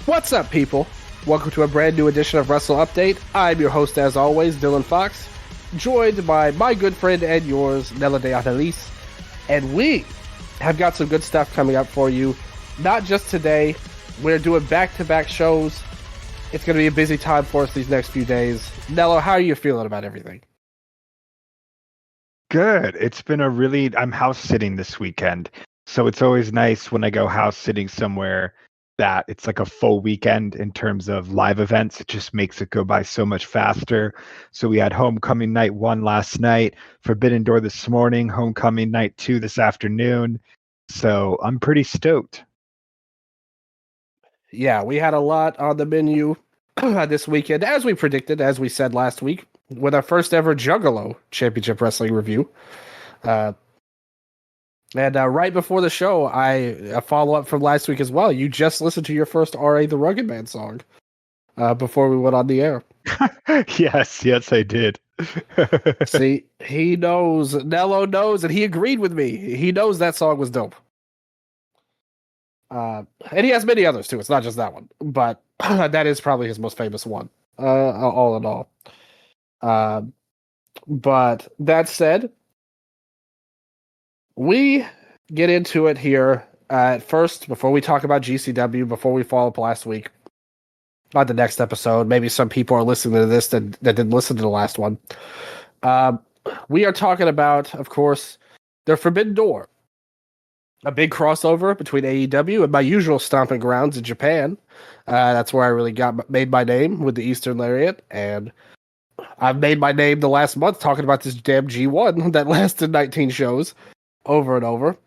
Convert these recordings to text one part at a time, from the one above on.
What's up, people? Welcome to a brand new edition of Wrestle Update. I'm your host, as always, Dylan Fox, joined by my good friend and yours, Nello de Annalise. And we have got some good stuff coming up for you. Not just today, we're doing back-to-back shows. It's going to be a busy time for us these next few days. Nello, how are you feeling about everything? Good. It's been I'm house sitting this weekend. So it's always nice when I go house sitting somewhere that it's like a full weekend in terms of live events. It just makes it go by so much faster. So we had Homecoming Night 1 last night, Forbidden Door this morning, Homecoming Night 2 this afternoon. So I'm pretty stoked. Yeah, we had a lot on the menu this weekend, as we predicted, as we said last week, with our first ever Juggalo Championship Wrestling review. And right before the show, a follow-up from last week as well. You just listened to your first R.A. the Rugged Man song before we went on the air. Yes, I did. See, he knows. Nello knows, and he agreed with me. He knows that song was dope. And he has many others, too. It's not just that one. But that is probably his most famous one, all in all. But that said, we get into it here at first, before we talk about GCW, before we follow up last week on the next episode. Maybe some people are listening to this that didn't listen to the last one. We are talking about, of course, the Forbidden Door, a big crossover between AEW and my usual stomping grounds in Japan. That's where I really made my name with the Eastern Lariat, and I've made my name the last month talking about this damn G1 that lasted 19 shows. Over and over.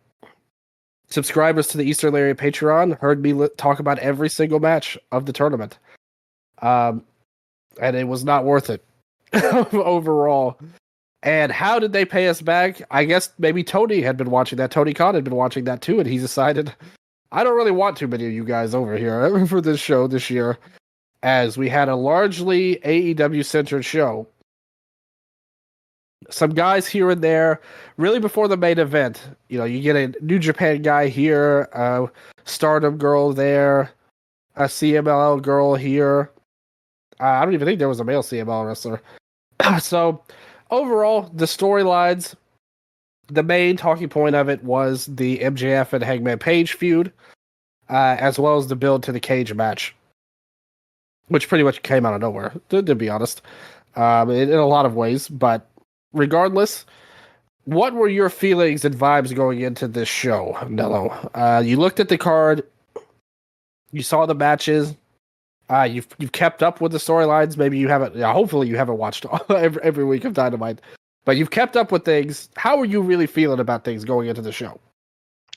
Subscribers to the Eastern Lariat Patreon heard me talk about every single match of the tournament. And it was not worth it overall. And how did they pay us back? I guess maybe Tony had been watching that. Tony Khan had been watching that too, and he decided, I don't really want too many of you guys over here for this show this year, as we had a largely AEW-centered show. Some guys here and there, really before the main event. You know, you get a New Japan guy here, a Stardom girl there, a CMLL girl here. I don't even think there was a male CMLL wrestler. So, overall, the storylines, the main talking point of it was the MJF and Hangman Page feud, as well as the build to the cage match, which pretty much came out of nowhere, to be honest, in a lot of ways, but regardless, what were your feelings and vibes going into this show, Nello? You looked at the card, you saw the matches, you've kept up with the storylines. Maybe you haven't. Hopefully, you haven't watched every week of Dynamite, but you've kept up with things. How are you really feeling about things going into the show?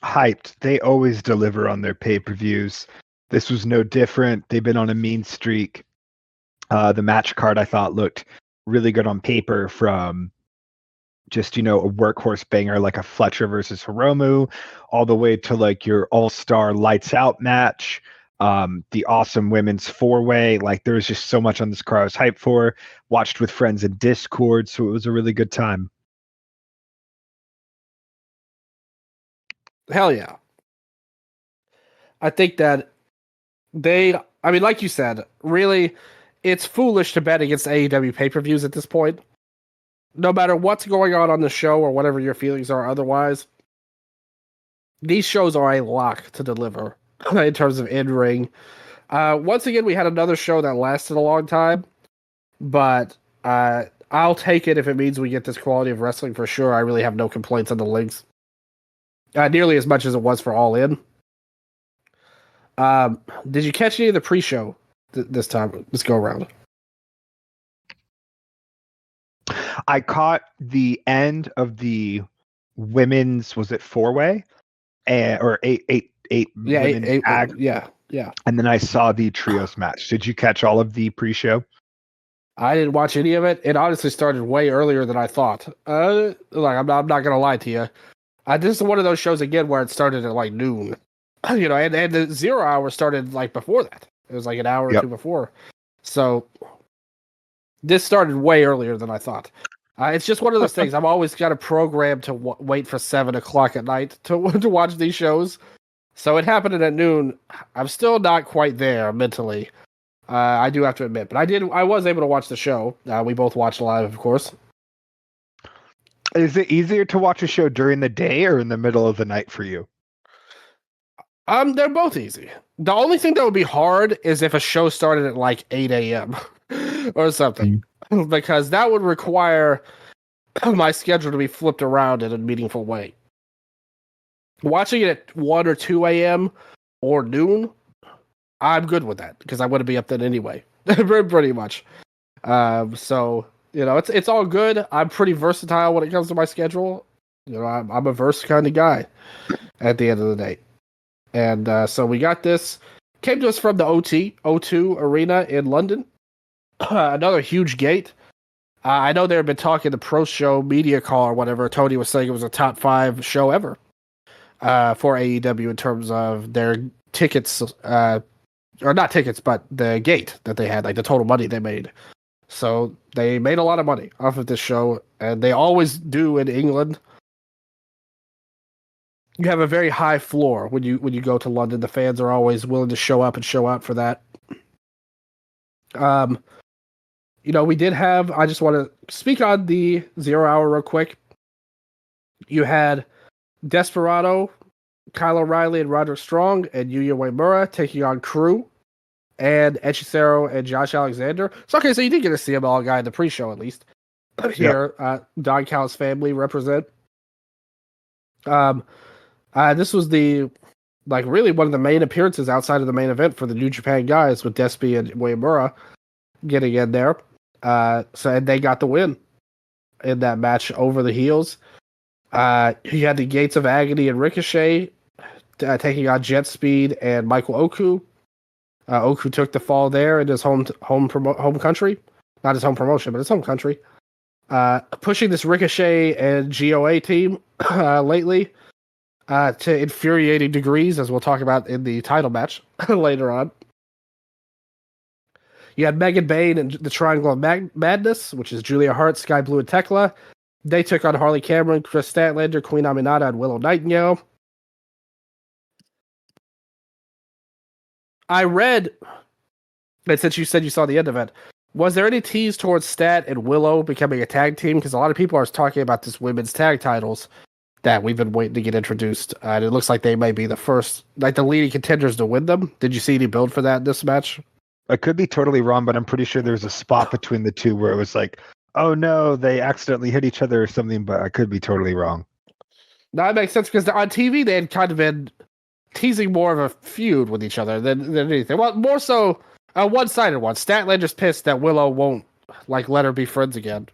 Hyped. They always deliver on their pay-per-views. This was no different. They've been on a mean streak. The match card I thought looked really good on paper, from just, a workhorse banger like a Fletcher versus Hiromu, all the way to like your all-star lights out match, the awesome women's four-way. Like, there was just so much on this card I was hyped for. Watched with friends in Discord, so it was a really good time. Hell yeah. I think that like you said, really, it's foolish to bet against AEW pay-per-views at this point. No matter what's going on the show or whatever your feelings are otherwise, these shows are a lock to deliver in terms of in-ring. Once again, we had another show that lasted a long time, but I'll take it if it means we get this quality of wrestling for sure. I really have no complaints on the links. Nearly as much as it was for All In. Did you catch any of the pre-show this go around? I caught the end of the women's, was it four-way? Or eight women's tag? Yeah. And then I saw the trios match. Did you catch all of the pre-show? I didn't watch any of it. It honestly started way earlier than I thought. I'm not gonna lie to you. This is one of those shows again where it started at like noon. And the 0 hour started like before that. It was like an hour or two before. So this started way earlier than I thought. It's just one of those things. I've always got a program to wait for 7 o'clock at night to watch these shows. So it happened at noon. I'm still not quite there mentally. I do have to admit, but I was able to watch the show. We both watched live, of course. Is it easier to watch a show during the day or in the middle of the night for you? They're both easy. The only thing that would be hard is if a show started at like 8 a.m. or something, because that would require my schedule to be flipped around in a meaningful way. Watching it at 1 or 2 a.m. or noon, I'm good with that because I wouldn't be up then anyway, pretty much. So it's all good. I'm pretty versatile when it comes to my schedule. I'm a verse kind of guy at the end of the day. And so we got this. Came to us from the O2 Arena in London. Another huge gate. I know there had been talk in the pro show media call or whatever. Tony was saying it was a top 5 show ever for AEW in terms of their tickets, or not tickets, but the gate that they had, like the total money they made. So they made a lot of money off of this show, and they always do in England. You have a very high floor when you go to London. The fans are always willing to show up and show out for that. We did have. I just want to speak on the 0 Hour real quick. You had Desperado, Kyle O'Reilly, and Roderick Strong, and Yuya Uemura taking on Crew, and Hechicero and Josh Alexander. So okay, so you did get to see them all guy in the pre-show at least. Here, Don Callis family represent. This was really one of the main appearances outside of the main event for the New Japan guys with Despy and Uemura getting in there. And they got the win in that match over the heels. You had the Gates of Agony and Ricochet taking on Jet Speed and Michael Oku. Oku took the fall there in his home country. Not his home promotion, but his home country. Pushing this Ricochet and GOA team lately to infuriating degrees, as we'll talk about in the title match later on. You had Megan Bayne and the Triangle of Madness, which is Julia Hart, Sky Blue, and Tekla. They took on Harley Cameron, Chris Statlander, Queen Aminata, and Willow Nightingale. I read, and since you said you saw the end of it, was there any tease towards Stat and Willow becoming a tag team? Because a lot of people are talking about this women's tag titles that we've been waiting to get introduced. And it looks like they may be the first, like the leading contenders to win them. Did you see any build for that in this match? I could be totally wrong, but I'm pretty sure there's a spot between the two where it was like, oh no, they accidentally hit each other or something, but I could be totally wrong. No, that makes sense because on TV they had kind of been teasing more of a feud with each other than anything. Well, more so a one-sided one. Statlander's pissed that Willow won't let her be friends again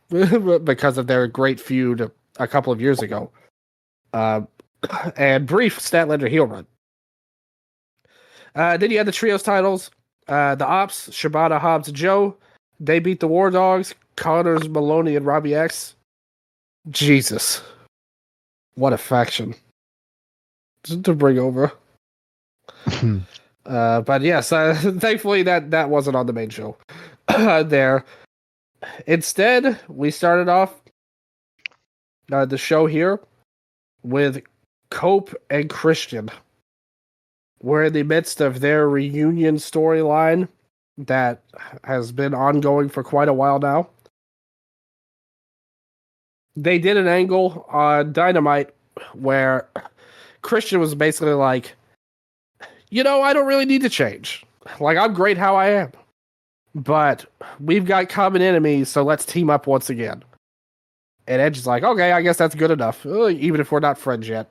because of their great feud a couple of years ago. And brief Statlander heel run. Then you had the trios titles. The Ops, Shibata, Hobbs, and Joe. They beat the War Dogs, Connors, Maloney, and Robbie X. Jesus. What a faction to bring over. But yes, thankfully that wasn't on the main show there. Instead, we started off the show here with Cope and Christian. We're in the midst of their reunion storyline that has been ongoing for quite a while now. They did an angle on Dynamite where Christian was basically like, I don't really need to change. I'm great how I am. But we've got common enemies, so let's team up once again. And Edge is like, okay, I guess that's good enough, even if we're not friends yet.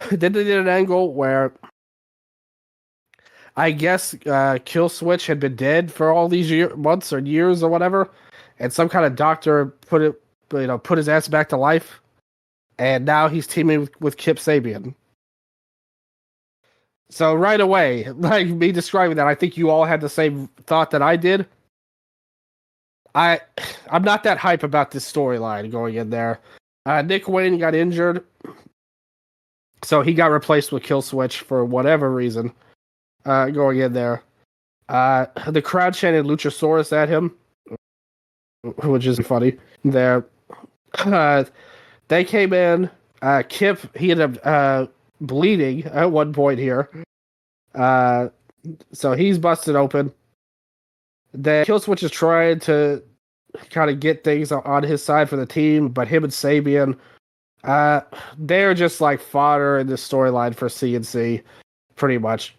Then they did an angle where I guess Kill Switch had been dead for all these months or years or whatever, and some kind of doctor put his ass back to life, and now he's teaming with Kip Sabian. So right away, me describing that, I think you all had the same thought that I did. I'm not that hype about this storyline going in there. Nick Wayne got injured, so he got replaced with Kill Switch for whatever reason. Going in there, the crowd chanted Luchasaurus at him, which is funny. There, they came in. Kip, he ended up bleeding at one point here. So he's busted open. Then Killswitch is trying to kind of get things on his side for the team, but him and Sabian, they're just like fodder in the storyline for CNC, pretty much.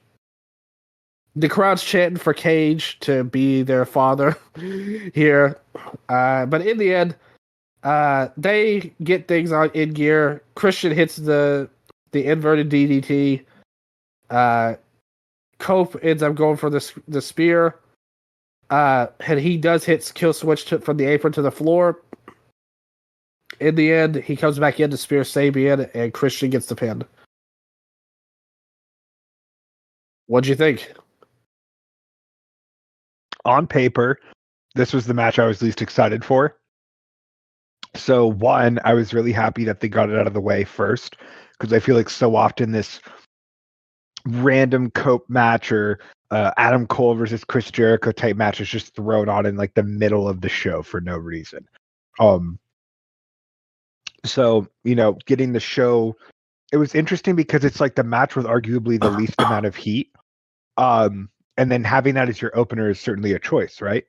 The crowd's chanting for Cage to be their father here. But in the end, they get things in gear. Christian hits the inverted DDT. Cope ends up going for the spear. And he does hit Killswitch from the apron to the floor. In the end, he comes back in to spear Sabian, and Christian gets the pin. What'd you think? On paper, this was the match I was least excited for. So, one, I was really happy that they got it out of the way first, because I feel like so often this random Cope match or Adam Cole versus Chris Jericho type match is just thrown on in like the middle of the show for no reason. So, getting the show, it was interesting because it's like the match with arguably the least amount of heat. And then having that as your opener is certainly a choice, right?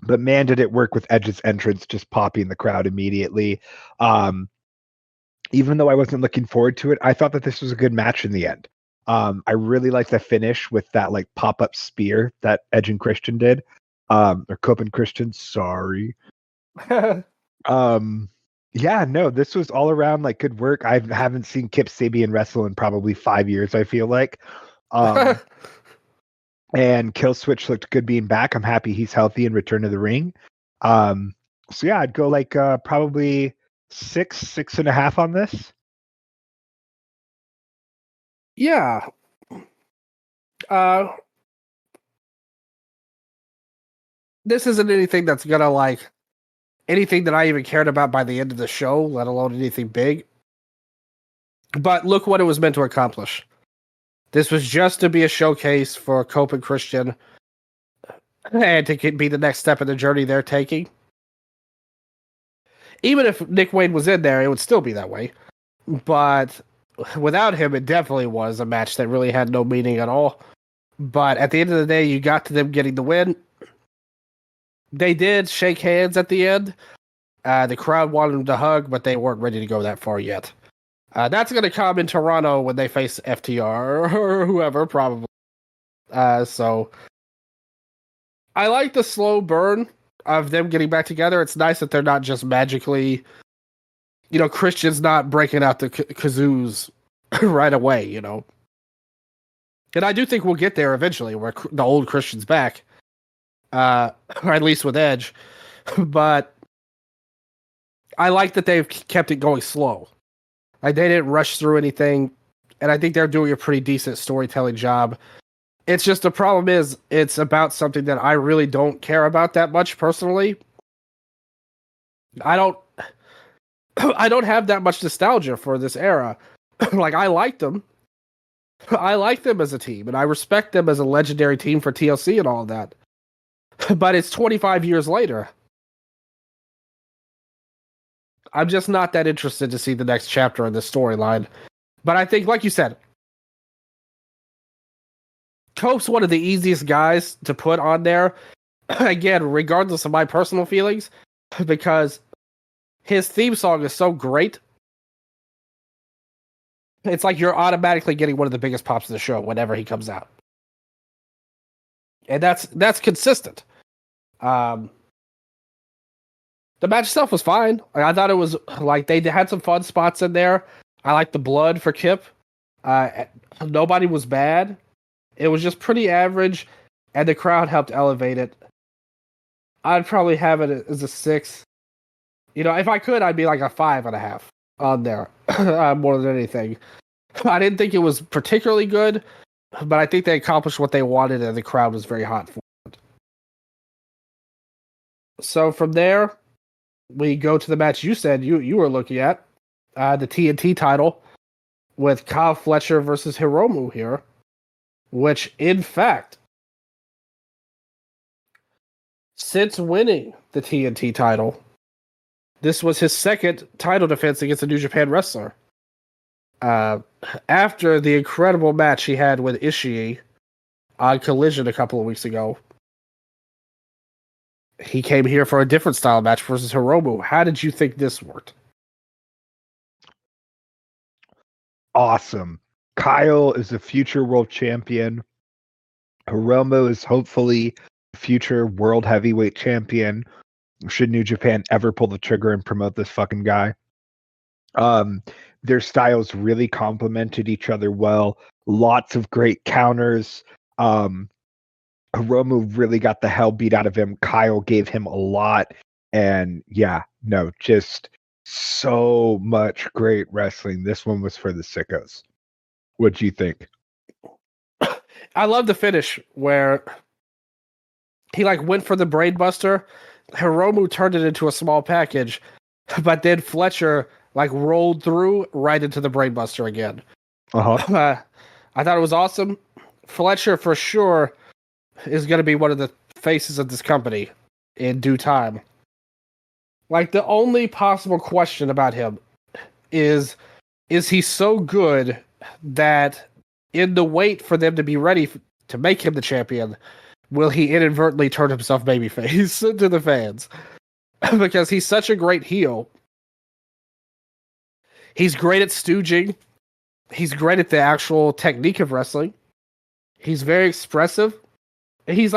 But man, did it work with Edge's entrance, just popping the crowd immediately. Even though I wasn't looking forward to it, I thought that this was a good match in the end. I really liked the finish with that like pop-up spear that Edge and Christian did. Or Cope and Christian, sorry. Yeah, no, this was all around like good work. I haven't seen Kip Sabian wrestle in probably 5 years, I feel like. And Killswitch looked good being back. I'm happy he's healthy and returned to the ring. So yeah, I'd go like probably 6.5 on this. Yeah. This isn't anything that's gonna like anything that I even cared about by the end of the show, let alone anything big. But look what it was meant to accomplish. This was just to be a showcase for Cope and Christian and to be the next step in the journey they're taking. Even if Nick Wayne was in there, it would still be that way. But without him, it definitely was a match that really had no meaning at all. But at the end of the day, you got to them getting the win. They did shake hands at the end. The crowd wanted them to hug, but they weren't ready to go that far yet. That's going to come in Toronto when they face FTR or whoever, probably. So I like the slow burn of them getting back together. It's nice that they're not just magically, Christian's not breaking out the kazoos right away, And I do think we'll get there eventually where the old Christian's back, or at least with Edge. But I like that they've kept it going slow. Like, they didn't rush through anything, and I think they're doing a pretty decent storytelling job. It's just the problem is it's about something that I really don't care about that much personally. I don't have that much nostalgia for this era. Like, I liked them. I like them as a team, and I respect them as a legendary team for TLC and all of that. But it's 25 years later. I'm just not that interested to see the next chapter in the storyline. But I think, like you said, Cope's one of the easiest guys to put on there. Again, regardless of my personal feelings, because his theme song is so great. It's like you're automatically getting one of the biggest pops of the show whenever he comes out. And that's consistent. The match itself was fine. I thought it was like they had some fun spots in there. I liked the blood for Kip. Nobody was bad. It was just pretty average, and the crowd helped elevate it. I'd probably have it as a 6. If I could, I'd be like a 5.5 on there, more than anything. I didn't think it was particularly good, but I think they accomplished what they wanted, and the crowd was very hot for it. So from there, we go to the match you said you were looking at, the TNT title, with Kyle Fletcher versus Hiromu here, which, in fact, since winning the TNT title, this was his second title defense against a New Japan wrestler. Uh, after the incredible match he had with Ishii on Collision a couple of weeks ago, he came here for a different style match versus Hiromu. How did you think this worked? Awesome. Kyle is a future world champion. Hiromu is hopefully a future world heavyweight champion. Should New Japan ever pull the trigger and promote this fucking guy? Their styles really complemented each other well. Lots of great counters. Hiromu really got the hell beat out of him. Kyle gave him a lot. And yeah, no, just so much great wrestling. This one was for the sickos. What do you think? I love the finish where he like went for the brain buster. Hiromu turned it into a small package, but then Fletcher like rolled through right into the brain buster again. I thought it was awesome. Fletcher for sure is going to be one of the faces of this company in due time. Like the only possible question about him is he so good that in the wait for them to be ready to make him the champion, will he inadvertently turn himself babyface to the fans? Because he's such a great heel. He's great at stooging. He's great at the actual technique of wrestling. He's very expressive. He's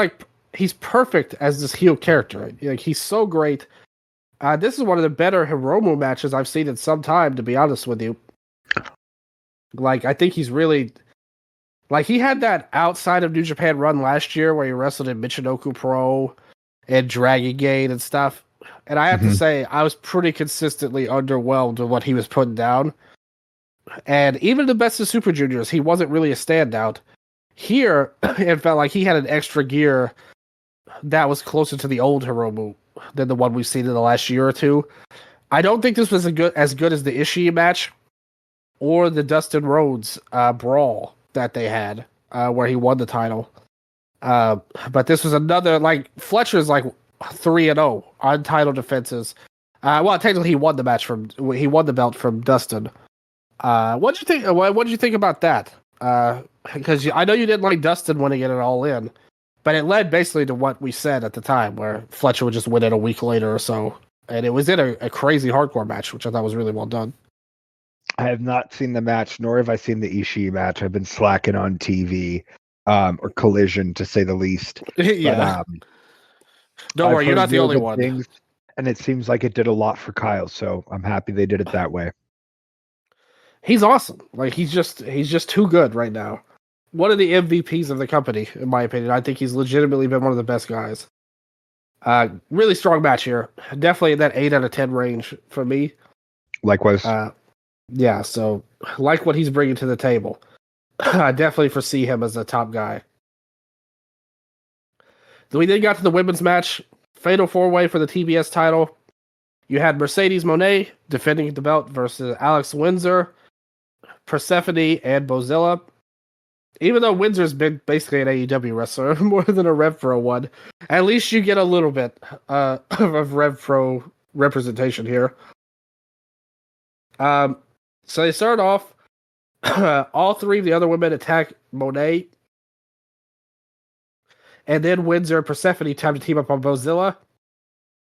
perfect as this heel character. Like he's so great. This is one of the better Hiromu matches I've seen in some time, to be honest with you. Like, I think he's really... Like, he had that outside of New Japan run last year where he wrestled in Michinoku Pro and Dragon Gate and stuff. And I have to say, I was pretty consistently underwhelmed with what he was putting down. And even the best of Super Juniors, he wasn't really a standout. Here, it felt like he had an extra gear that was closer to the old Hiromu than the one we've seen in the last year or two. I don't think this was as good as the Ishii match or the Dustin Rhodes brawl that they had where he won the title. But this was another, like, Fletcher's like 3-0 on title defenses. Well, technically he won the belt from Dustin. What'd you think? What did you think about that? Because I know you didn't like Dustin winning it all in, but it led basically to what we said at the time, where Fletcher would just win it a week later or so, and it was in a crazy hardcore match, which I thought was really well done. I have not seen the match, nor have I seen the Ishii match. I've been slacking on TV, or Collision, to say the least. Yeah. But, Don't worry, you're not the only one. Things, and it seems like it did a lot for Kyle, so I'm happy they did it that way. He's awesome. Like he's just too good right now. One of the MVPs of the company, in my opinion. I think he's legitimately been one of the best guys. Really strong match here. Definitely in that 8 out of 10 range for me. Likewise. Yeah, so like what he's bringing to the table. I definitely foresee him as a top guy. We then got to the women's match. Fatal 4-way for the TBS title. You had Mercedes Moné defending the belt versus Alex Windsor, Persephone, and Bozilla. Even though Windsor's been basically an AEW wrestler, more than a Rev Pro one, at least you get a little bit of Rev Pro representation here. So they start off, all three of the other women attack Monet, and then Windsor and Persephone time to team up on Bozilla.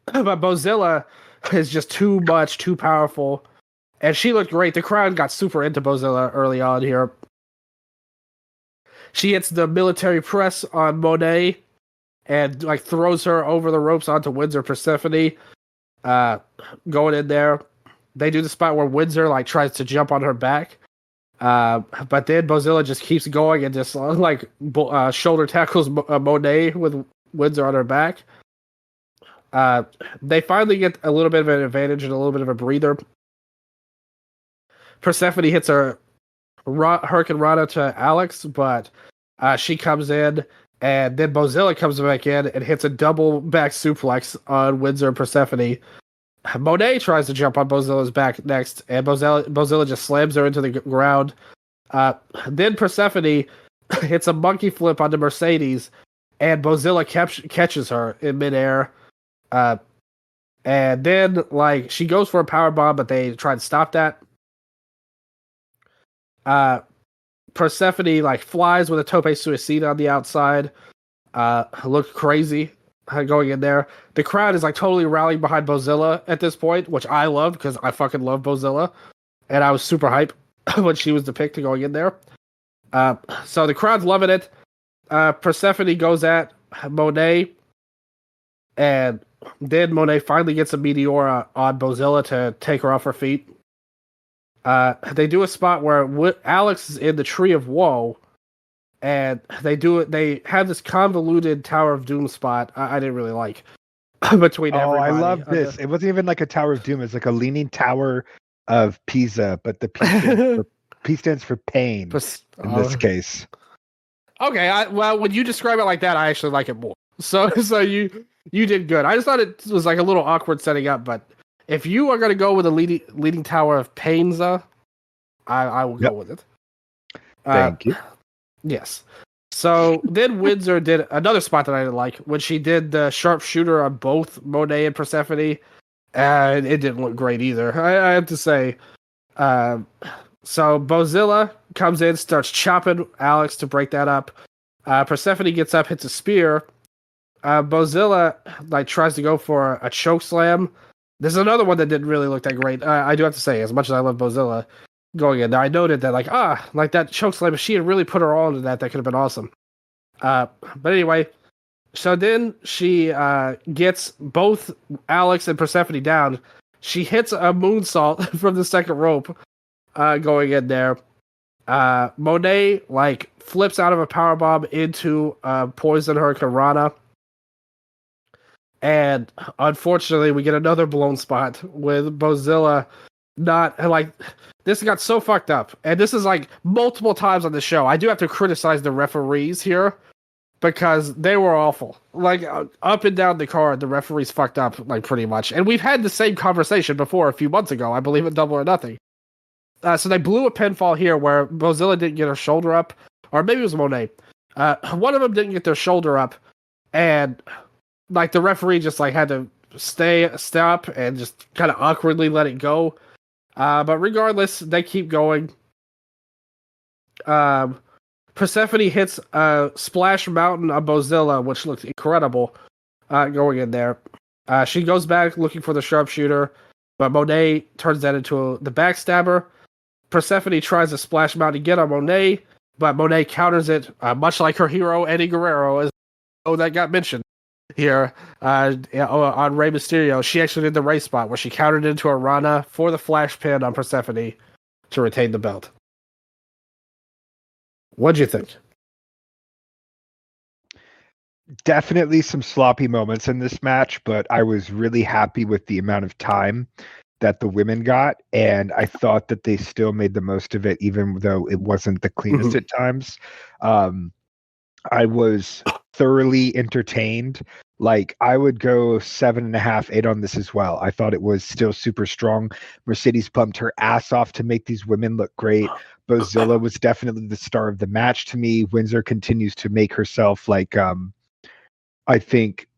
But Bozilla is just too much, too powerful, and she looked great. The crowd got super into Bozilla early on here. She hits the military press on Monet and like throws her over the ropes onto Windsor Persephone. Going in there, they do the spot where Windsor like tries to jump on her back, but then Bozilla just keeps going and just shoulder tackles Monet with Windsor on her back. They finally get a little bit of an advantage and a little bit of a breather. Persephone hits her Hurricane Rana to Alex, but she comes in, and then Bozilla comes back in and hits a double back suplex on Windsor and Persephone. Monet tries to jump on Bozilla's back next, and Bozilla just slams her into the ground. Then Persephone hits a monkey flip onto Mercedes, and Bozilla catches her in midair. And then she goes for a power bomb, but they try to stop that. Persephone like flies with a tope suicida on the outside. Looked crazy going in there. The crowd is like totally rallying behind Bozilla at this point, which I love because I fucking love Bozilla, and I was super hype when she was depicted going in there. So the crowd's loving it. Persephone goes at Monet, and then Monet finally gets a Meteora on Bozilla to take her off her feet. They do a spot where Alex is in the Tree of Woe, and they have this convoluted Tower of Doom spot I didn't really like between everybody. I love this. It wasn't even like a Tower of Doom. It's like a leaning tower of Pisa, but the P stands for pain in this case. Okay, well, when you describe it like that, I actually like it more. So you did good. I just thought it was like a little awkward setting up, but if you are going to go with a leading tower of Painza, I will go with it. Thank you. Yes. So then Windsor did another spot that I didn't like when she did the sharpshooter on both Monet and Persephone, and it didn't look great either. I have to say. So Bozilla comes in, starts chopping Alex to break that up. Persephone gets up, hits a spear. Bozilla like tries to go for a choke slam. There's another one that didn't really look that great. I do have to say, as much as I love Bozilla going in there, I noted that like that choke slam, if she had really put her all into that could have been awesome. But anyway, so then she gets both Alex and Persephone down. She hits a moonsault from the second rope going in there. Monet like flips out of a powerbomb into Poison Hurricane Rana. And unfortunately, we get another blown spot with Bozilla not like this got so fucked up. And this is like multiple times on the show. I do have to criticize the referees here because they were awful. Like up and down the card, the referees fucked up like pretty much. And we've had the same conversation before a few months ago, I believe, at Double or Nothing. So they blew a pinfall here where Bozilla didn't get her shoulder up, or maybe it was Monet. One of them didn't get their shoulder up, and like the referee just like had to stop and just kind of awkwardly let it go. But regardless, they keep going. Persephone hits a Splash Mountain on Bozilla, which looked incredible going in there. She goes back looking for the sharpshooter, but Monet turns that into the backstabber. Persephone tries to Splash Mountain again on Monet, but Monet counters it, much like her hero, Eddie Guerrero, that got mentioned here on Rey Mysterio. She actually did the race spot where she countered into a Rana for the flash pin on Persephone to retain the belt. What'd you think? Definitely some sloppy moments in this match, but I was really happy with the amount of time that the women got, and I thought that they still made the most of it, even though it wasn't the cleanest at times. I was thoroughly entertained. Like, I would go 7.5, 8 on this as well. I thought it was still super strong. Mercedes pumped her ass off to make these women look great. Bozilla was definitely the star of the match to me. Windsor continues to make herself like, I think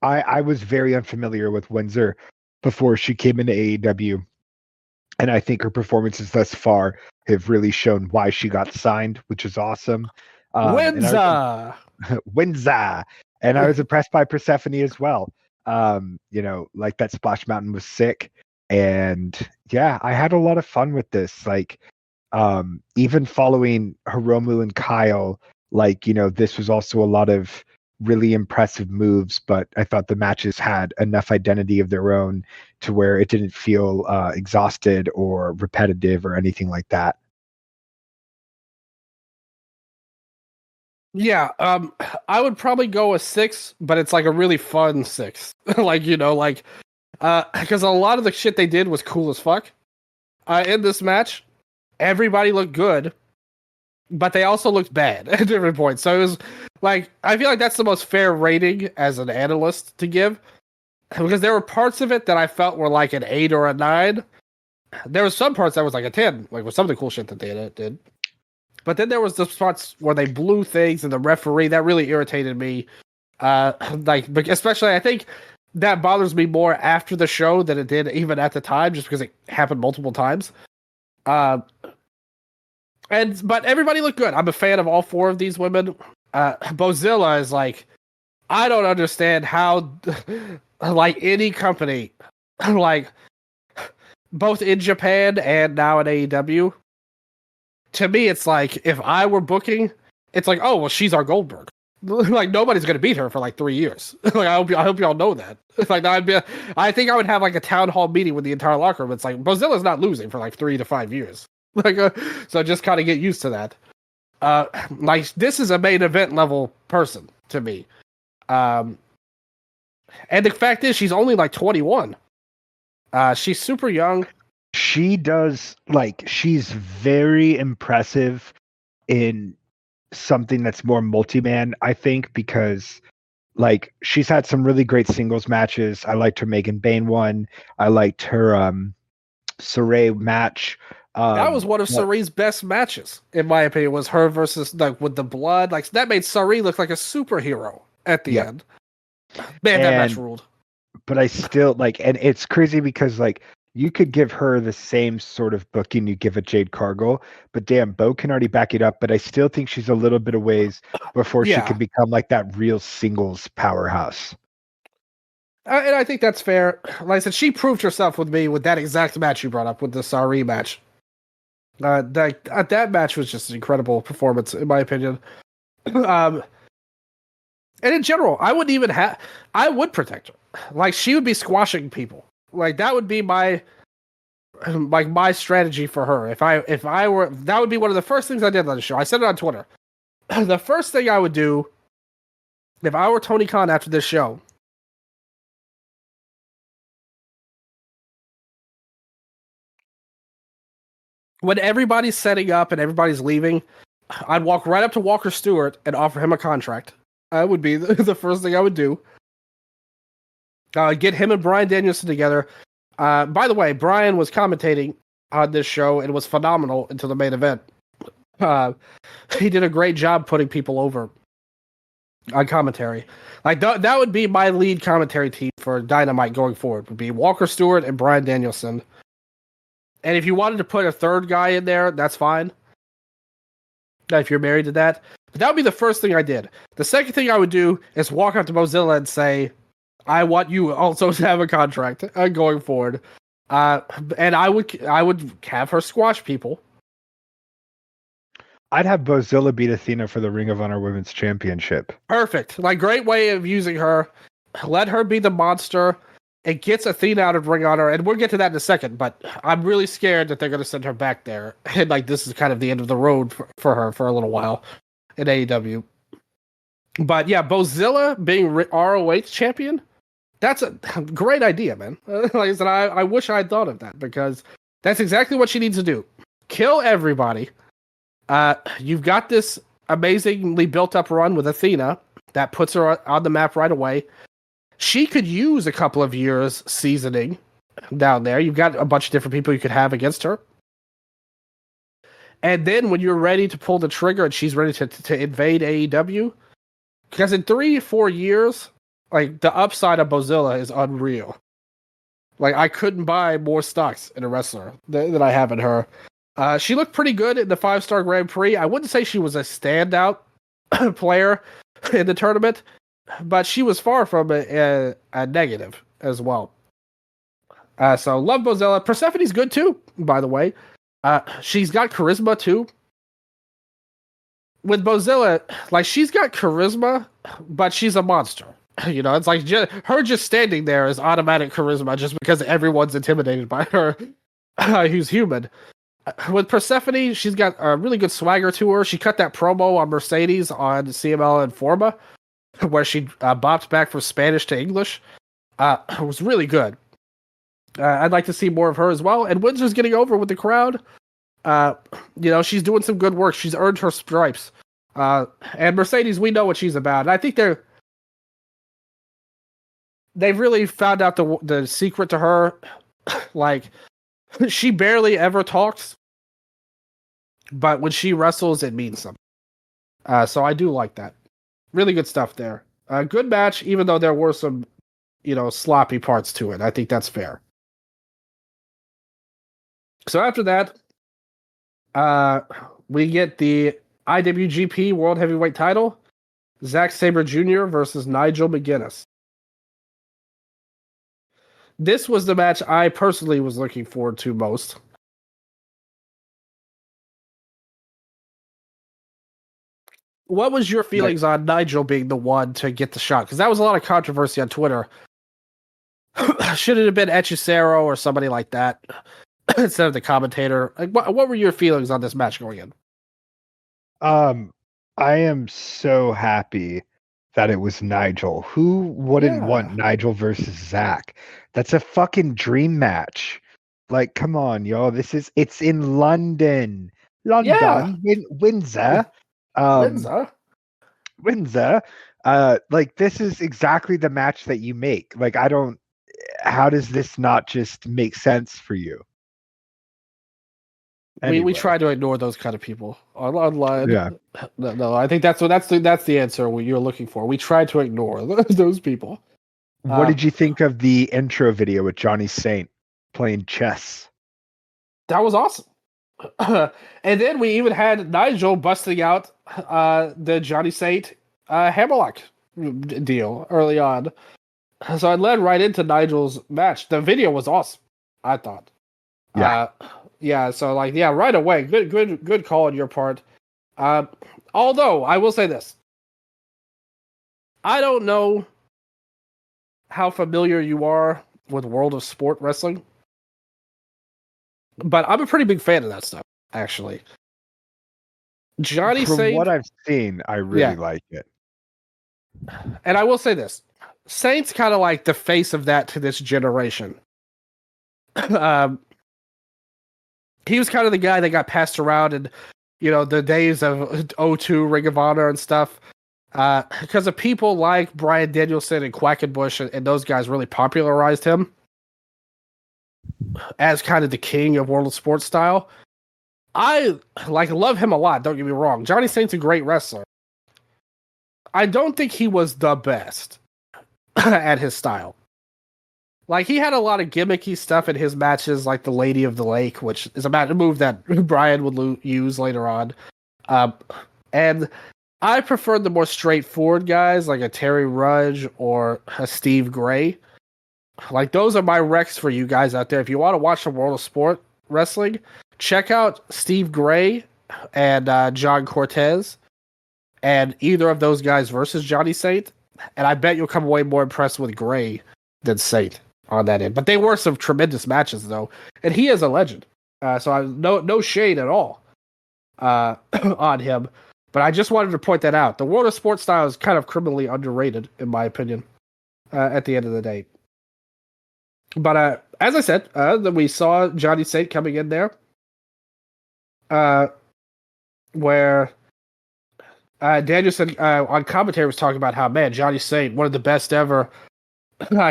I was very unfamiliar with Windsor before she came into AEW. And I think her performances thus far have really shown why she got signed, which is awesome. Windsor! Windsor! And I was impressed by Persephone as well. Like that Splash Mountain was sick. And yeah, I had a lot of fun with this. Like, even following Hiromu and Kyle, like, this was also a lot of really impressive moves, but I thought the matches had enough identity of their own to where it didn't feel exhausted or repetitive or anything like that. Yeah, I would probably go a 6, but it's like a really fun 6. Because a lot of the shit they did was cool as fuck. In this match, everybody looked good, but they also looked bad at different points. So it was like, I feel like that's the most fair rating as an analyst to give, because there were parts of it that I felt were like an 8 or a 9. There was some parts that was like a 10, like with some of the cool shit that they did. But then there was the spots where they blew things, and the referee, that really irritated me. Especially, I think that bothers me more after the show than it did even at the time, just because it happened multiple times. But everybody looked good. I'm a fan of all four of these women. Bozilla is like, I don't understand how, like any company, like both in Japan and now in AEW. To me, it's like if I were booking, it's like, oh well, she's our Goldberg. Like nobody's gonna beat her for like 3 years. Like I hope y'all know that. Like I think I would have like a town hall meeting with the entire locker room. It's like Bozilla's not losing for like 3 to 5 years. Like so just kind of get used to that. Like this is a main event level person to me. And the fact is, she's only like 21. She's super young. She does she's very impressive in something that's more multi-man, I think, because she's had some really great singles matches. I liked her Megan Bain one. I liked her Saray match. That was one of Saray's best matches, in my opinion, was her versus with the blood. Like that made Saray look like a superhero at the end. Man, that match ruled. But I still and it's crazy because you could give her the same sort of booking you give a Jade Cargill, but damn, Bo can already back it up. But I still think she's a little bit of ways before she can become that real singles powerhouse. And I think that's fair. Like I said, she proved herself with me with that exact match you brought up with the Saray match. That match was just an incredible performance, in my opinion. And in general, I would protect her. Like she would be squashing people. Like that would be my strategy for her. If I were, that would be one of the first things I did on the show. I said it on Twitter. The first thing I would do if I were Tony Khan after this show, when everybody's setting up and everybody's leaving, I'd walk right up to Walker Stewart and offer him a contract. That would be the first thing I would do. Get him and Bryan Danielson together. By the way, Bryan was commentating on this show and was phenomenal until the main event. He did a great job putting people over on commentary. Like that would be my lead commentary team for Dynamite going forward. Would be Walker Stewart and Bryan Danielson. And if you wanted to put a third guy in there, that's fine. If you're married to that. But that would be the first thing I did. The second thing I would do is walk up to Mozilla and say, I want you also to have a contract going forward. And I would have her squash people. I'd have Bozilla beat Athena for the Ring of Honor Women's Championship. Perfect. Great way of using her. Let her be the monster. It gets Athena out of Ring Honor, and we'll get to that in a second, but I'm really scared that they're going to send her back there. And this is kind of the end of the road for her for a little while in AEW. But yeah, Bozilla being ROH champion, that's a great idea, man. Like I said, I wish I had thought of that because that's exactly what she needs to do. Kill everybody. You've got this amazingly built-up run with Athena that puts her on the map right away. She could use a couple of years seasoning down there. You've got a bunch of different people you could have against her. And then when you're ready to pull the trigger and she's ready to invade AEW, because in 3-4 years, the upside of Bozilla is unreal. I couldn't buy more stocks in a wrestler than I have in her. She looked pretty good in the 5-star Grand Prix. I wouldn't say she was a standout player in the tournament, but she was far from a negative as well. So love Bozilla. Persephone's good too, by the way. She's got charisma too. With Bozilla, she's got charisma, but she's a monster. It's her just standing there is automatic charisma just because everyone's intimidated by her who's human. With Persephone, she's got a really good swagger to her. She cut that promo on Mercedes on CML Informa, where she bopped back from Spanish to English. It was really good. I'd like to see more of her as well. And Windsor's getting over with the crowd. She's doing some good work. She's earned her stripes. And Mercedes, we know what she's about. And I think they've really found out the secret to her. She barely ever talks, but when she wrestles, it means something. So I do like that. Really good stuff there. Good match, even though there were some, sloppy parts to it. I think that's fair. So after that, we get the IWGP World Heavyweight title, Zack Sabre Jr. versus Nigel McGuinness. This was the match I personally was looking forward to most. What was your feelings on Nigel being the one to get the shot? Because that was a lot of controversy on Twitter. Should it have been Hechicero or somebody like that instead of the commentator? Like, what were your feelings on this match going in? I am so happy that it was Nigel. Who wouldn't want Nigel versus Zach? That's a fucking dream match. Like, come on, y'all. It's in London. London. Yeah. Windsor. Windsor. Like, this is exactly the match that you make. Like, how does this not just make sense for you? Anyway. We try to ignore those kind of people online. Yeah. No, I think that's the answer you're looking for. We try to ignore those people. What did you think of the intro video with Johnny Saint playing chess? That was awesome. And then we even had Nigel busting out the Johnny Saint hammerlock deal early on. So I led right into Nigel's match. The video was awesome, I thought. Yeah. So right away, good call on your part. Although I will say this, I don't know how familiar you are with World of Sport Wrestling, but I'm a pretty big fan of that stuff, actually. Johnny Saint, from what I've seen, I really like it. And I will say this, Saint's kind of like the face of that to this generation. He was kind of the guy that got passed around in, the days of O2, Ring of Honor and stuff. Because of people like Bryan Danielson and Quackenbush and those guys really popularized him as kind of the king of World of Sports style. I love him a lot, don't get me wrong. Johnny Saint's a great wrestler. I don't think he was the best at his style. Like, he had a lot of gimmicky stuff in his matches, like the Lady of the Lake, which is a move that Brian would use later on. And I preferred the more straightforward guys, like a Terry Rudge or a Steve Gray. Like, those are my recs for you guys out there. If you want to watch the World of Sport Wrestling, check out Steve Gray and John Cortez, and either of those guys versus Johnny Saint. And I bet you'll come away more impressed with Gray than Saint on that end. But they were some tremendous matches, though. And he is a legend. So I no shade at all on him. But I just wanted to point that out. The World of Sports style is kind of criminally underrated, in my opinion, at the end of the day. But as I said, we saw Johnny Saint coming in there, where Danielson on commentary was talking about how, man, Johnny Saint, one of the best ever.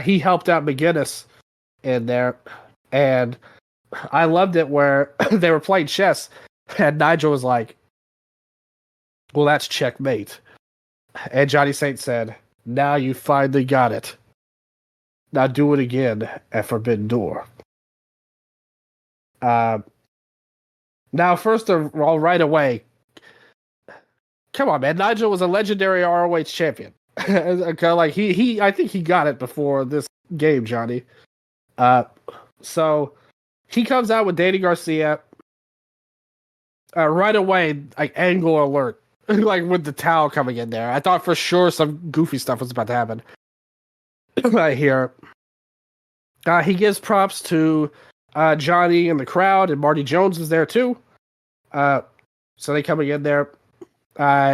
He helped out McGuinness in there, and I loved it where they were playing chess, and Nigel was like, well, that's checkmate. And Johnny Saint said, now you finally got it. Now do it again at Forbidden Door. Now, first of all, right away, come on, man. Nigel was a legendary ROH champion. Like I think he got it before this game, Johnny. So he comes out with Danny Garcia. Right away, like, angle alert. Like, with the towel coming in there. I thought for sure some goofy stuff was about to happen. Right here. He gives props to Johnny and the crowd, and Marty Jones is there too. So they coming in there.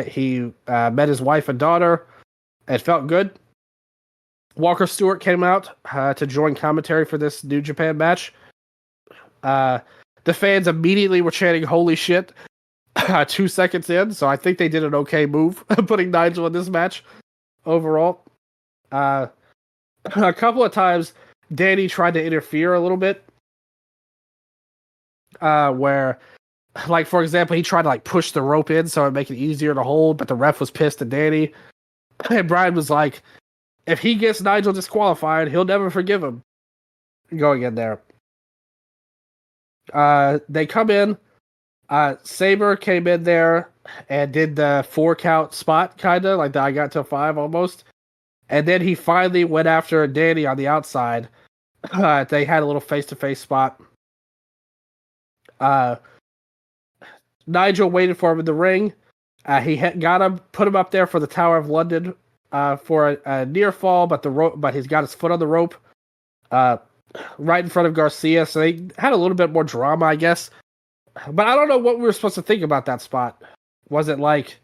He met his wife and daughter. It felt good. Walker Stewart came out to join commentary for this New Japan match. The fans immediately were chanting, holy shit, 2 seconds in. So I think they did an okay move putting Nigel in this match overall. A couple of times, Danny tried to interfere a little bit. Where, like, for example, he tried to, like, push the rope in so it'd make it easier to hold, but the ref was pissed at Danny. And Brian was like, if he gets Nigel disqualified, he'll never forgive him. Going in there. They come in. Saber came in there and did the 4 count spot, kind of like the I got to 5 almost. And then he finally went after Danny on the outside. They had a little face to face spot. Nigel waited for him in the ring. He got him, put him up there for the Tower of London for a near fall, but he's got his foot on the rope, right in front of Garcia. So they had a little bit more drama, I guess. But I don't know what we were supposed to think about that spot. Was it like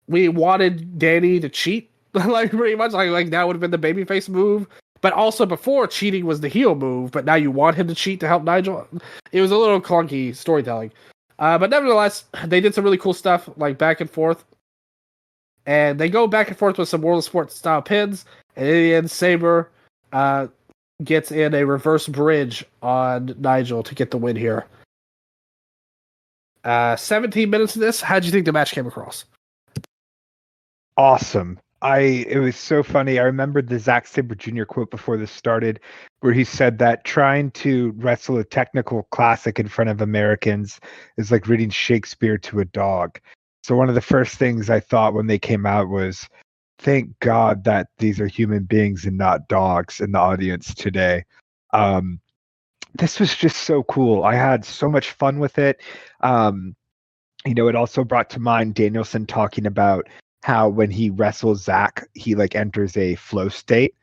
we wanted Danny to cheat, like pretty much like that would have been the babyface move? But also before cheating was the heel move, but now you want him to cheat to help Nigel. It was a little clunky storytelling. But nevertheless, they did some really cool stuff, like back and forth. And they go back and forth with some World of Sport style pins. And in the end, Saber gets in a reverse bridge on Nigel to get the win here. 17 minutes of this. How'd you think the match came across? Awesome. It was so funny. I remembered the Zack Sabre Jr. quote before this started, where he said that trying to wrestle a technical classic in front of Americans is like reading Shakespeare to a dog. So one of the first things I thought when they came out was, thank God that these are human beings and not dogs in the audience today. This was just so cool. I had so much fun with it. It also brought to mind Danielson talking about how when he wrestles Zach, he like enters a flow state.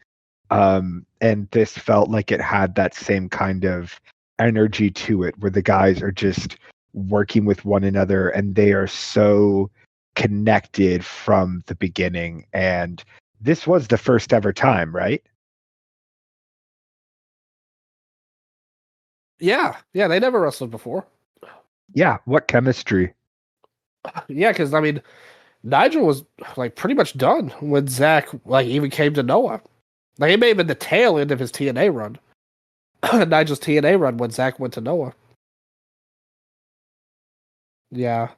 And this felt like it had that same kind of energy to it, where the guys are just working with one another and they are so connected from the beginning. And this was the first ever time, right? Yeah, they never wrestled before. Yeah, what chemistry. Yeah, because I mean, Nigel was like pretty much done when Zach like even came to Noah. Like it may have been the tail end of his TNA run. Nigel's TNA run when Zach went to Noah. Yeah.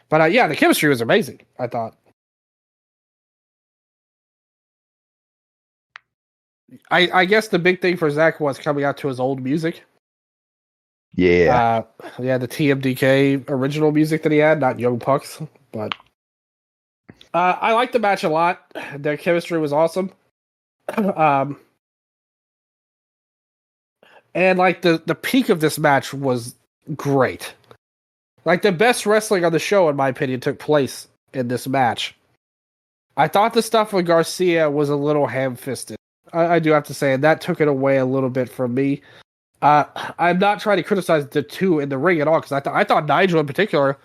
But yeah, the chemistry was amazing, I thought. I guess the big thing for Zach was coming out to his old music. Yeah. The TMDK original music that he had, not Young Pucks. But I liked the match a lot. Their chemistry was awesome. And like the peak of this match was great. Like the best wrestling on the show, in my opinion, took place in this match. I thought the stuff with Garcia was a little ham-fisted. I do have to say, and that took it away a little bit from me. I'm not trying to criticize the two in the ring at all, because I thought Nigel in particular,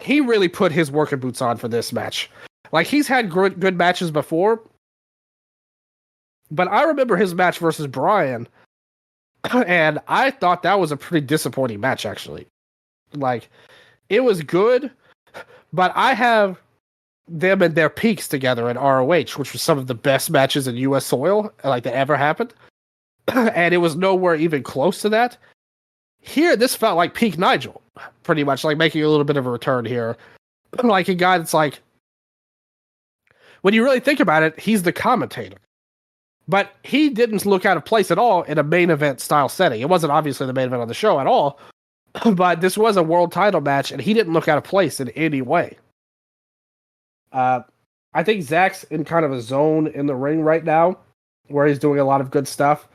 he really put his working boots on for this match. Like he's had good matches before, but I remember his match versus Bryan, and I thought that was a pretty disappointing match, actually. Like, it was good, but I have them and their peaks together in ROH, which was some of the best matches in US soil, like, that ever happened. And it was nowhere even close to that. Here, this felt like peak Nigel, pretty much, like making a little bit of a return here. Like a guy that's like, when you really think about it, he's the commentator. But he didn't look out of place at all in a main event style setting. It wasn't obviously the main event on the show at all, but this was a world title match, and he didn't look out of place in any way. I think Zach's in kind of a zone in the ring right now, where he's doing a lot of good stuff.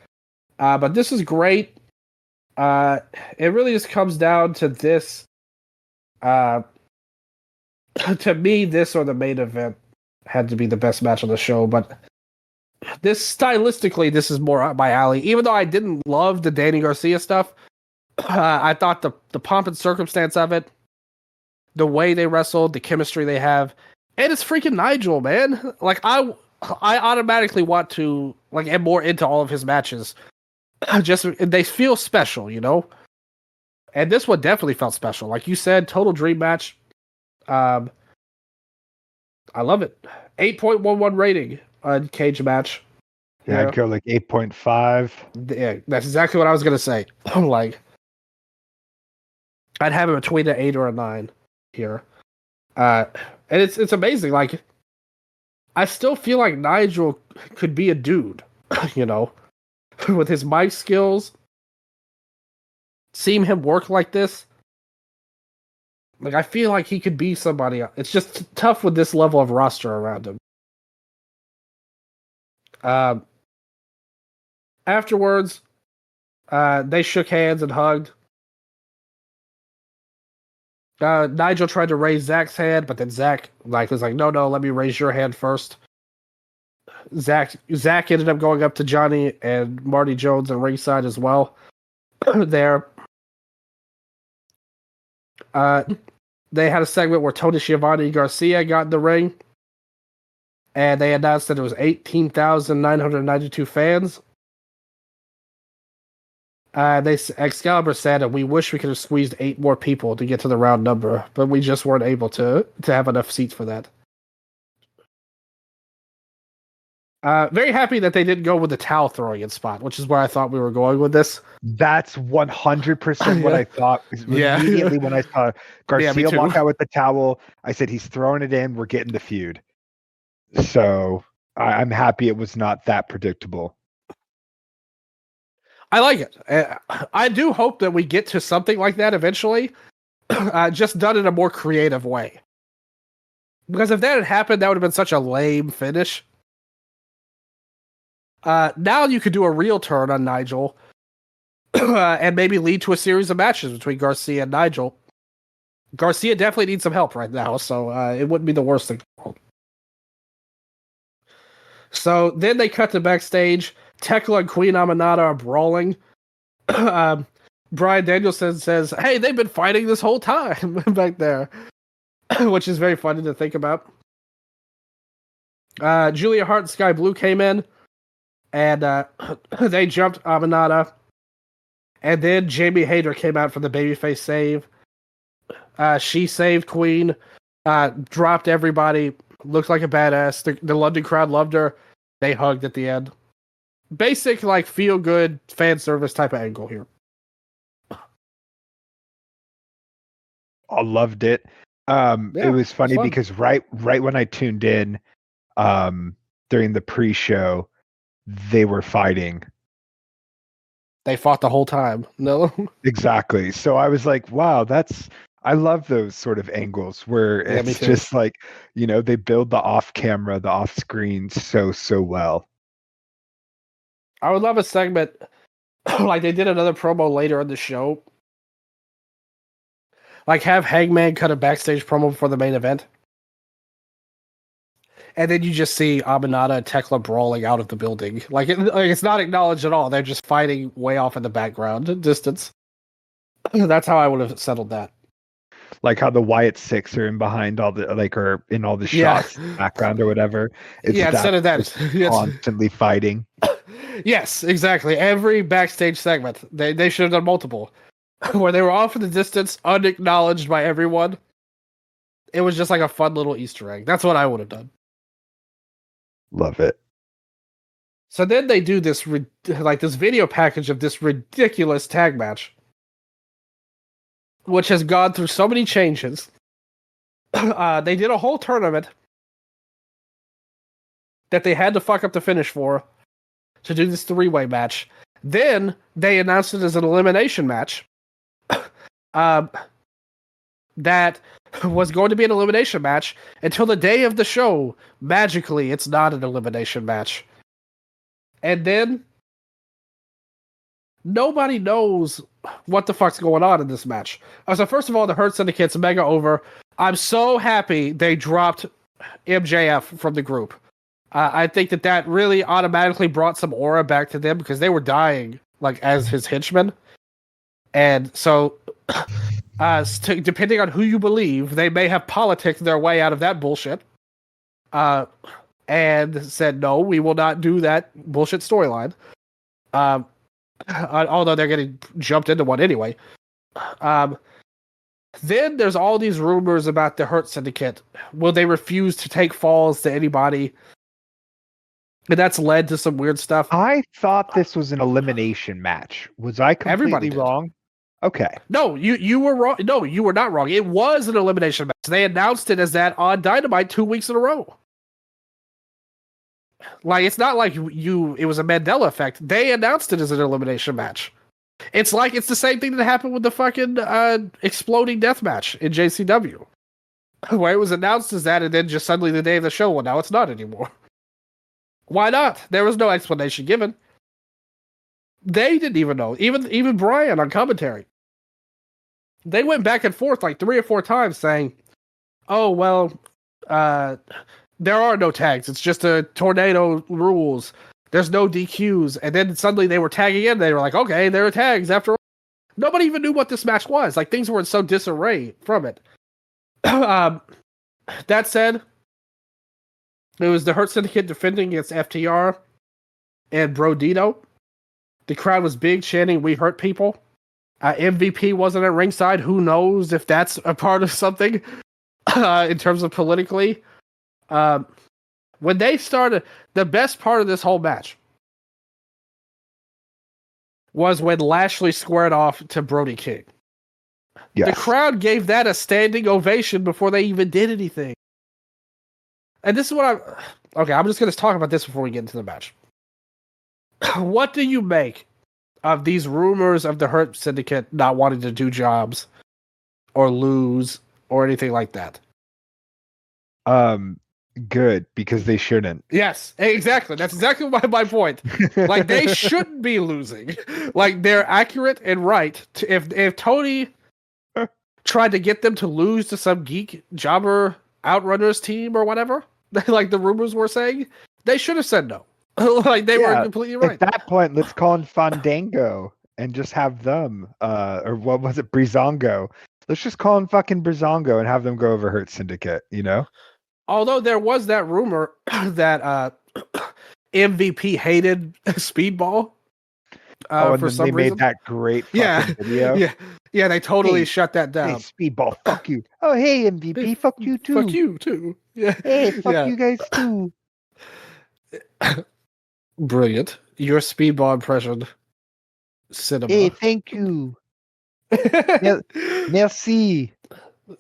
But this is great. It really just comes down to this. To me, this or the main event had to be the best match on the show, but this stylistically, this is more up my alley. Even though I didn't love the Danny Garcia stuff, I thought the pomp and circumstance of it, the way they wrestled, the chemistry they have, and it's freaking Nigel, man. Like I automatically want to like am more into all of his matches. Just they feel special, you know. And this one definitely felt special, like you said, total dream match. I love it. 8.11 rating on Cage Match. Yeah, I'd go like 8.5. Yeah, that's exactly what I was gonna say. Like, I'd have it between an 8 or a 9 here. And it's amazing. Like, I still feel like Nigel could be a dude, you know, with his mic skills. seeing him work like this, like I feel like he could be somebody else. It's just tough with this level of roster around him. Afterwards, they shook hands and hugged. Nigel tried to raise Zach's hand, but then Zach was like, no, let me raise your hand first. Zach ended up going up to Johnny and Marty Jones and ringside as well. There. They had a segment where Tony Schiavone Garcia got in the ring, and they announced that it was 18,992 fans. Excalibur said, and we wish we could have squeezed 8 more people to get to the round number, but we just weren't able to have enough seats for that. Very happy that they didn't go with the towel throwing in spot, which is where I thought we were going with this. That's 100% what I thought. Immediately when I saw Garcia walk out with the towel, I said, he's throwing it in. We're getting the feud. So I'm happy it was not that predictable. I like it. I do hope that we get to something like that eventually, just done in a more creative way. Because if that had happened, that would have been such a lame finish. Now you could do a real turn on Nigel and maybe lead to a series of matches between Garcia and Nigel. Garcia definitely needs some help right now, so it wouldn't be the worst thing in the world. So then they cut to backstage. Tekla and Queen Aminata are brawling. Brian Danielson says, hey, they've been fighting this whole time back there, which is very funny to think about. Julia Hart and Sky Blue came in, and they jumped Aminata. And then Jamie Hayter came out for the babyface save. She saved Queen, dropped everybody, looked like a badass. The London crowd loved her. They hugged at the end. Basic, like, feel-good fan service type of angle here. I loved it. It was funny because right when I tuned in during the pre-show, they were fighting. They fought the whole time. No? Exactly. So I was like, wow, I love those sort of angles where it's just like, they build the off-camera, the off-screen so well. I would love a segment like they did another promo later in the show. Like have Hangman cut a backstage promo before the main event. And then you just see Aminata and Tekla brawling out of the building. Like it's not acknowledged at all. They're just fighting way off in the background distance. That's how I would have settled that. Like how the Wyatt Six are in behind all the or in all the shots in the background or whatever. Instead of that, constantly fighting. Yes, exactly. Every backstage segment, they should have done multiple, where they were off in the distance, unacknowledged by everyone. It was just like a fun little Easter egg. That's what I would have done. Love it. So then they do this this video package of this ridiculous tag match, which has gone through so many changes. They did a whole tournament that they had to fuck up the finish for to do this 3-way match. Then they announced it as an elimination match. That was going to be an elimination match until the day of the show. Magically, it's not an elimination match. And then nobody knows what the fuck's going on in this match. So first of all, the Hurt Syndicate's mega over. I'm so happy they dropped MJF from the group. I think that really automatically brought some aura back to them because they were dying like as his henchmen. And so, depending on who you believe, they may have politicked their way out of that bullshit. And said, no, we will not do that bullshit storyline. Although they're getting jumped into one anyway. Then there's all these rumors about the Hurt Syndicate. Will they refuse to take falls to anybody? And that's led to some weird stuff. I thought this was an elimination match. Was I completely wrong? Okay. No, you were wrong. No, you were not wrong. It was an elimination match. They announced it as that on Dynamite 2 weeks in a row. Like, it's not like it was a Mandela effect. They announced it as an elimination match. It's the same thing that happened with the fucking exploding death match in JCW, where it was announced as that, and then just suddenly the day of the show, well, now it's not anymore. Why not? There was no explanation given. They didn't even know. Even Brian on commentary. They went back and forth like 3 or 4 times saying, oh, well, there are no tags. It's just a tornado rules. There's no DQs. And then suddenly they were tagging in. They were like, okay, there are tags after all. Nobody even knew what this match was. Like, things were in so disarray from it. That said, it was the Hurt Syndicate defending against FTR and Brodito. The crowd was big, chanting, "We hurt people." MVP wasn't at ringside. Who knows if that's a part of something in terms of politically. When they started, the best part of this whole match was when Lashley squared off to Brody King. Yes. The crowd gave that a standing ovation before they even did anything. And this is what I'm just going to talk about this before we get into the match. What do you make of these rumors of the Hurt Syndicate not wanting to do jobs or lose or anything like that? Good, because they shouldn't. Yes, exactly. That's exactly my point. Like, they shouldn't be losing. Like, they're accurate and right. If Tony tried to get them to lose to some geek jobber outrunners team or whatever, like the rumors were saying, they should have said no. Like, they were completely right. At that point, let's call in Fandango and just have them, or what was it, Brizongo? Let's just call in fucking Brizongo and have them go over Hurt Syndicate, you know? Although there was that rumor that MVP hated Speedball and for then some they reason. made that great fucking video. Yeah, they totally shut that down. Hey, Speedball, fuck you. Oh, hey, MVP, hey, fuck you too. Fuck you too. Yeah. Hey, fuck you guys too. Brilliant. Your Speedball impression. Cinema. Hey, thank you. Merci.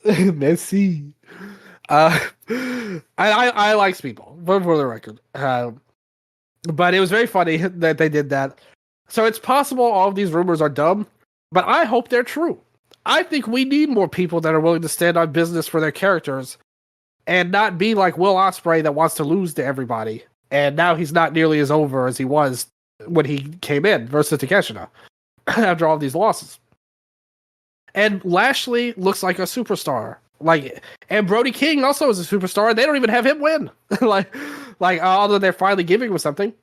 Merci. I like Speedball, for the record. But it was very funny that they did that. So it's possible all of these rumors are dumb, but I hope they're true. I think we need more people that are willing to stand on business for their characters and not be like Will Ospreay that wants to lose to everybody. And now he's not nearly as over as he was when he came in versus Takeshita after all these losses. And Lashley looks like a superstar. And Brody King also is a superstar. They don't even have him win. Although they're finally giving him something.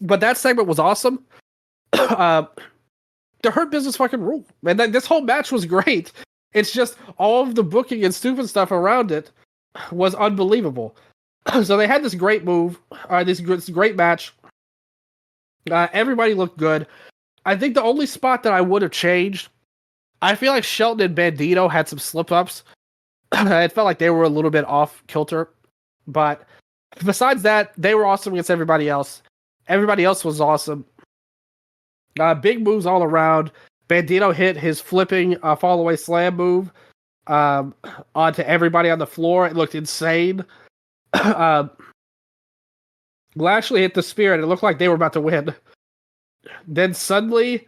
But that segment was awesome. The Hurt Business fucking rule. Man, this whole match was great. It's just all of the booking and stupid stuff around it was unbelievable. So they had this great move, this great match. Everybody looked good. I think the only spot that I would have changed, I feel like Shelton and Bandito had some slip-ups. It felt like they were a little bit off kilter. But besides that, they were awesome against everybody else. Everybody else was awesome. Big moves all around. Bandito hit his flipping fall-away slam move onto everybody on the floor. It looked insane. Lashley hit the spear, and it looked like they were about to win. Then suddenly,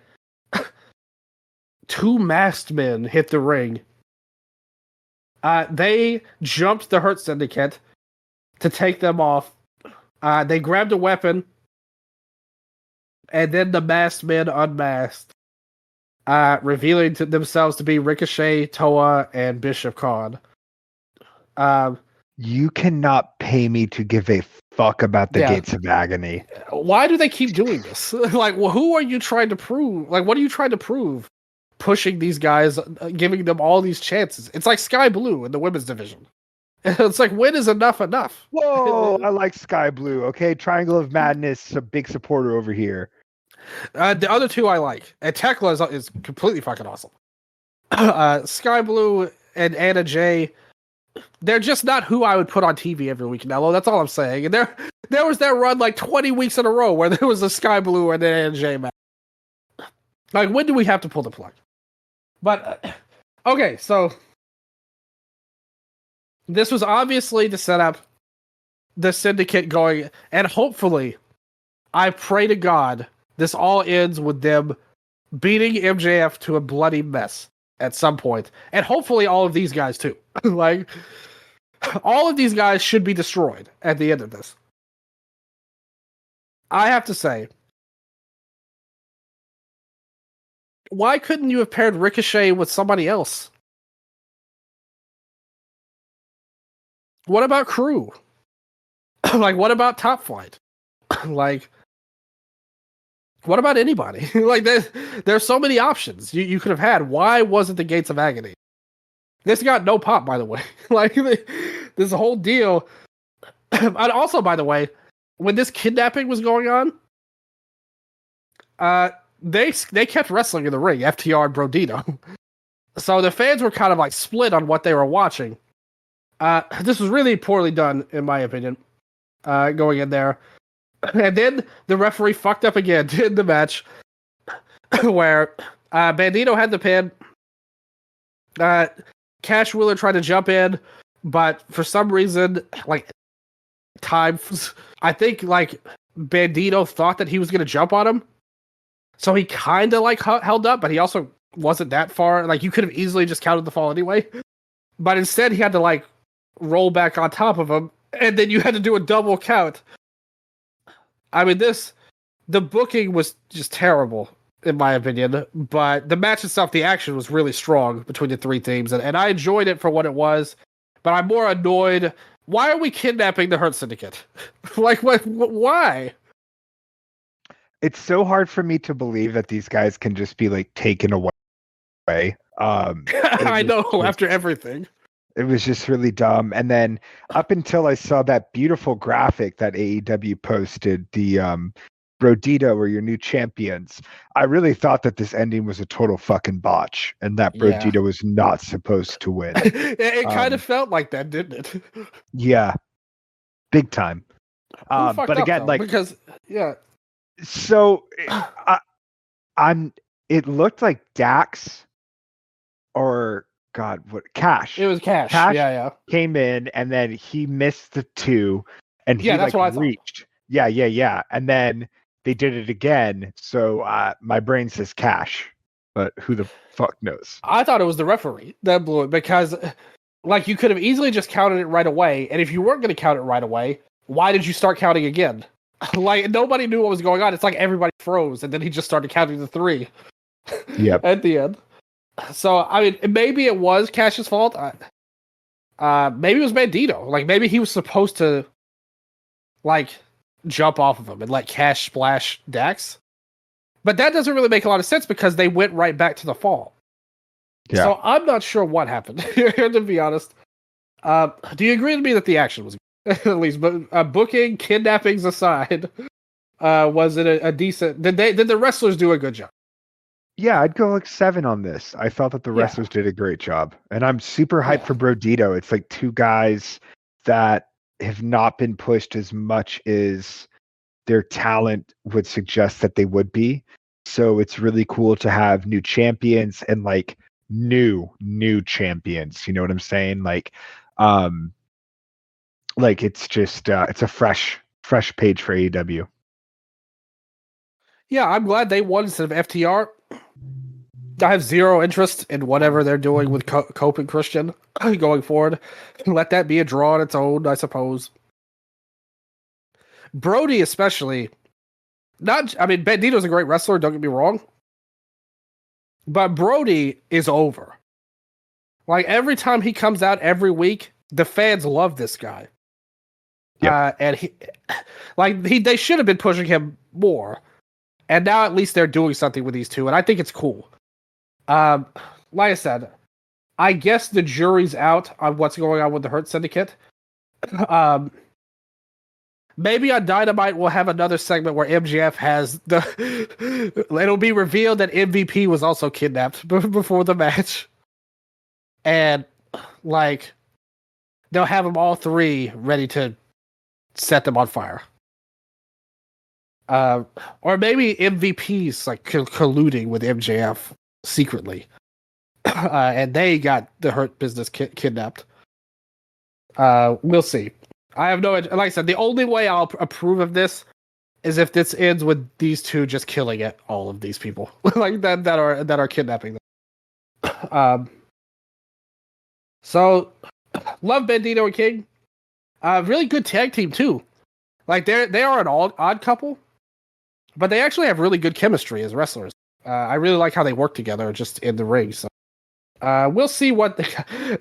2 masked men hit the ring. They jumped the Hurt Syndicate to take them off. They grabbed a weapon, and then the masked men unmasked, revealing to themselves to be Ricochet, Toa, and Bishop Khan. You cannot pay me to give a fuck about the Gates of Agony. Why do they keep doing this? Who are you trying to prove? What are you trying to prove? Pushing these guys, giving them all these chances. It's like Sky Blue in the women's division. It's like, when is enough? Whoa, I like Sky Blue. Okay, Triangle of Madness, a big supporter over here. The other 2 I like. And Tekla is completely fucking awesome. Sky Blue and Anna Jay, they're just not who I would put on TV every week, Nello. That's all I'm saying. And there was that run 20 weeks in a row where there was a Sky Blue and an Anna Jay match. When do we have to pull the plug? But, okay, so this was obviously to set up the Syndicate going, and hopefully, I pray to God this all ends with them beating MJF to a bloody mess at some point, and hopefully all of these guys too. Like, all of these guys should be destroyed at the end of this. I have to say, why couldn't you have paired Ricochet with somebody else? What about Crew? Like, what about Top Flight? Like, what about anybody? Like, there's so many options you could have had. Why wasn't the Gates of Agony? This got no pop, by the way. Like, this whole deal. And also, by the way, when this kidnapping was going on, they kept wrestling in the ring, FTR and Brodito. So the fans were kind of like split on what they were watching. This was really poorly done, in my opinion, going in there. And then the referee fucked up again in the match where Bandito had the pin. Cash Wheeler tried to jump in, but for some reason, like, I think, like, Bandito thought that he was going to jump on him. So he kind of, like, held up, but he also wasn't that far. Like, you could have easily just counted the fall anyway. But instead, he had to, like, roll back on top of him, and then you had to do a double count. I mean, the booking was just terrible, in my opinion. But the match itself, the action was really strong between the three teams, and I enjoyed it for what it was. But I'm more annoyed. Why are we kidnapping the Hurt Syndicate? Like, why? It's so hard for me to believe that these guys can just be, like, taken away. I know, after everything. It was just really dumb. And then up until I saw that beautiful graphic that AEW posted, the Brodito were your new champions, I really thought that this ending was a total fucking botch and that Brodito was not supposed to win. It kind of felt like that, didn't it? Yeah. Big time. But again, though? like, because so it looked like Dax or God, what Cash? It was Cash. Yeah. Came in and then he missed the 2 and he that's like what I reached. Yeah. And then they did it again. So my brain says Cash, but who the fuck knows? I thought it was the referee that blew it because, like, you could have easily just counted it right away. And if you weren't going to count it right away, why did you start counting again? Like, nobody knew what was going on. It's like everybody froze, and then he just started counting the 3. Yep. At the end. So, I mean, maybe it was Cash's fault. Maybe it was Bandito. Like, maybe he was supposed to, like, jump off of him and let Cash splash Dax. But that doesn't really make a lot of sense because they went right back to the fall. Yeah. So I'm not sure what happened here, to be honest. Do you agree with me that the action was good? At least, but booking, kidnappings aside, was it a decent? Did the wrestlers do a good job? Yeah, I'd go like 7 on this. I thought that the wrestlers did a great job. And I'm super hyped for Brodito. It's like 2 guys that have not been pushed as much as their talent would suggest that they would be. So it's really cool to have new champions and like new champions. You know what I'm saying? Like it's just it's a fresh page for AEW. Yeah, I'm glad they won instead of FTR. I have zero interest in whatever they're doing with Cope and Christian going forward. Let that be a draw on its own, I suppose. Brody, especially, Bandito's a great wrestler, don't get me wrong. But Brody is over. Like, every time he comes out every week, the fans love this guy. Yeah. And they should have been pushing him more. And now at least they're doing something with these two, and I think it's cool. Like I said, I guess the jury's out on what's going on with the Hurt Syndicate. Maybe on Dynamite we'll have another segment where MJF has it'll be revealed that MVP was also kidnapped before the match. And, like, they'll have them all 3 ready to set them on fire. Or maybe MVP's like colluding with MJF secretly, and they got the Hurt Business kidnapped. We'll see. I have no. Like I said, the only way I'll approve of this is if this ends with these two just killing it, all of these people like that are kidnapping them. So love Bandito and King. Really good tag team too. Like they are an odd couple, but they actually have really good chemistry as wrestlers. I really like how they work together just in the ring. So we'll see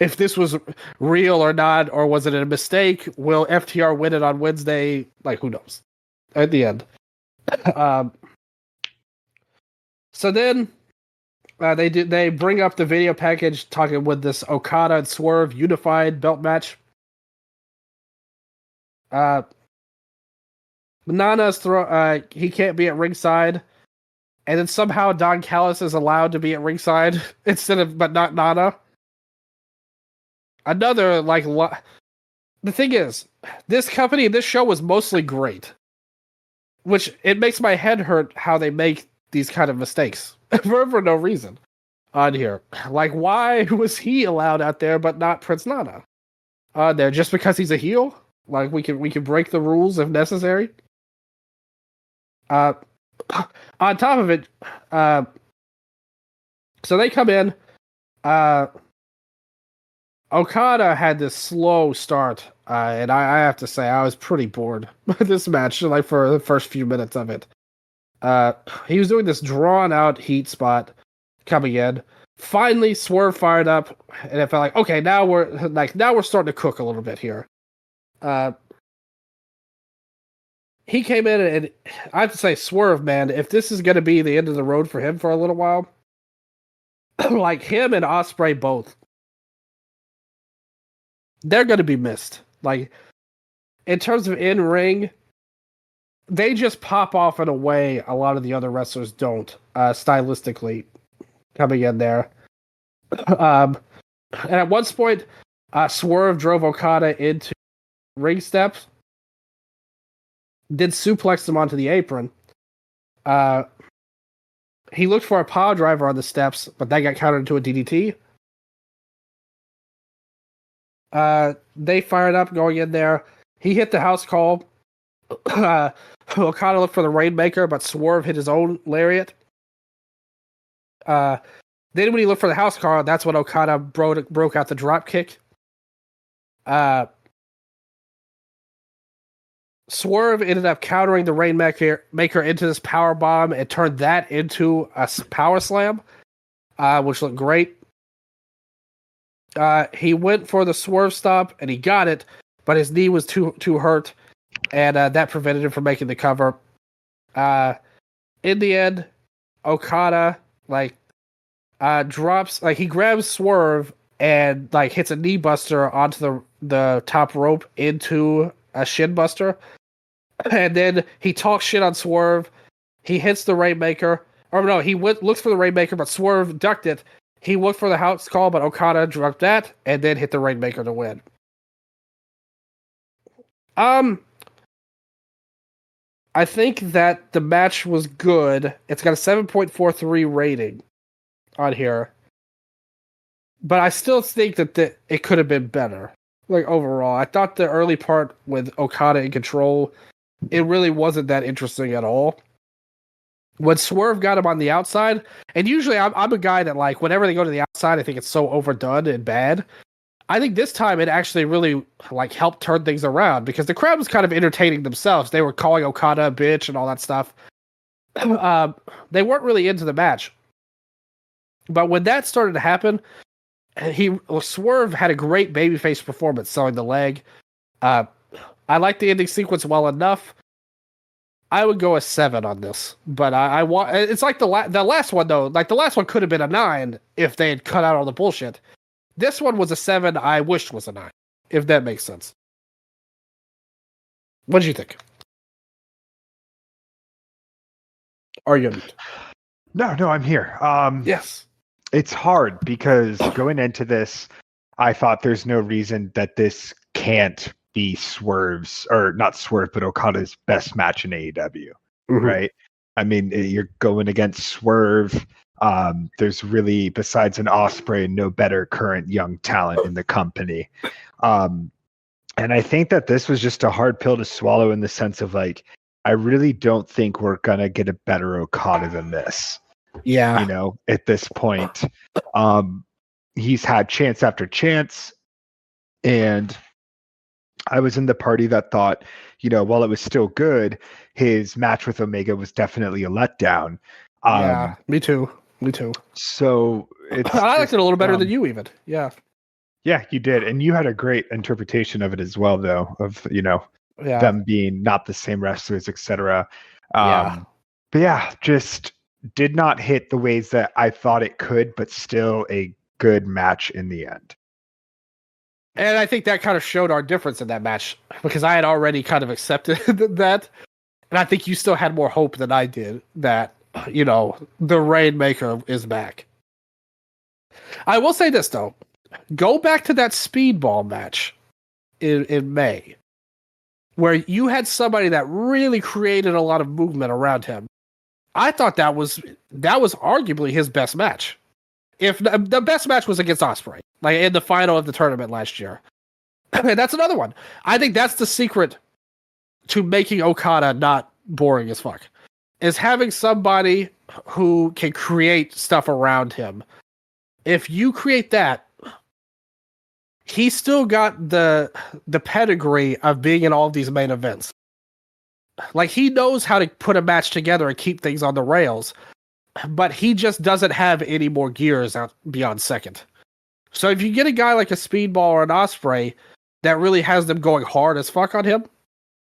if this was real or not, or was it a mistake? Will FTR win it on Wednesday? Like, who knows? At the end. So then they bring up the video package talking with this Okada and Swerve unified belt match. Nana's he can't be at ringside, and then somehow Don Callis is allowed to be at ringside but not Nana. Another the thing is, this company, this show was mostly great, which it makes my head hurt how they make these kind of mistakes for no reason on here. Like, why was he allowed out there but not Prince Nana there just because he's a heel? Like, we can break the rules if necessary. On top of it, so they come in. Okada had this slow start, and I have to say I was pretty bored with this match. Like for the first few minutes of it, he was doing this drawn out heat spot coming in. Finally, Swerve fired up, and it felt like, okay, now we're starting to cook a little bit here. He came in, and I have to say, Swerve, man, if this is going to be the end of the road for him for a little while, like him and Ospreay both, they're going to be missed. Like, in terms of in-ring, they just pop off in a way a lot of the other wrestlers don't, stylistically, coming in there. And at one point, Swerve drove Okada into ring steps, did suplex him onto the apron. He looked for a power driver on the steps, but that got countered into a DDT. They fired up going in there. He hit the house call. Okada looked for the Rainmaker, but Swerve hit his own lariat. Then when he looked for the house call, that's when Okada broke out the drop kick. Swerve ended up countering the Rainmaker into this power bomb and turned that into a power slam, which looked great. He went for the Swerve stop and he got it, but his knee was too hurt, and that prevented him from making the cover. In the end, Okada drops, he grabs Swerve and hits a knee buster onto the top rope into a shin buster, and then he talks shit on Swerve. He hits the Rainmaker, or no, he looks for the Rainmaker, but Swerve ducked it. He looked for the house call, but Okada dropped that and then hit the Rainmaker to win. I think that the match was good. It's got a 7.43 rating on here, but I still think that it could have been better. Overall, I thought the early part with Okada in control, it really wasn't that interesting at all. When Swerve got him on the outside, and usually I'm a guy that whenever they go to the outside, I think it's so overdone and bad. I think this time it actually really helped turn things around because the crowd was kind of entertaining themselves. They were calling Okada a bitch and all that stuff. They weren't really into the match, but when that started to happen, Swerve had a great babyface performance selling the leg. I liked the ending sequence well enough. I would go a 7 on this, but I want. It's like the last one though. The last one could have been a 9 if they had cut out all the bullshit. This one was a 7. I wished was a 9, if that makes sense. What did you think? Are you? No, I'm here. Yes. It's hard because going into this, I thought there's no reason that this can't be Swerve's, or not Swerve, but Okada's best match in AEW, right? I mean, you're going against Swerve. There's really, besides an Ospreay, no better current young talent in the company. And I think that this was just a hard pill to swallow in the sense of I really don't think we're gonna get a better Okada than this. Yeah. You know, at this point, he's had chance after chance, and I was in the party that thought, you know, while it was still good, his match with Omega was definitely a letdown. Yeah. Me too. Me too. So it's I liked it a little better than you. you even. Yeah. Yeah, you did, and you had a great interpretation of it as well, though, of Yeah. them being not the same wrestlers, etc. Yeah. But yeah, just did not hit the ways that I thought it could, but still a good match in the end. And I think that kind of showed our difference in that match because I had already kind of accepted that. And I think you still had more hope than I did that, the Rainmaker is back. I will say this, though. Go back to that speedball match in May, where you had somebody that really created a lot of movement around him. I thought that was arguably his best match. If the best match was against Ospreay, like in the final of the tournament last year. And that's another one. I think that's the secret to making Okada not boring as fuck, is having somebody who can create stuff around him. If you create that, he's still got the pedigree of being in all of these main events. Like, he knows how to put a match together and keep things on the rails, but he just doesn't have any more gears out beyond second. So if you get a guy like a Speedball or an Ospreay that really has them going hard as fuck on him,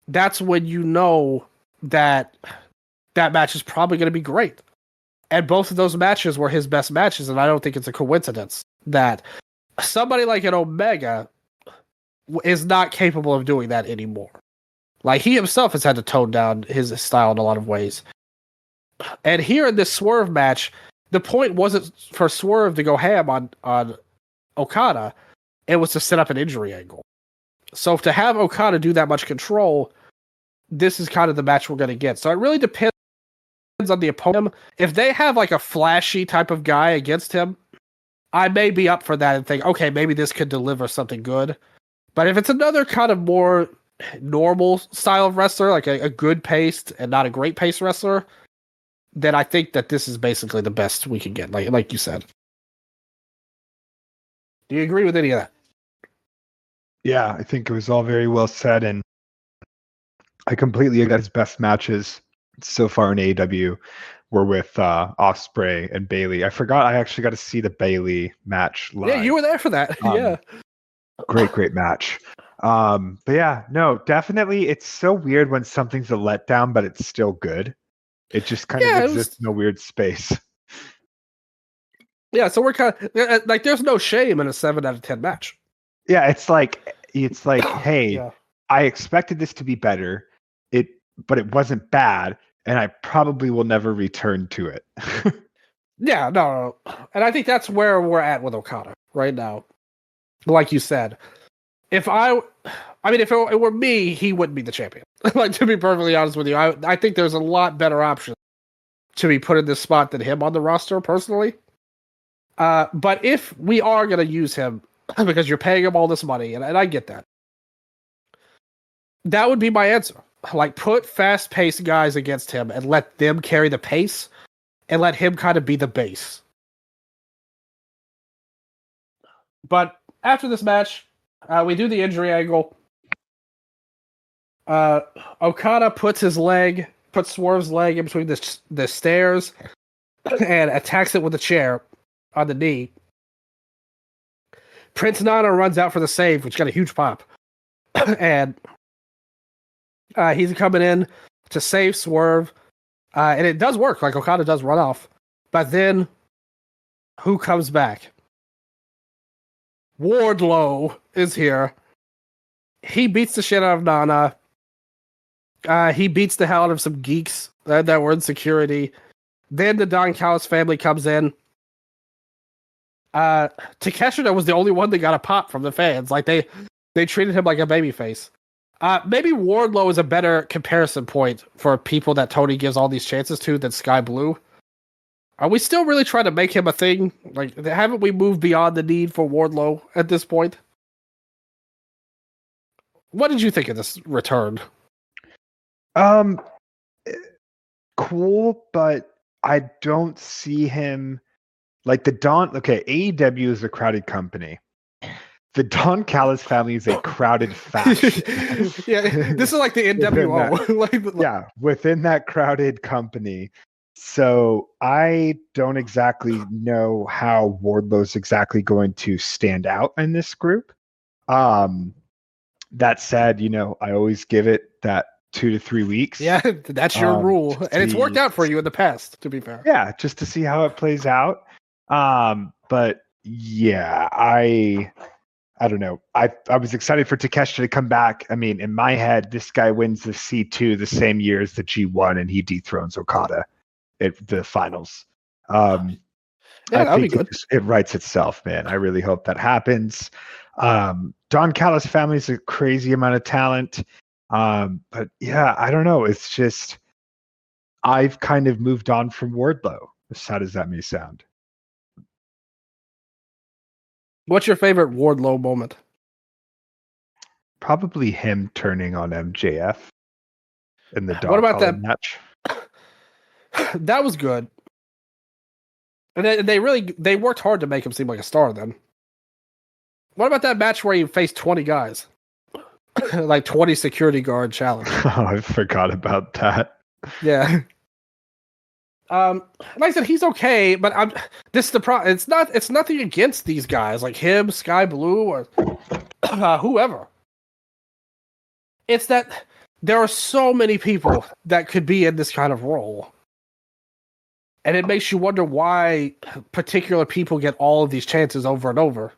that's when you know that match is probably going to be great. And both of those matches were his best matches, and I don't think it's a coincidence that somebody like an Omega is not capable of doing that anymore. Like, he himself has had to tone down his style in a lot of ways. And here in this Swerve match, the point wasn't for Swerve to go ham on Okada. It was to set up an injury angle. So to have Okada do that much control, this is kind of the match we're going to get. So it really depends on the opponent. If they have like a flashy type of guy against him, I may be up for that and think, okay, maybe this could deliver something good. But if it's another kind of more normal style of wrestler, like a good paced and not a great paced wrestler, then I think that this is basically the best we can get, like you said. Do you agree with any of that? Yeah, I think it was all very well said, and I completely agree that his best matches so far in AEW were with Ospreay and Bayley. I forgot I actually got to see the Bayley match live. Yeah, you were there for that. Yeah. Great match. But yeah, no, definitely. It's so weird when something's a letdown, but it's still good. It just kind of exists in a weird space. Yeah, so we're kind of like, there's no shame in a 7 out of 10 match. Yeah, it's like, hey, yeah. I expected this to be better, but it wasn't bad, and I probably will never return to it. Yeah, no, and I think that's where we're at with Okada right now. Like you said, if it were me, he wouldn't be the champion. Like, to be perfectly honest with you, I think there's a lot better options to be put in this spot than him on the roster, personally. But if we are going to use him, because you're paying him all this money, and I get that, that would be my answer. Like, put fast-paced guys against him and let them carry the pace, and let him kind of be the base. But after this match, we do the injury angle. Okada puts Swerve's leg in between the stairs and attacks it with a chair on the knee. Prince Nana runs out for the save, which got a huge pop. And he's coming in to save Swerve. And it does work. Like, Okada does run off. But then, who comes back? Wardlow is here. He beats the shit out of Nana. He beats the hell out of some geeks that were in security. Then the Don Callis family comes in. Takeshita was the only one that got a pop from the fans. Like, they treated him like a babyface. Maybe Wardlow is a better comparison point for people that Tony gives all these chances to than Sky Blue. Are we still really trying to make him a thing? Like, haven't we moved beyond the need for Wardlow at this point? What did you think of this return? cool, but I don't see him like the Don. Okay, AEW is a crowded company. The Don Callis family is a crowded faction. Yeah, this is like the NWO. Yeah, within that crowded company. So I don't exactly know how Wardlow's exactly going to stand out in this group. That said, I always give it that 2 to 3 weeks. Yeah, that's your rule, and it's worked out for you in the past. To be fair, yeah, just to see how it plays out. But yeah, I don't know. I was excited for Takeshita to come back. I mean, in my head, this guy wins the C2 the same year as the G1, and he dethrones Okada at the finals. yeah, that'd be good. It writes itself, man. I really hope that happens. Don Callis family is a crazy amount of talent. But yeah, I don't know. It's just I've kind of moved on from Wardlow, as sad as that may sound. What's your favorite Wardlow moment? Probably him turning on MJF in the What about that match. That was good. And they worked hard to make him seem like a star then. What about that match where he faced 20 guys? Like 20 security guard challenge. Oh, I forgot about that. Yeah. Like I said, he's okay, but this is the problem. It's nothing against these guys, like him, Sky Blue, or whoever. It's that there are so many people that could be in this kind of role. And it makes you wonder why particular people get all of these chances over and over.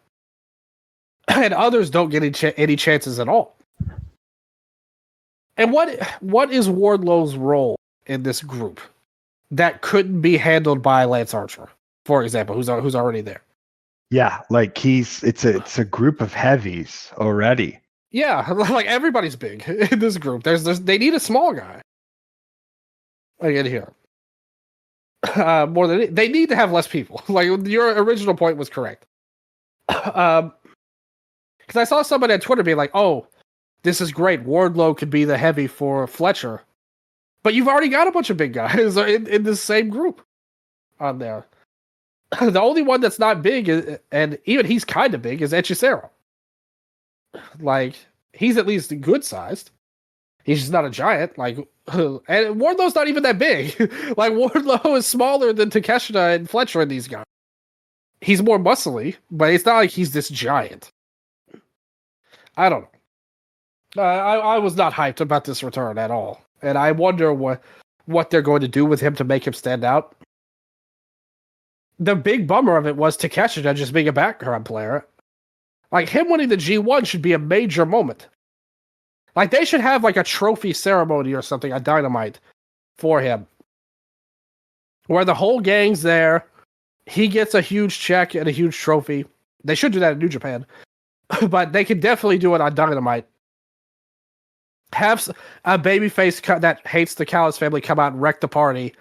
And others don't get any chances at all. And what is Wardlow's role in this group that couldn't be handled by Lance Archer, for example, who's already there? Yeah, like it's a group of heavies already. Yeah, like everybody's big in this group. They need a small guy. Like in here. More than they need to have less people. Like your original point was correct. Because I saw somebody on Twitter being like, "Oh, this is great. Wardlow could be the heavy for Fletcher," but you've already got a bunch of big guys in this same group on there. The only one that's not big and even he's kind of big, is Hechicero. Like he's at least good sized. He's just not a giant. Like, and Wardlow's not even that big. Like Wardlow is smaller than Takeshita and Fletcher and these guys. He's more muscly, but it's not like he's this giant. I don't know. I was not hyped about this return at all, and I wonder what they're going to do with him to make him stand out. The big bummer of it was Takeshita just being a background player. Like him winning the G1 should be a major moment. Like they should have like a trophy ceremony or something at Dynamite for him, where the whole gang's there. He gets a huge check and a huge trophy. They should do that in New Japan, but they could definitely do it on Dynamite. Have a babyface that hates the Callis family come out and wreck the party.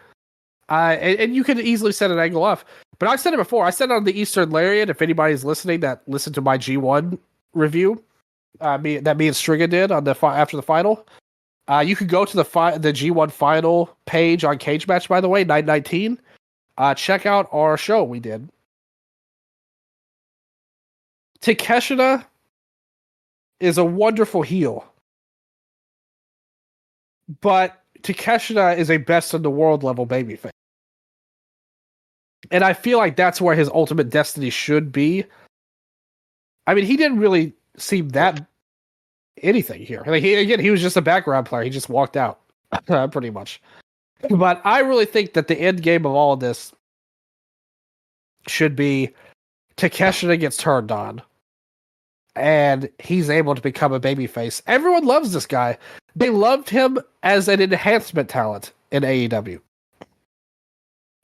And you could easily set an angle off. But I've said it before. I said it on the Eastern Lariat. If anybody's listening that listened to my G1 review, me and Striga did on the after the final, you could go to the G1 final page on Cage Match. By the way, 919. Check out our show we did. Takeshita is a wonderful heel, but Takeshita is a best in the world level babyface. And I feel like that's where his ultimate destiny should be. I mean, he didn't really seem that anything here. Like he was just a background player. He just walked out, pretty much. But I really think that the end game of all of this should be Takeshita gets turned on, and he's able to become a babyface. Everyone loves this guy. They loved him as an enhancement talent in AEW.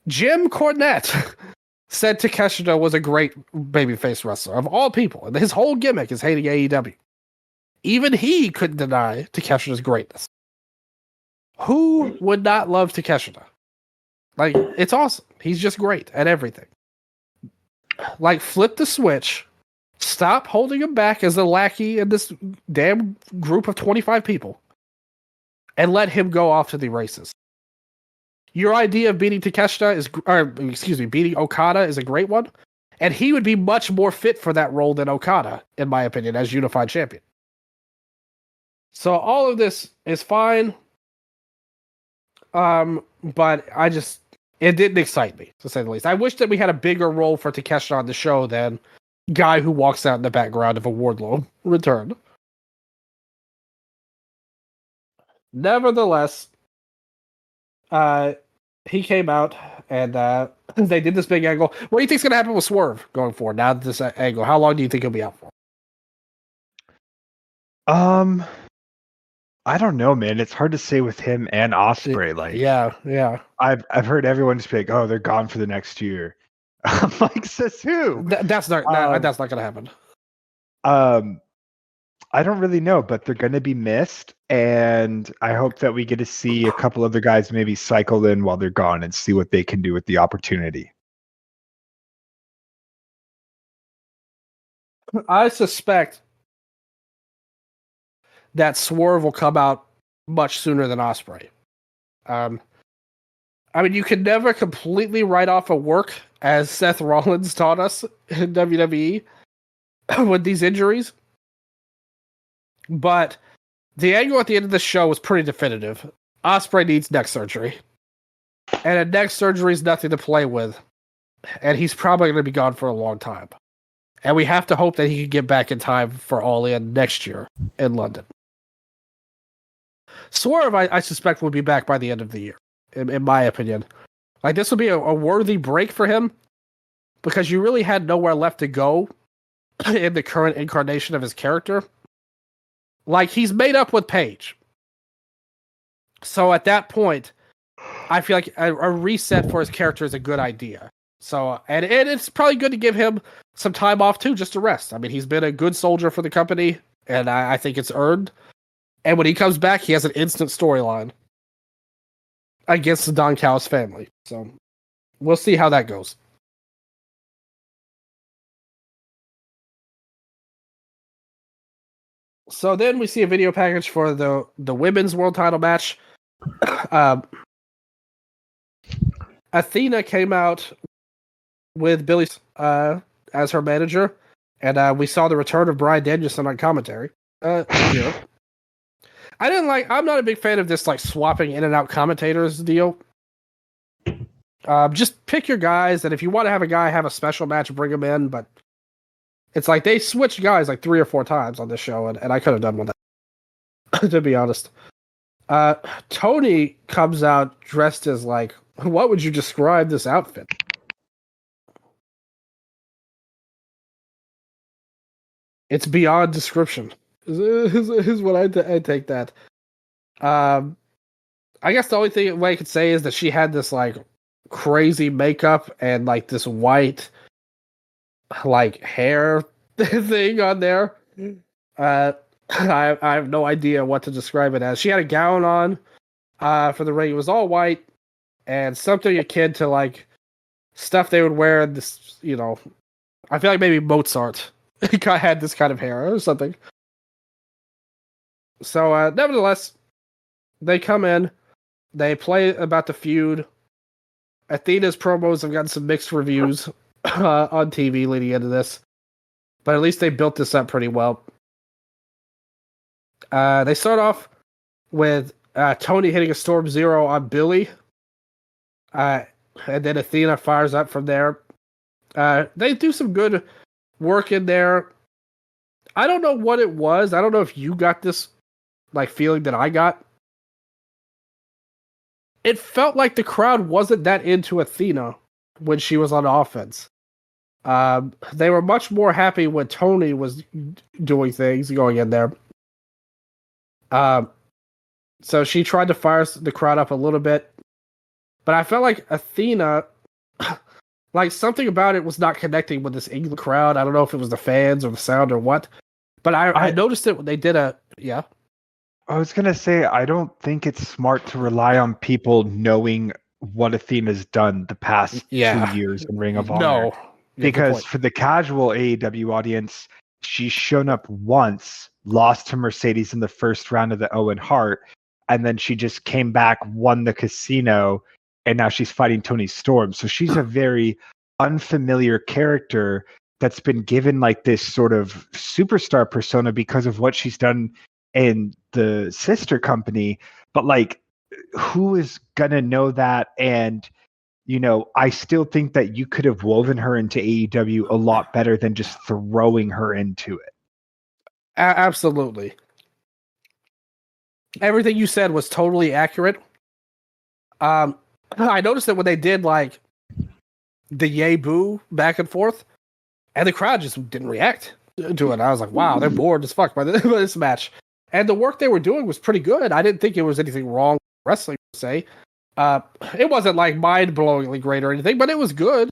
Jim Cornette said Takeshita was a great babyface wrestler of all people, and his whole gimmick is hating AEW. Even he couldn't deny Takeshita's greatness. Who would not love Takeshita? Like, it's awesome. He's just great at everything. Like, flip the switch. Stop holding him back as a lackey in this damn group of 25 people. And let him go off to the races. Your idea of beating beating Okada is a great one, and he would be much more fit for that role than Okada, in my opinion, as unified champion. So all of this is fine, but it didn't excite me, to say the least. I wish that we had a bigger role for Takeshita on the show than guy who walks out in the background of a Wardlow return. Nevertheless, he came out and they did this big angle. What do you think's going to happen with Swerve going forward now that this angle? How long do you think he'll be out for? I don't know, man. It's hard to say with him and Ospreay. Like, yeah. I've heard everyone just be like, "Oh, they're gone for the next year." I'm like, says who? That's not going to happen. I don't really know, but they're going to be missed, and I hope that we get to see a couple other guys maybe cycle in while they're gone and see what they can do with the opportunity. I suspect that Swerve will come out much sooner than Ospreay. I mean, you can never completely write off a work, as Seth Rollins taught us in WWE with these injuries. But the angle at the end of the show was pretty definitive. Ospreay needs neck surgery. And a neck surgery is nothing to play with. And he's probably going to be gone for a long time. And we have to hope that he can get back in time for All In next year in London. Swerve, I suspect, will be back by the end of the year, in my opinion. Like, this will be a worthy break for him because you really had nowhere left to go in the current incarnation of his character. Like, he's made up with Paige. So at that point, I feel like a reset for his character is a good idea. So, and it's probably good to give him some time off too, just to rest. I mean, he's been a good soldier for the company, and I think it's earned. And when he comes back, he has an instant storyline against the Don Callis family. So we'll see how that goes. So then we see a video package for the women's world title match. Athena came out with Billy as her manager, and we saw the return of Bryan Danielson on commentary. Here. I'm not a big fan of this like swapping in and out commentators deal. Just pick your guys, and if you want to have a guy have a special match, bring him in. But it's like they switched guys like 3 or 4 times on this show, and I could have done with that, to be honest. Tony comes out dressed as like, what would you describe this outfit? It's beyond description. Is what I take that. I guess the only way I could say is that she had this like crazy makeup and like this white like hair thing on there. I have no idea what to describe it as. She had a gown on for the ring. It was all white and something akin to like stuff they would wear in this, you know. I feel like maybe Mozart had this kind of hair or something. So, nevertheless, they come in, they play about the feud. Athena's promos have gotten some mixed reviews on TV leading into this, but at least they built this up pretty well. They start off with Tony hitting a Storm Zero on Billy, and then Athena fires up from there. They do some good work in there. I don't know what it was. I don't know if you got this like feeling that I got. It felt like the crowd wasn't that into Athena when she was on offense. They were much more happy when Tony was doing things, going in there. So she tried to fire the crowd up a little bit, but I felt like Athena, like something about it was not connecting with this England crowd. I don't know if it was the fans or the sound or what, but I noticed it when they did yeah. I was going to say, I don't think it's smart to rely on people knowing what Athena's done the past 2 years in Ring of Honor. No. Because for the casual AEW audience, she's shown up once, lost to Mercedes in the first round of the Owen Hart, and then she just came back, won the casino, and now she's fighting Toni Storm. So she's a very unfamiliar character that's been given like this sort of superstar persona because of what she's done in the sister company. But like, who is gonna know that? And I still think that you could have woven her into AEW a lot better than just throwing her into it. Absolutely. Everything you said was totally accurate. I noticed that when they did like the yay boo back and forth, and the crowd just didn't react to it. I was like, wow, they're bored as fuck by this match. And the work they were doing was pretty good. I didn't think it was anything wrong with wrestling per se. It wasn't like mind-blowingly great or anything, but it was good.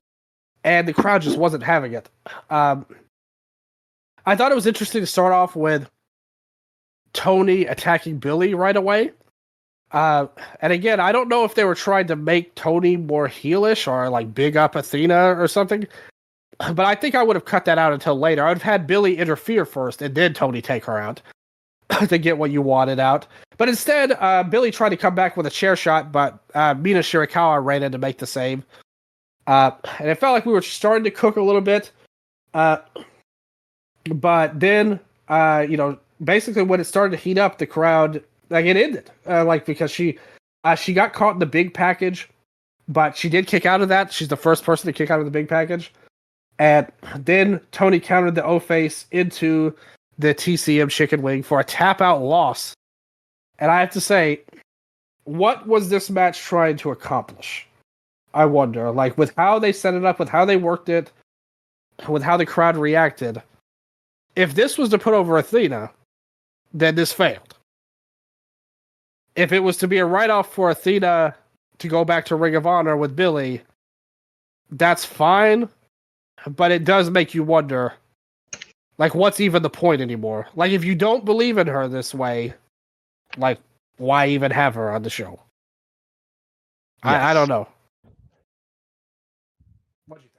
And the crowd just wasn't having it. I thought it was interesting to start off with Tony attacking Billy right away. And again, I don't know if they were trying to make Tony more heelish or like big up Athena or something. But I think I would have cut that out until later. I would have had Billy interfere first and then Tony take her out to get what you wanted out. But instead, Billy tried to come back with a chair shot, but Mina Shirakawa ran in to make the save. And it felt like we were starting to cook a little bit. But then, basically when it started to heat up, the crowd, like it ended. Because she got caught in the big package, but she did kick out of that. She's the first person to kick out of the big package. And then Tony countered the O-Face into the TCM chicken wing for a tap-out loss. And I have to say, what was this match trying to accomplish? I wonder. Like, with how they set it up, with how they worked it, with how the crowd reacted. If this was to put over Athena, then this failed. If it was to be a write-off for Athena to go back to Ring of Honor with Billy, that's fine. But it does make you wonder, like, what's even the point anymore? Like, if you don't believe in her this way, like, why even have her on the show? Yes. I don't know. What do you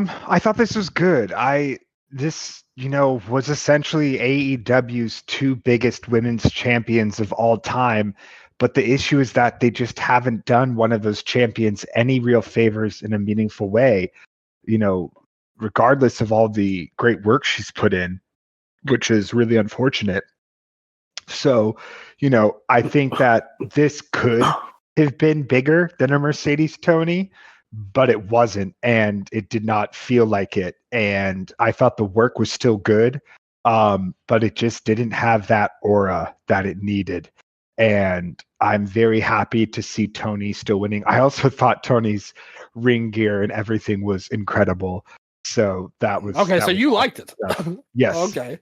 think? I thought this was good. This was essentially AEW's two biggest women's champions of all time. But the issue is that they just haven't done one of those champions any real favors in a meaningful way. Regardless of all the great work she's put in, which is really unfortunate. So, I think that this could have been bigger than a Mercedes Tony, but it wasn't, and it did not feel like it. And I thought the work was still good, but it just didn't have that aura that it needed. And I'm very happy to see Tony still winning. I also thought Tony's ring gear and everything was incredible. So that was okay. So you liked it? Yes. Okay.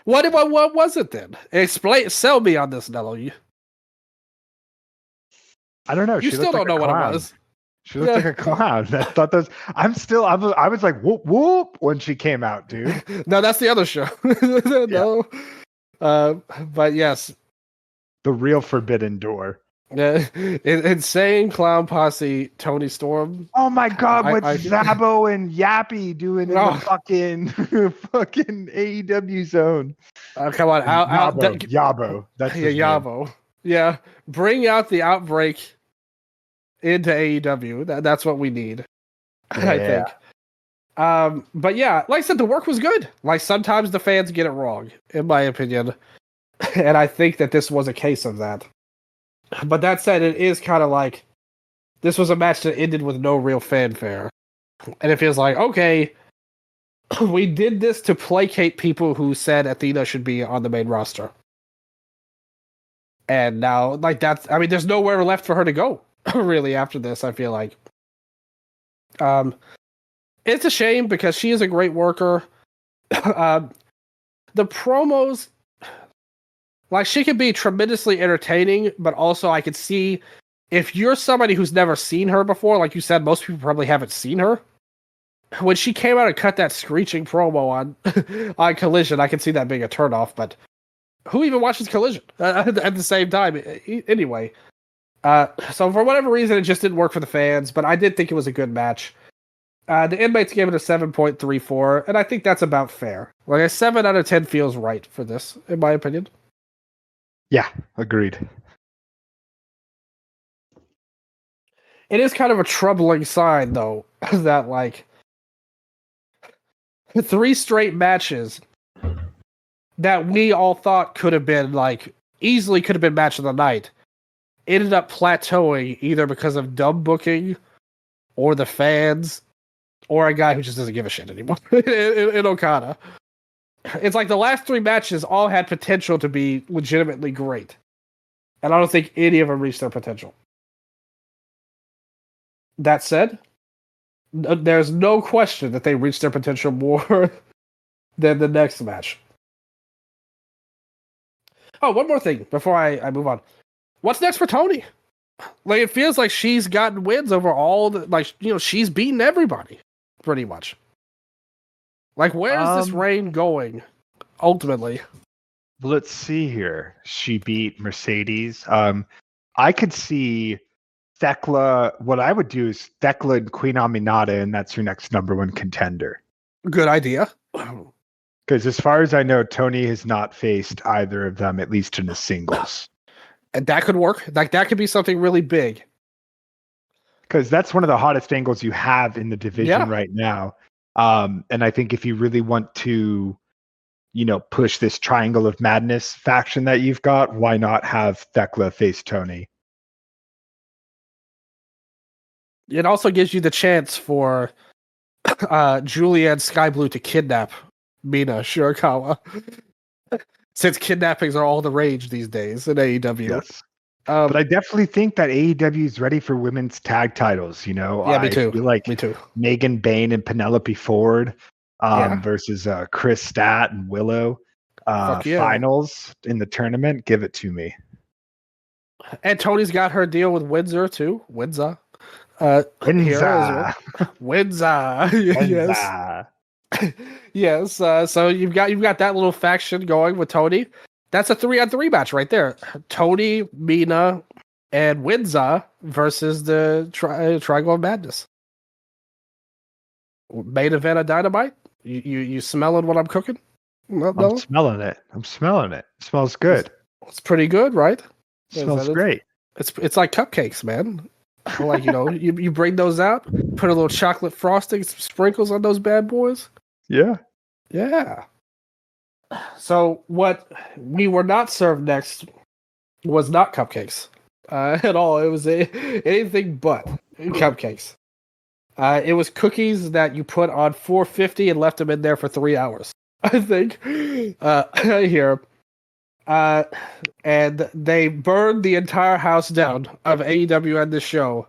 What was it then? Sell me on this, Nello. I don't know. You still don't know what it was. She looked like a clown. I thought those. I was like whoop whoop when she came out, dude. No, that's the other show. No. But yes. The real Forbidden Door. Insane clown posse, Toni Storm. Oh my God! Zabo and Yappy doing in the fucking AEW zone? Come on, Yabo. That's Yabo. Yeah, bring out the outbreak into AEW. That's what we need. Yeah. I think. But yeah, like I said, the work was good. Like sometimes the fans get it wrong, in my opinion, and I think that this was a case of that. But that said, it is kind of like this was a match that ended with no real fanfare. And it feels like, okay, we did this to placate people who said Athena should be on the main roster. And now, like, there's nowhere left for her to go, really, after this, I feel like. It's a shame because she is a great worker. The promos, like, she can be tremendously entertaining, but also I could see if you're somebody who's never seen her before, like you said, most people probably haven't seen her. When she came out and cut that screeching promo on Collision, I could see that being a turnoff, but who even watches Collision at the same time? Anyway, so for whatever reason, it just didn't work for the fans, but I did think it was a good match. The inmates gave it a 7.34, and I think that's about fair. Like a 7 out of 10 feels right for this, in my opinion. Yeah, agreed. It is kind of a troubling sign, though, that like 3 straight matches that we all thought could have been like easily could have been match of the night ended up plateauing either because of dumb booking or the fans or a guy who just doesn't give a shit anymore in Okada. It's like the last 3 matches all had potential to be legitimately great. And I don't think any of them reached their potential. That said, there's no question that they reached their potential more than the next match. Oh, one more thing before I move on. What's next for Tony? Like, it feels like she's gotten wins over all the, like, you know, she's beaten everybody, pretty much. Like, where's this reign going, ultimately? Let's see here. She beat Mercedes. I could see Thekla. What I would do is Thekla and Queen Aminata, and that's your next number 1 contender. Good idea. Because as far as I know, Tony has not faced either of them, at least in the singles. And that could work. Like, that could be something really big. Because that's one of the hottest angles you have in the division right now. And I think if you really want to, you know, push this Triangle of Madness faction that you've got, why not have Thekla face Tony? It also gives you the chance for Julianne Sky Blue to kidnap Mina Shirakawa. Since kidnappings are all the rage these days in AEW. Yes. But I definitely think that AEW is ready for women's tag titles. You know, yeah, me too. I feel like me too. Megan Bain and Penelope Ford versus Chris Stat and Willow finals in the tournament. Give it to me. And Tony's got her deal with Windsor too. Windsor. Windsor. Windsor. Yes. Yes. So you've got that little faction going with Tony. That's a 3-on-3 match right there. Tony, Mina, and Windsor versus the Triangle of Madness. Main event of Dynamite. You smelling what I'm cooking? No? I'm smelling it. It smells good. It's pretty good, right? It smells great. It's like cupcakes, man. Like, you know, you bring those out, put a little chocolate frosting, some sprinkles on those bad boys. Yeah. Yeah. So what we were not served next was not cupcakes at all. It was anything but cupcakes. It was cookies that you put on 450 and left them in there for 3 hours, I think. Here. And they burned the entire house down of AEW and this show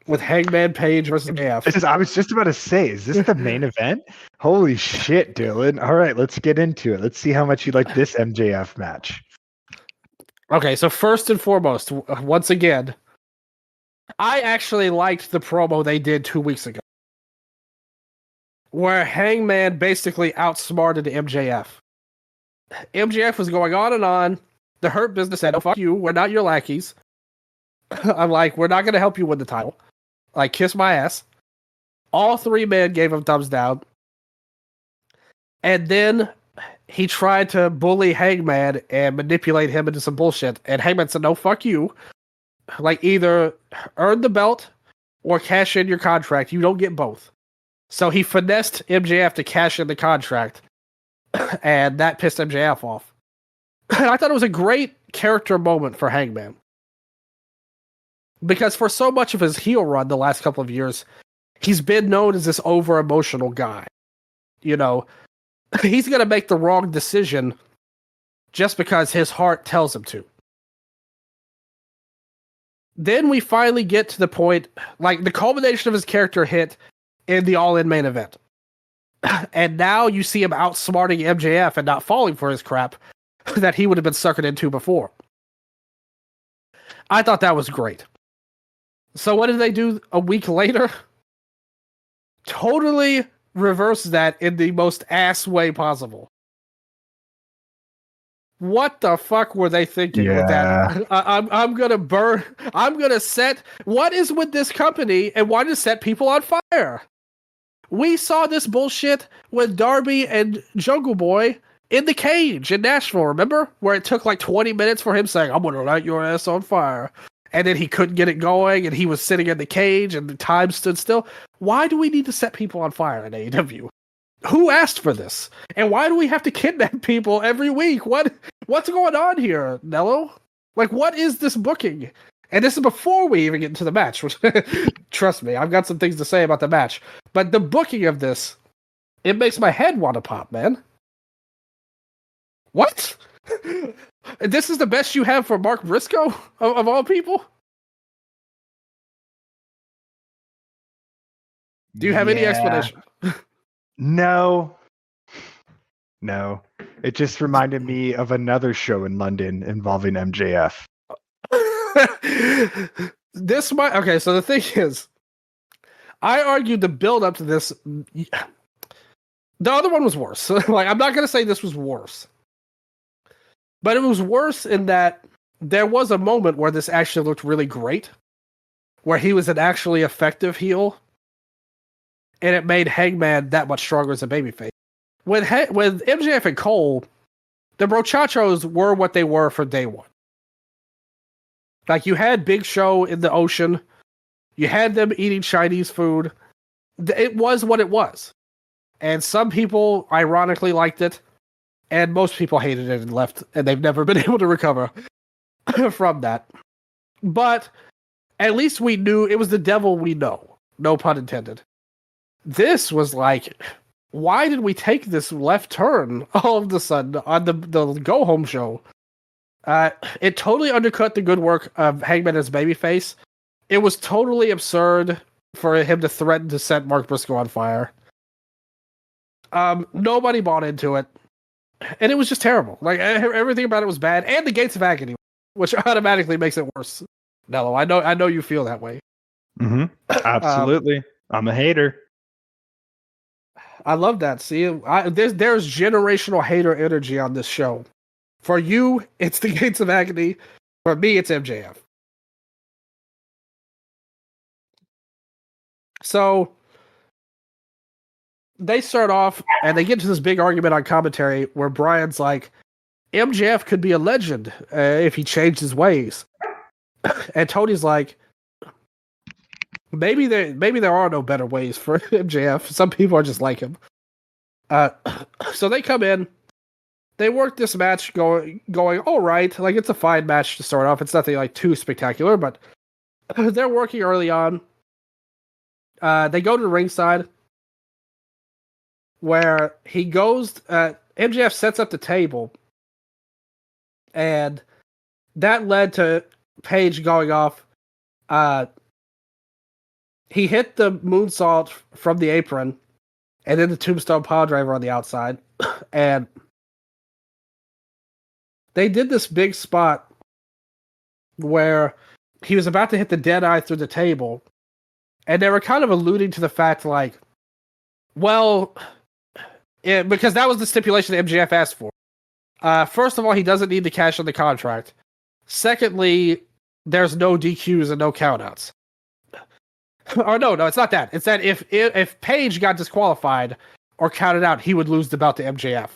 with Hangman Page versus MJF. I was just about to say, is this the main event? Holy shit, Dylan. All right, let's get into it. Let's see how much you like this MJF match. Okay, so first and foremost, once again, I actually liked the promo they did 2 weeks ago, where Hangman basically outsmarted MJF. MJF was going on and on. The Hurt Business said, "Oh, fuck you, we're not your lackeys." I'm like, we're not going to help you win the title. Like, kiss my ass. All 3 men gave him thumbs down. And then he tried to bully Hangman and manipulate him into some bullshit. And Hangman said, "No, fuck you. Like, either earn the belt or cash in your contract. You don't get both." So he finessed MJF to cash in the contract. And that pissed MJF off. And I thought it was a great character moment for Hangman. Because for so much of his heel run the last couple of years, he's been known as this over-emotional guy. You know, he's going to make the wrong decision just because his heart tells him to. Then we finally get to the point, like the culmination of his character hit in the All-In main event. And now you see him outsmarting MJF and not falling for his crap that he would have been suckered into before. I thought that was great. So what did they do a week later? Totally reverse that in the most ass way possible. What the fuck were they thinking with that? I'm gonna set. What is with this company and why to set people on fire? We saw this bullshit with Darby and Jungle Boy in the cage in Nashville, remember? Where it took like 20 minutes for him saying, "I'm gonna light your ass on fire." and then he couldn't get it going, and he was sitting in the cage, and the time stood still. Why do we need to set people on fire in AEW? Who asked for this? And why do we have to kidnap people every week? What's going on here, Nello? Like, what is this booking? And this is before we even get into the match. Which, trust me, I've got some things to say about the match. But the booking of this, it makes my head want to pop, man. What? This is the best you have for Mark Briscoe, of all people? Do you have any explanation? No. It just reminded me of another show in London involving MJF. Okay, so the thing is, I argued the build up to this. The other one was worse. Like, I'm not going to say this was worse, but it was worse in that there was a moment where this actually looked really great, where he was an actually effective heel, and it made Hangman that much stronger as a babyface. With MJF and Cole, the Brochachos were what they were for day one. Like, you had Big Show in the ocean. You had them eating Chinese food. It was what it was. And some people, ironically, liked it. And most people hated it and left. And they've never been able to recover from that. But at least we knew it was the devil we know. No pun intended. This was like, why did we take this left turn all of a sudden on the Go Home show? It totally undercut the good work of Hangman as babyface. It was totally absurd for him to threaten to set Mark Briscoe on fire. Nobody bought into it, and it was just terrible. Like, everything about it was bad, and the Gates of Agony, which automatically makes it worse. Nello, I know you feel that way. Mm-hmm. Absolutely, I'm a hater. I love that. See, there's generational hater energy on this show. For you, it's the Gates of Agony. For me, it's MJF. So they start off and they get into this big argument on commentary where Brian's like, MJF could be a legend if he changed his ways. And Tony's like, maybe there are no better ways for MJF. Some people are just like him. So they come in. They work this match going all right. Like, it's a fine match to start off. It's nothing like too spectacular, but they're working early on. They go to the ringside where he goes. MJF sets up the table, and that led to Paige going off. He hit the moonsault from the apron, and then the tombstone pile driver on the outside, and they did this big spot where he was about to hit the dead eye through the table, and they were kind of alluding to the fact, like, well, because that was the stipulation that MJF asked for. First of all, he doesn't need to cash in the contract. Secondly, there's no DQs and no countouts. Or no, it's not that. It's that if Paige got disqualified or counted out, he would lose the belt to MJF.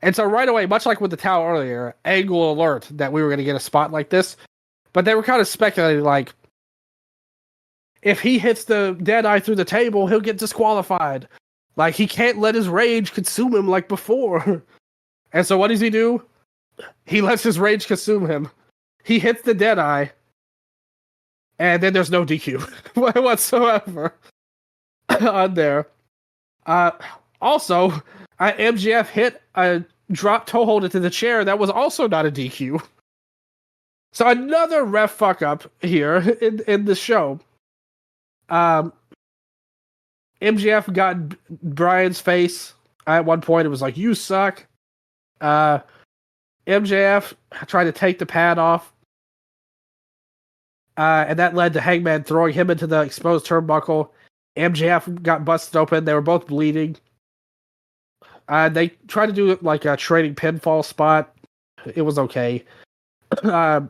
And so right away, much like with the towel earlier, angle alert that we were going to get a spot like this. But they were kind of speculating, like, if he hits the dead eye through the table, he'll get disqualified. Like, he can't let his rage consume him like before. And so what does he do? He lets his rage consume him. He hits the dead eye. And then there's no DQ whatsoever on there. Also, MJF hit a drop toe hold into the chair. That was also not a DQ. So another ref fuck up here in the show. MJF got Brian's face at one point. It was like, you suck. MJF tried to take the pad off. And that led to Hangman throwing him into the exposed turnbuckle. MJF got busted open. They were both bleeding. They tried to do like a trading pinfall spot. It was okay. Then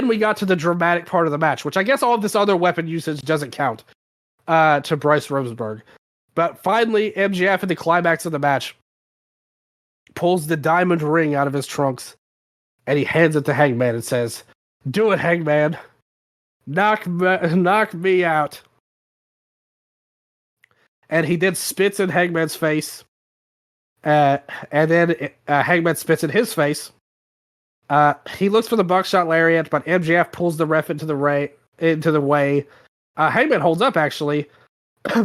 we got to the dramatic part of the match, which I guess all of this other weapon usage doesn't count to Bryce Rosenberg. But finally, MJF in the climax of the match pulls the diamond ring out of his trunks, and he hands it to Hangman and says, Do it, Hangman. Knock me out. And he then spits in Hangman's face. And then Hangman spits in his face. He looks for the buckshot lariat, but MJF pulls the ref into the way. Hangman holds up, actually,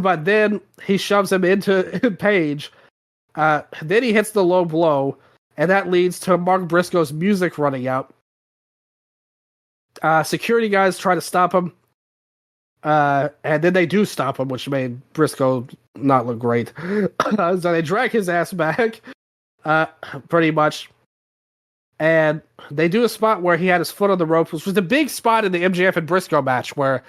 but then he shoves him into Page. Then he hits the low blow, and that leads to Mark Briscoe's music running out. Security guys try to stop him, and then they do stop him, which made Briscoe not look great. So they drag his ass back, pretty much. And they do a spot where he had his foot on the ropes, which was the big spot in the MJF and Briscoe match, where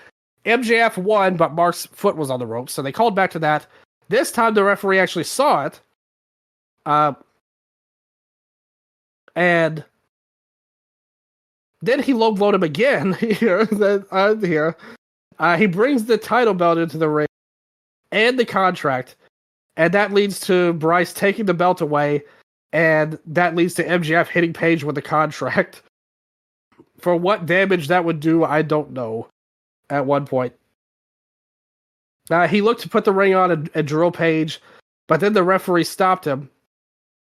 MJF won, but Mark's foot was on the ropes. So they called back to that. This time the referee actually saw it. And then he low blowed him again here. He brings the title belt into the ring and the contract, and that leads to Bryce taking the belt away, and that leads to MJF hitting Page with the contract. For what damage that would do, I don't know. At one point, he looked to put the ring on and drill Page, but then the referee stopped him.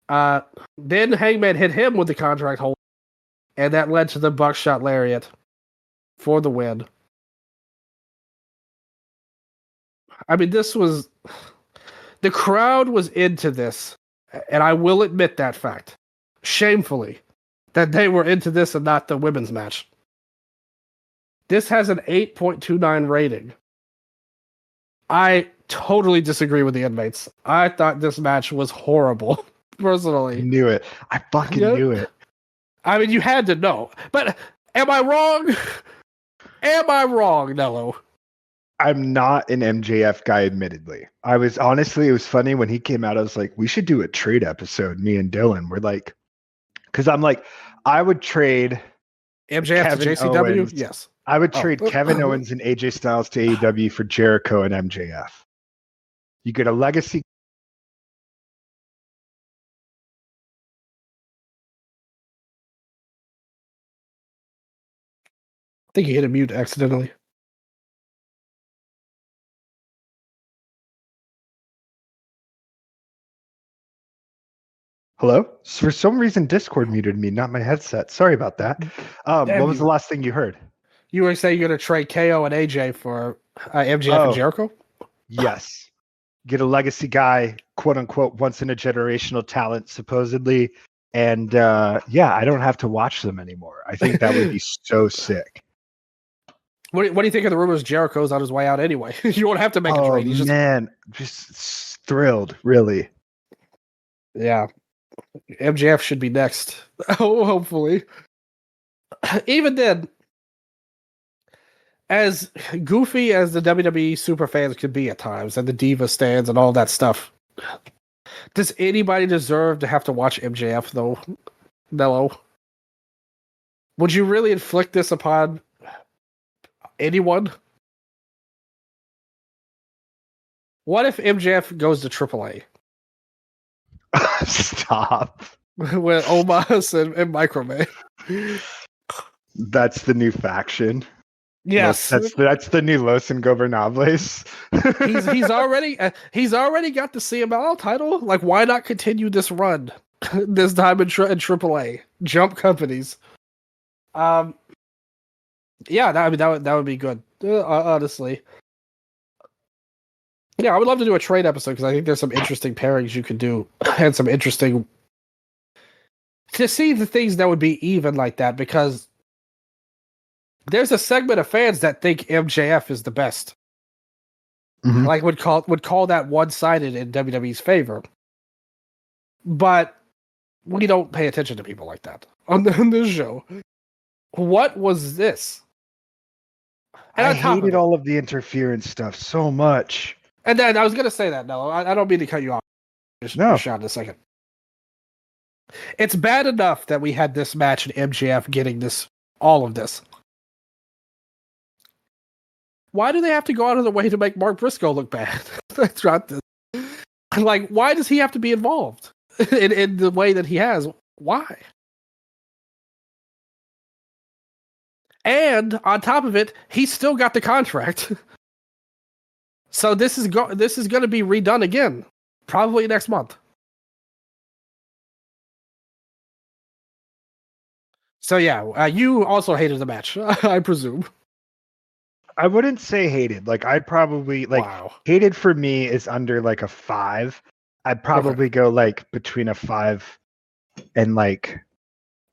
Then Hangman hit him with the contract hold, and that led to the buckshot lariat for the win. I mean, the crowd was into this, and I will admit that fact, shamefully, that they were into this and not the women's match. This has an 8.29 rating. I totally disagree with the inmates. I thought this match was horrible, personally. Knew it. I fucking knew it. I mean, you had to know. But am I wrong? Am I wrong, Nello? I'm not an MJF guy, admittedly. It was funny when he came out. I was like, we should do a trade episode, me and Dylan. We're like, because I'm like, I would trade MJF Kevin to JCW? Owens. Yes. I would trade Kevin Owens and AJ Styles to AEW for Jericho and MJF. You get a legacy. I think you hit a mute accidentally. Hello? For some reason, Discord muted me, not my headset. Sorry about that. What was the last thing you heard? You were saying you're going to trade KO and AJ for MJF and Jericho? Yes. Get a legacy guy, quote unquote, once in a generational talent, supposedly. And I don't have to watch them anymore. I think that would be so sick. What do you think of the rumors Jericho's on his way out anyway? You won't have to make a trade. He's just thrilled, really. Yeah. MJF should be next. Oh, hopefully. Even then, as goofy as the WWE superfans could be at times, and the Diva stands and all that stuff, does anybody deserve to have to watch MJF, though, Nello? Would you really inflict this upon anyone? What if MJF goes to AAA? Stop. With Omos and Microman. That's the new faction. Yes, that's the new Los Ingobernables. he's already got the CMLL title. Like, why not continue this run? This time in AAA, jump companies. That would be good. Honestly, yeah, I would love to do a trade episode because I think there's some interesting pairings you could do, and some interesting to see the things that would be even like that, because there's a segment of fans that think MJF is the best. Mm-hmm. Like would call that one-sided in WWE's favor. But we don't pay attention to people like that on this show. What was this? And I hated all of the interference stuff so much. And then I was going to say that, Nello. I don't mean to cut you off. Just shot in a second. It's bad enough that we had this match and MJF getting all of this. Why do they have to go out of their way to make Mark Briscoe look bad? Throughout this. Like, why does he have to be involved in the way that he has? Why? And on top of it, he's still got the contract. So this is going to be redone again, probably next month. So yeah, you also hated the match, I presume. I wouldn't say hated. Like I'd probably Wow. hated for me is under like a 5. I'd probably go like between a 5 and like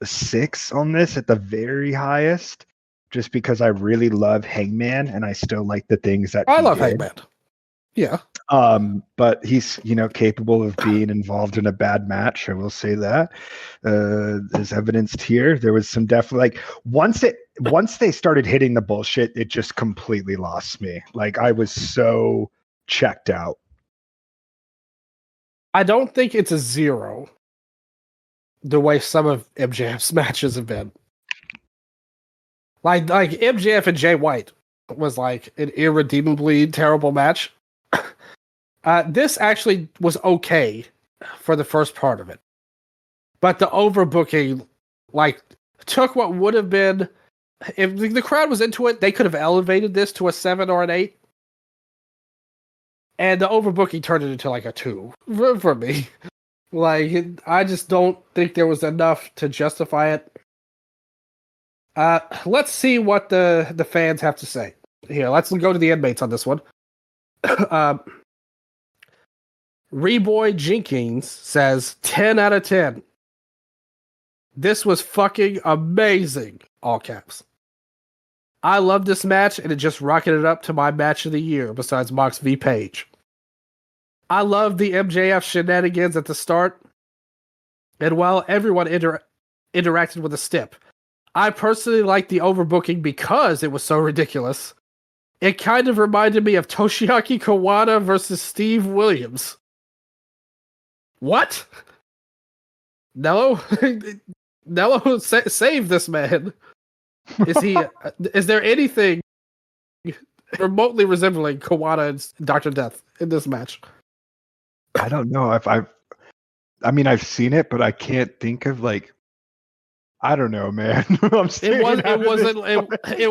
a 6 on this at the very highest, just because I really love Hangman and I still like the things that I he love did. Hangman. Yeah. But he's capable of being involved in a bad match. I will say that is evidenced here. There was some definitely like once they started hitting the bullshit, it just completely lost me. Like I was so checked out. I don't think it's a 0 the way some of MJF's matches have been. Like MJF and Jay White was like an irredeemably terrible match. This actually was okay for the first part of it. But the overbooking, like, took what would have been, if the crowd was into it, they could have elevated this to a 7 or an 8. And the overbooking turned it into like a 2 for me. Like, I just don't think there was enough to justify it. Let's see what the fans have to say. Here, let's go to the inmates on this one. Reboy Jenkins says 10 out of 10. This was fucking amazing. All caps. I love this match, and it just rocketed up to my match of the year, besides Mox v. Page. I love the MJF shenanigans at the start, and while everyone interacted with a stip, I personally liked the overbooking because it was so ridiculous. It kind of reminded me of Toshiaki Kawada versus Steve Williams. What? Nello? Nello, save this man. Is there anything remotely resembling Kawada and Dr. Death in this match? I don't know if I've seen it, but I can't think of like, I don't know, man. It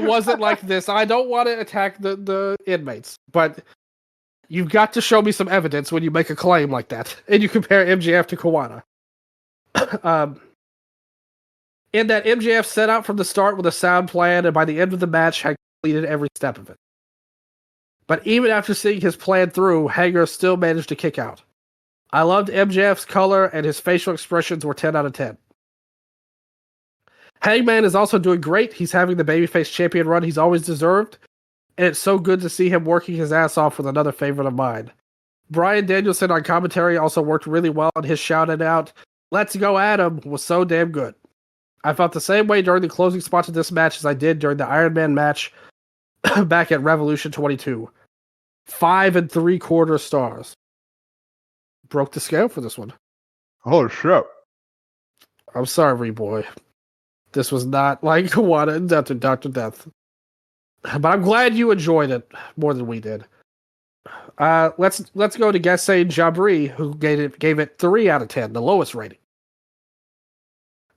wasn't like this. I don't want to attack the inmates, but you've got to show me some evidence when you make a claim like that, and you compare MJF to Kawada. In that MJF set out from the start with a sound plan, and by the end of the match had completed every step of it. But even after seeing his plan through, Hager still managed to kick out. I loved MJF's color, and his facial expressions were 10 out of 10. Hangman is also doing great. He's having the babyface champion run he's always deserved, and it's so good to see him working his ass off with another favorite of mine. Bryan Danielson on commentary also worked really well, and his shouting out, "Let's go Adam," was so damn good. I felt the same way during the closing spots of this match as I did during the Iron Man match back at Revolution 22. 5 3/4 stars. Broke the scale for this one. Oh, shit. I'm sorry, boy. This was not like Kawada and Dr. Death. But I'm glad you enjoyed it more than we did. Let's go to Gasset Jabri, who gave it 3 out of 10, the lowest rating.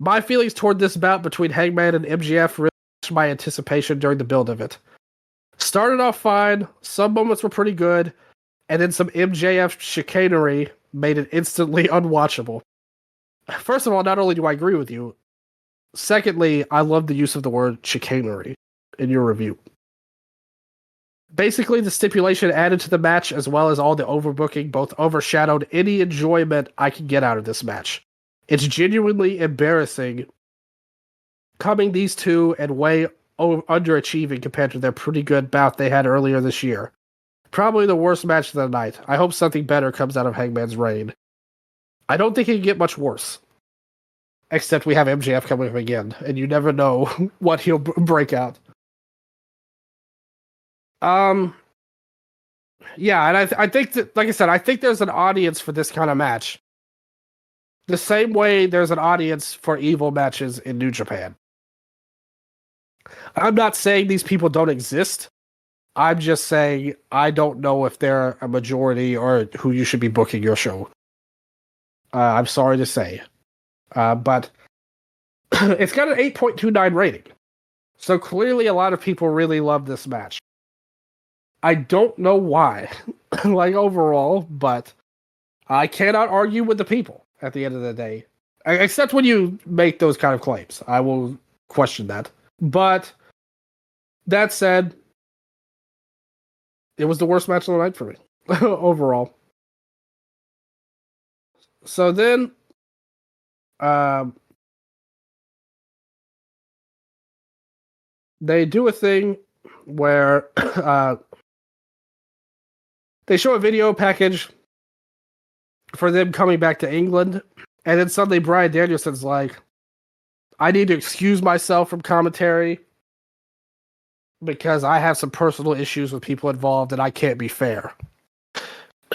My feelings toward this bout between Hangman and MJF really matched my anticipation during the build of it. Started off fine, some moments were pretty good, and then some MJF chicanery made it instantly unwatchable. First of all, not only do I agree with you, secondly, I love the use of the word chicanery in your review. Basically, the stipulation added to the match, as well as all the overbooking, both overshadowed any enjoyment I could get out of this match. It's genuinely embarrassing coming these two and way underachieving compared to their pretty good bout they had earlier this year. Probably the worst match of the night. I hope something better comes out of Hangman's reign. I don't think it can get much worse. Except we have MJF coming up again, and you never know what he'll break out. Yeah, and I think that, like I said, I think there's an audience for this kind of match. The same way there's an audience for evil matches in New Japan. I'm not saying these people don't exist. I'm just saying I don't know if they're a majority or who you should be booking your show. I'm sorry to say. But it's got an 8.29 rating. So clearly a lot of people really love this match. I don't know why, like overall, but I cannot argue with the people at the end of the day. Except when you make those kind of claims. I will question that. But that said, it was the worst match of the night for me overall. So then, they do a thing where they show a video package for them coming back to England, and then suddenly Bryan Danielson's like, I need to excuse myself from commentary because I have some personal issues with people involved and I can't be fair.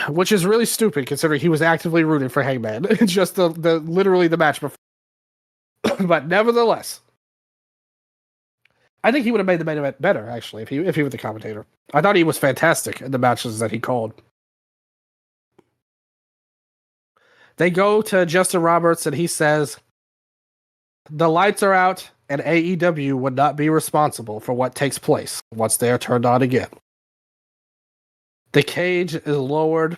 Which is really stupid considering he was actively rooting for Hangman. It's just the literally the match before. But nevertheless, I think he would have made the main event better, actually, if he was the commentator. I thought he was fantastic in the matches that he called. They go to Justin Roberts and he says, the lights are out and AEW would not be responsible for what takes place once they are turned on again. The cage is lowered.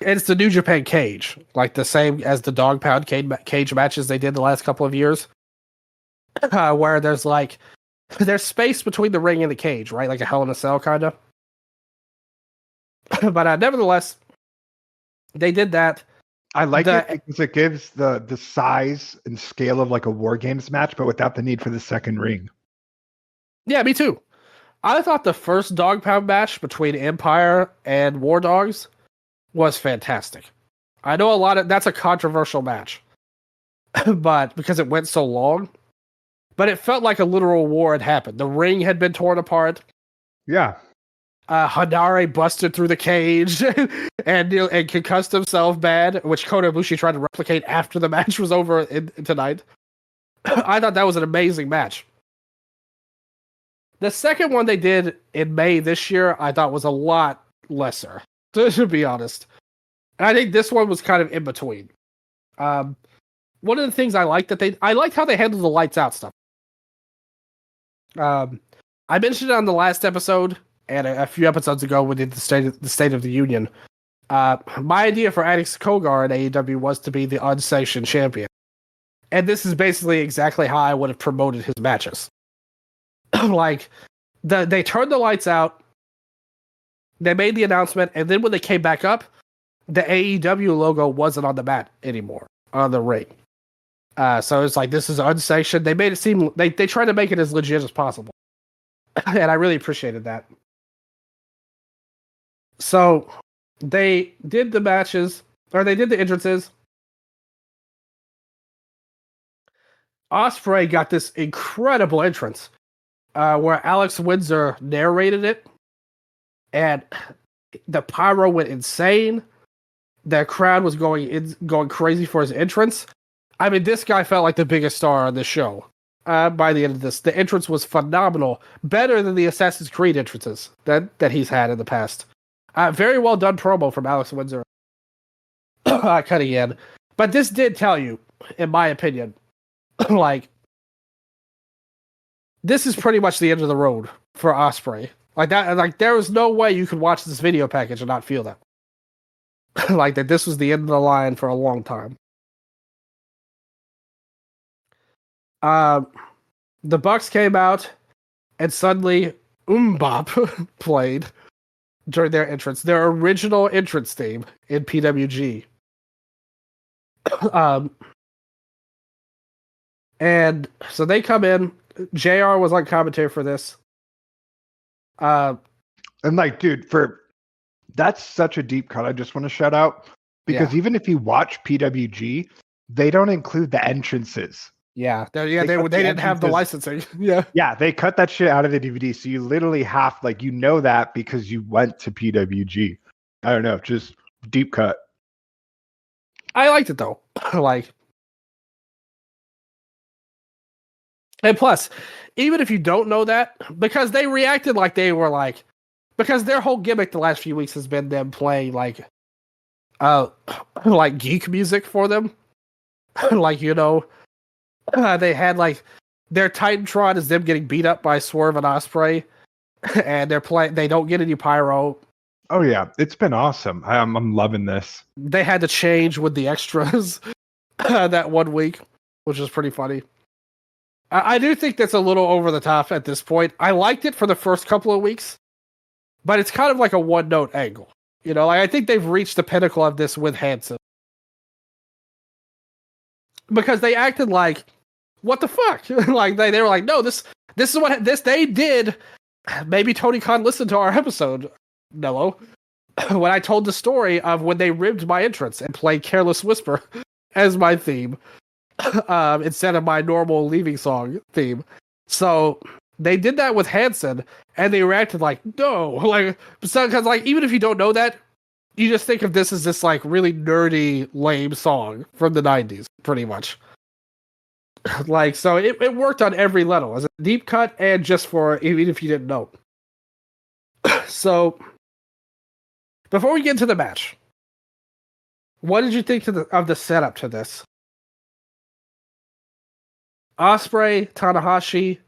And it's the New Japan cage, like the same as the dog pound cage matches they did the last couple of years. Where there's space between the ring and the cage, right? Like a Hell in a Cell, kind of. But nevertheless, they did that. I like it because it gives the size and scale of like a War Games match, but without the need for the second ring. Yeah, me too. I thought the first dog pound match between Empire and War Dogs was fantastic. I know that's a controversial match, but because it went so long, but it felt like a literal war had happened. The ring had been torn apart. Yeah. Hanare busted through the cage and concussed himself bad, which Kota Ibushi tried to replicate after the match was over tonight. I thought that was an amazing match. The second one they did in May this year, I thought was a lot lesser, to be honest. And I think this one was kind of in between. One of the things I liked I liked how they handled the lights out stuff. I mentioned it on the last episode, and a few episodes ago we did the State of the Union. My idea for adding Kogar in AEW was to be the unsanctioned champion. And this is basically exactly how I would have promoted his matches. They turned the lights out, they made the announcement, and then when they came back up, the AEW logo wasn't on the mat anymore, on the ring. So it's like, this is unsanctioned. They made it seem, they tried to make it as legit as possible. And I really appreciated that. So they did the matches, or they did the entrances. Ospreay got this incredible entrance where Alex Windsor narrated it, and the pyro went insane. The crowd was going crazy for his entrance. I mean, this guy felt like the biggest star on the show. By the end of this, the entrance was phenomenal, better than the Assassin's Creed entrances that he's had in the past. Very well done promo from Alex Windsor. Cutting in, but this did tell you, in my opinion, this is pretty much the end of the road for Ospreay. Like there was no way you could watch this video package and not feel that. That this was the end of the line for a long time. The Bucks came out, and suddenly Bop played during their entrance, their original entrance theme in PWG. And so they come in. JR was on commentary for this. And dude, that's such a deep cut. I just want to shout out because even if you watch PWG, they don't include the entrances. Yeah, they didn't have the licensing. Yeah, they cut that shit out of the DVD. So you literally have that because you went to PWG. I don't know, just deep cut. I liked it though. And plus, even if you don't know that, because they reacted like they were because their whole gimmick the last few weeks has been them playing geek music for them. They had their Titantron is them getting beat up by Swerve and Ospreay, and they don't get any pyro. Oh yeah, it's been awesome. I'm loving this. They had to change with the extras that 1 week, which is pretty funny. I do think that's a little over the top at this point. I liked it for the first couple of weeks, but it's kind of like a one-note angle. You know, like I think they've reached the pinnacle of this with Hanson. Because they acted like, what the fuck? Like they were like, no, this is what they did. Maybe Tony Khan listened to our episode, Nello, when I told the story of when they ribbed my entrance and played Careless Whisper as my theme. Instead of my normal leaving song theme. So they did that with Hanson, and they reacted like, no, like, because like even if you don't know that, you just think of this as this like really nerdy, lame song from the 90s, pretty much. Like, so it worked on every level as a deep cut and just for even if you didn't know. So before we get into the match, what did you think of the setup to this? Ospreay, Tanahashi,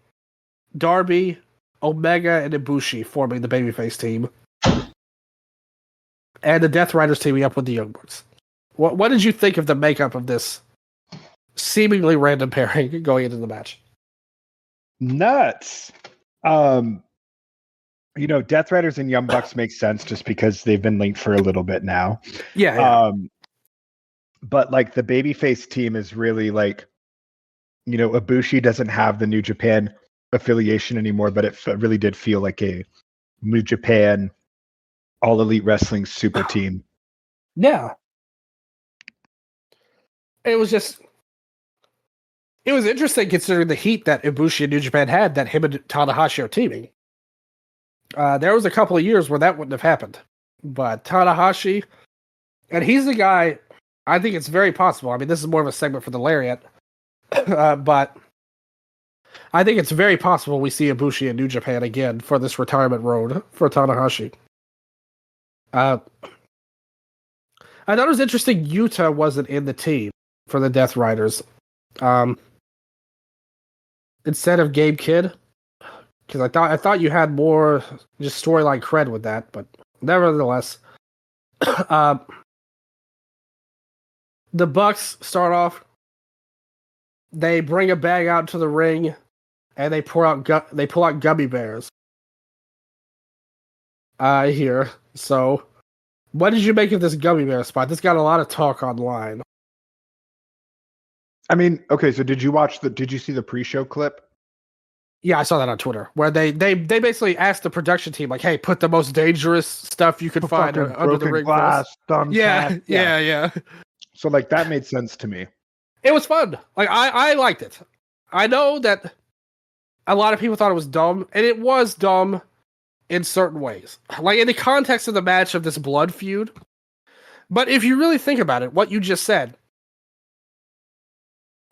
Darby, Omega, and Ibushi forming the babyface team. And the Death Riders teaming up with the Young Bucks. What did you think of the makeup of this seemingly random pairing going into the match? Nuts. You know, Death Riders and Young Bucks make sense just because they've been linked for a little bit now. Yeah. But like the babyface team is really like, you know, Ibushi doesn't have the New Japan affiliation anymore, but it really did feel like a New Japan All Elite Wrestling super team. Yeah. It was interesting considering the heat that Ibushi and New Japan had that him and Tanahashi are teaming. There was a couple of years where that wouldn't have happened. But Tanahashi, and he's the guy, I think it's very possible. I mean, this is more of a segment for the Lariat. But I think it's very possible we see Ibushi in New Japan again for this retirement road for Tanahashi. I thought it was interesting Yuta wasn't in the team for the Death Riders. Instead of Gabe Kidd. Because I thought you had more just storyline cred with that, but nevertheless. The Bucks start off. They bring a bag out to the ring, and they pull out gummy bears. Here. So, what did you make of this gummy bear spot? This got a lot of talk online. I mean, okay, so did you see the pre-show clip? Yeah, I saw that on Twitter, where they basically asked the production team, like, hey, put the most dangerous stuff you could find under the ring. Glass, yeah. So, like, that made sense to me. It was fun. Like, I liked it. I know that a lot of people thought it was dumb, and it was dumb in certain ways. Like, in the context of the match of this blood feud. But if you really think about it, what you just said,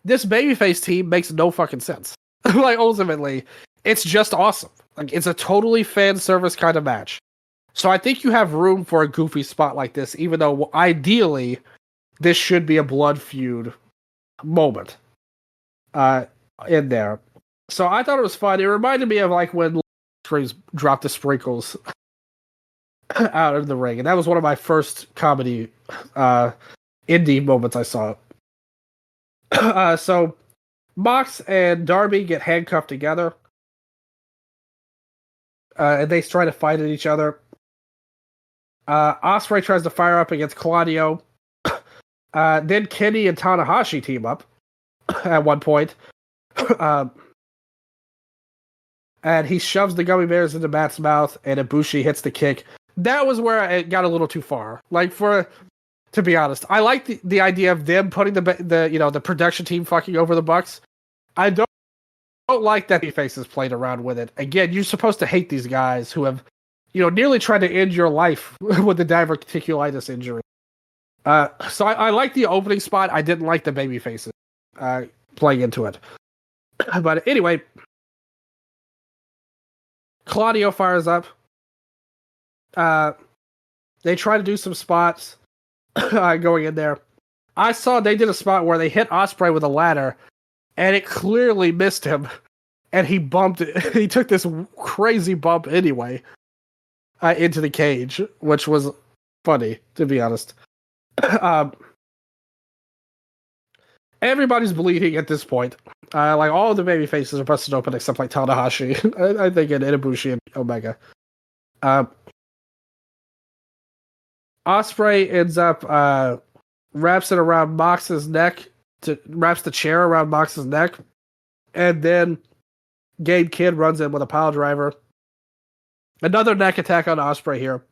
this babyface team makes no fucking sense. Like, ultimately, it's just awesome. Like, it's a totally fan service kind of match. So I think you have room for a goofy spot like this, even though ideally this should be a blood feud moment in there. So I thought it was fun. It reminded me of like when Springs dropped the sprinkles out of the ring, and that was one of my first comedy indie moments I saw. So Mox and Darby get handcuffed together, and they try to fight at each other. Ospreay tries to fire up against Claudio. Then Kenny and Tanahashi team up at one point. And he shoves the gummy bears into Matt's mouth, and Ibushi hits the kick. That was where it got a little too far. Like, to be honest, I like the idea of them putting the production team fucking over the Bucks. I don't like that he faces played around with it. Again, you're supposed to hate these guys who have, nearly tried to end your life with the diverticulitis injury. So I like the opening spot. I didn't like the baby faces playing into it. But anyway, Claudio fires up. They try to do some spots going in there. I saw they did a spot where they hit Ospreay with a ladder, and it clearly missed him, and he bumped it. He took this crazy bump anyway into the cage, which was funny, to be honest. Everybody's bleeding at this point. Like all the baby faces are busted open except like Tanahashi, I think, and Ibushi and Omega. Ospreay ends up wraps it around Mox's neck, wraps the chair around Mox's neck, and then Gabe Kidd runs in with a pile driver. Another neck attack on Ospreay here.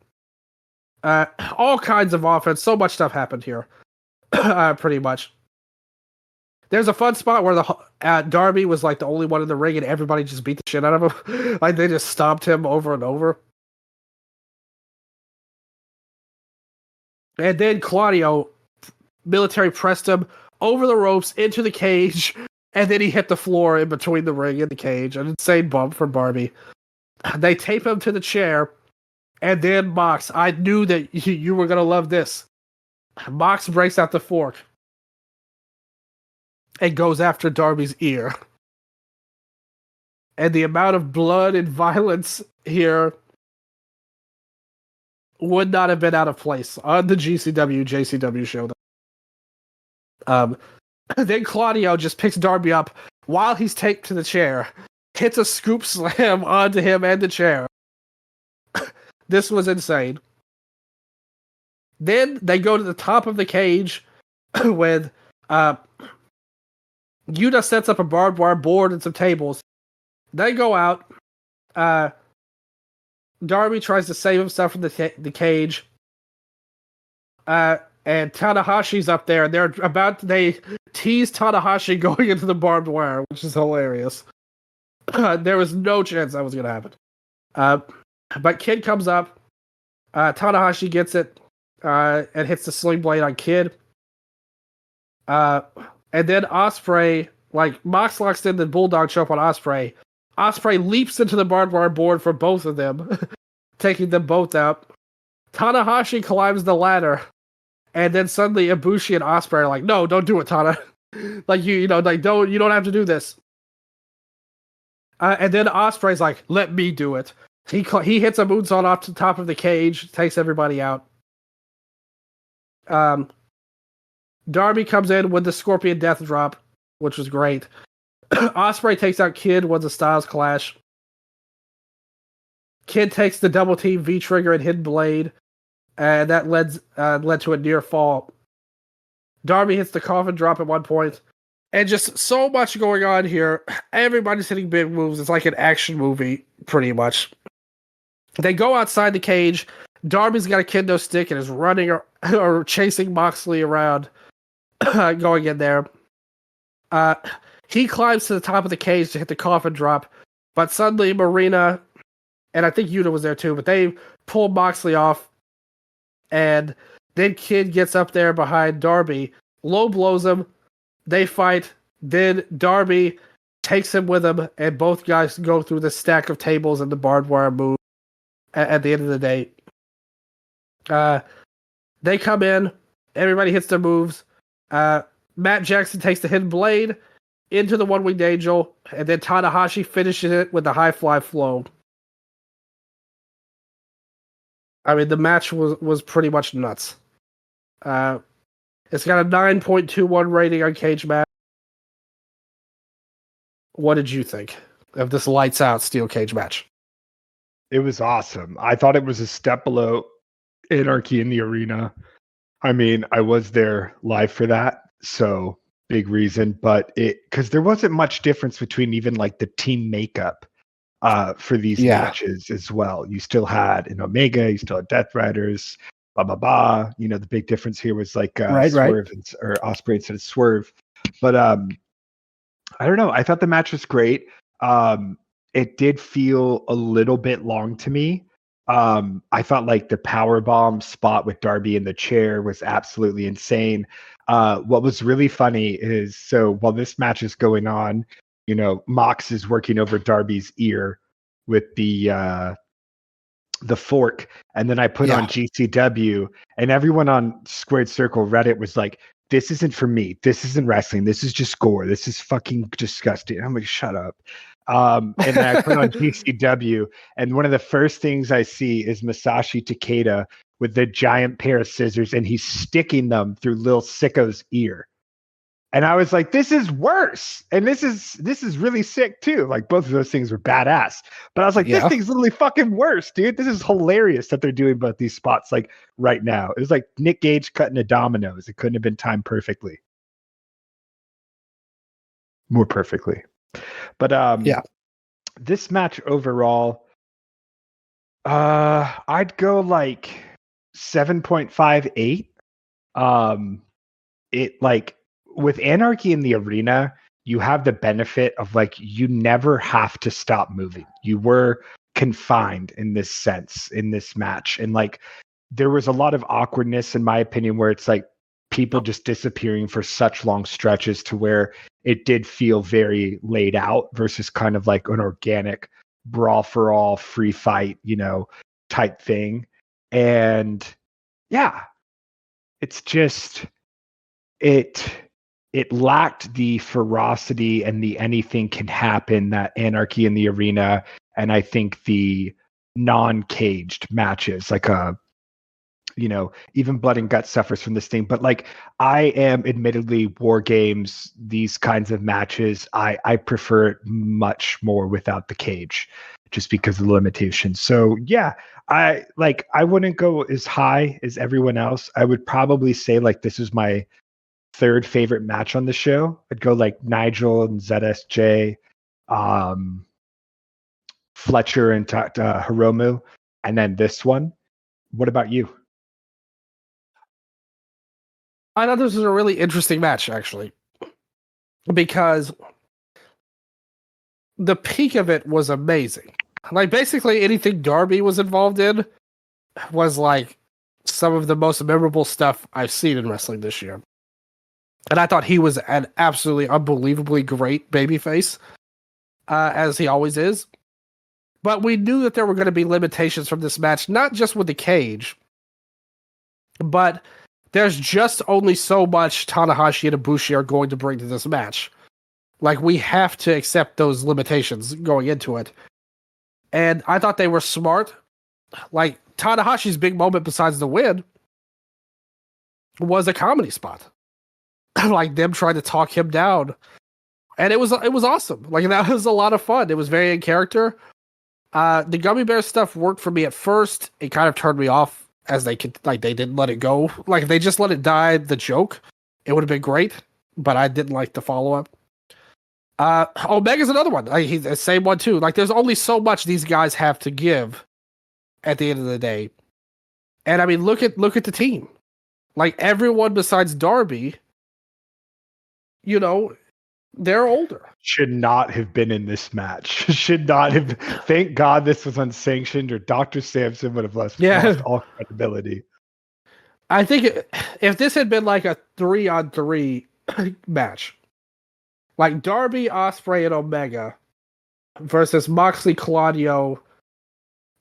All kinds of offense. So much stuff happened here. Pretty much. There's a fun spot where Darby was like the only one in the ring and everybody just beat the shit out of him. Like they just stomped him over and over. And then Claudio military pressed him over the ropes into the cage, and then he hit the floor in between the ring and the cage. An insane bump for Darby. They tape him to the chair, and then Mox. I knew that you were going to love this. Mox breaks out the fork and goes after Darby's ear. And the amount of blood and violence here would not have been out of place on the GCW, JCW show. Then Claudio just picks Darby up while he's taped to the chair, hits a scoop slam onto him and the chair. This was insane. Then they go to the top of the cage with Yuta sets up a barbed wire board and some tables. They go out. Darby tries to save himself from the cage. And Tanahashi's up there. They tease Tanahashi going into the barbed wire, which is hilarious. There was no chance that was going to happen. But Kid comes up. Tanahashi gets it and hits the sling blade on Kid. And then Ospreay, like Mox locks in the bulldog choke on Ospreay. Ospreay leaps into the barbed wire board for both of them, taking them both out. Tanahashi climbs the ladder, and then suddenly Ibushi and Ospreay are like, "No, don't do it, Tana. Like you don't have to do this." And then Ospreay's like, "Let me do it." He hits a moonsault off the top of the cage, takes everybody out. Darby comes in with the Scorpion Death Drop, which was great. Ospreay takes out Kid with the Styles Clash. Kid takes the double team V-Trigger and Hidden Blade, and that led to a near fall. Darby hits the Coffin Drop at one point, and just so much going on here. Everybody's hitting big moves. It's like an action movie, pretty much. They go outside the cage. Darby's got a kendo stick and is running or chasing Moxley around, going in there. He climbs to the top of the cage to hit the Coffin Drop, but suddenly Marina, and I think Yuta was there too, but they pull Moxley off, and then Kid gets up there behind Darby, low blows him, they fight, then Darby takes him with him, and both guys go through the stack of tables and the barbed wire move at the end of the day. They come in, everybody hits their moves. Matt Jackson takes the Hidden Blade into the One-Winged Angel, and then Tanahashi finishes it with the High Fly Flow. I mean, the match was pretty much nuts. It's got a 9.21 rating on Cage Match. What did you think of this lights out steel cage match? It was awesome. I thought it was a step below Anarchy in the Arena. I mean, I was there live for that, so big reason, but because there wasn't much difference between even like the team makeup for these matches as well. You still had an Omega, you still had Death Riders, the big difference here was like Swerve or Ospreay instead of Swerve. But I don't know. I thought the match was great. It did feel a little bit long to me. I thought like the powerbomb spot with Darby in the chair was absolutely insane. What was really funny is, so while this match is going on, Mox is working over Darby's ear with the fork, and then I put on GCW, and everyone on Squared Circle Reddit was like, this isn't for me. This isn't wrestling. This is just gore. This is fucking disgusting. I'm like, shut up. And then I put on GCW, and one of the first things I see is Masashi Takeda with the giant pair of scissors, and he's sticking them through Lil Sicko's ear. And I was like, this is worse. And this is really sick too. Like both of those things were badass. But I was like, this thing's literally fucking worse, dude. This is hilarious that they're doing both these spots like right now. It was like Nick Gage cutting a dominoes. It couldn't have been timed perfectly. More perfectly. But this match overall, I'd go like 7.58. It like with Anarchy in the Arena, you have the benefit of like you never have to stop moving. You were confined in this sense in this match, and like there was a lot of awkwardness in my opinion where it's like people just disappearing for such long stretches to where it did feel very laid out versus kind of like an organic brawl for all free fight, type thing. And yeah, it's just it lacked the ferocity and the anything can happen that Anarchy in the Arena, and I think the non-caged matches, like even Blood and Guts suffers from this thing. But like I am admittedly War Games, these kinds of matches, I prefer it much more without the cage, just because of the limitations. So yeah, I wouldn't go as high as everyone else. I would probably say like this is my third favorite match on the show. I'd go like Nigel and ZSJ, Fletcher and Hiromu, and then this one. What about you? I thought this was a really interesting match, actually, because the peak of it was amazing. Like, basically anything Darby was involved in was like some of the most memorable stuff I've seen in wrestling this year. And I thought he was an absolutely unbelievably great babyface, as he always is. But we knew that there were going to be limitations from this match, not just with the cage, but there's just only so much Tanahashi and Ibushi are going to bring to this match. Like, we have to accept those limitations going into it. And I thought they were smart. Like, Tanahashi's big moment besides the win was a comedy spot. Like them trying to talk him down. And it was awesome. Like, that was a lot of fun. It was very in character. The gummy bear stuff worked for me at first. It kind of turned me off as they didn't let it go. Like, if they just let it die, the joke, it would have been great. But I didn't like the follow-up. Omega's another one. He's the same one too. Like, there's only so much these guys have to give at the end of the day. And I mean, look at the team. Like, everyone besides Darby, they're older. Should not have been in this match. Should not have. Thank God this was unsanctioned, or Dr. Sampson would have lost all credibility. I think if this had been like a 3-on-3 match, like Darby, Ospreay, and Omega versus Moxley, Claudio,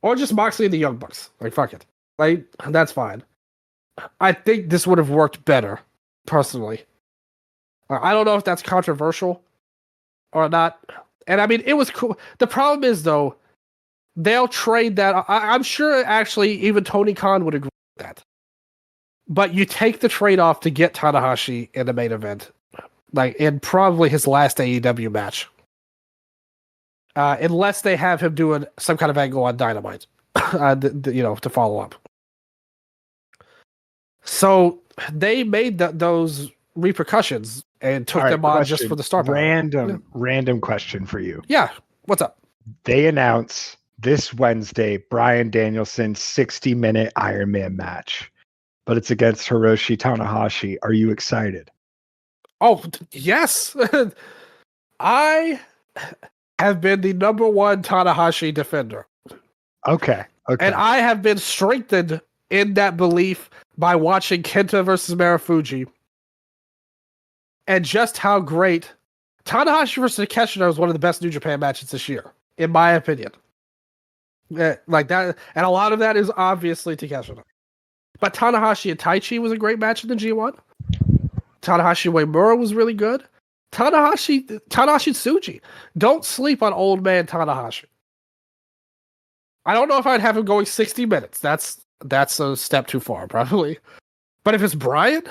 or just Moxley and the Young Bucks, like, fuck it. Like, that's fine. I think this would have worked better, personally. I don't know if that's controversial or not. And I mean, it was cool. The problem is, though, they'll trade that. I'm sure, actually, even Tony Khan would agree with that. But you take the trade-off to get Tanahashi in the main event, like in probably his last AEW match. Unless they have him doing some kind of angle on Dynamite, to follow up. So they made those repercussions and took them on just for the star power. Random question for you. Yeah, what's up? They announce this Wednesday Bryan Danielson's 60-minute Iron Man match, but it's against Hiroshi Tanahashi. Are you excited? Oh, yes. I have been the number one Tanahashi defender. Okay. And I have been strengthened in that belief by watching Kenta versus Marufuji. And just how great Tanahashi versus Takeshita was one of the best New Japan matches this year, in my opinion. Like that, and a lot of that is obviously Takeshita. But Tanahashi and Taichi was a great match in the G1. Tanahashi Uemura was really good. Tanahashi Tsuji. Don't sleep on old man Tanahashi. I don't know if I'd have him going 60 minutes. That's a step too far, probably. But if it's Brian,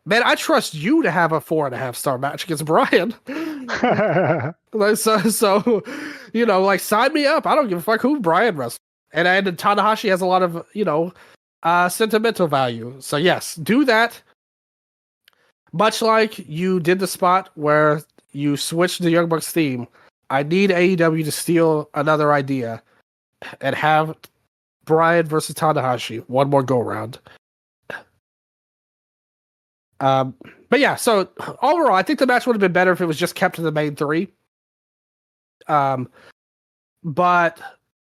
man, I trust you to have a 4.5-star match against Brian. so, like, sign me up. I don't give a fuck who Brian wrestles. And Tanahashi has a lot of, sentimental value. So, yes, do that. Much like you did the spot where you switched the Young Bucks theme, I need AEW to steal another idea and have Brian versus Tanahashi one more go round. But yeah, so overall, I think the match would have been better if it was just kept to the main three. But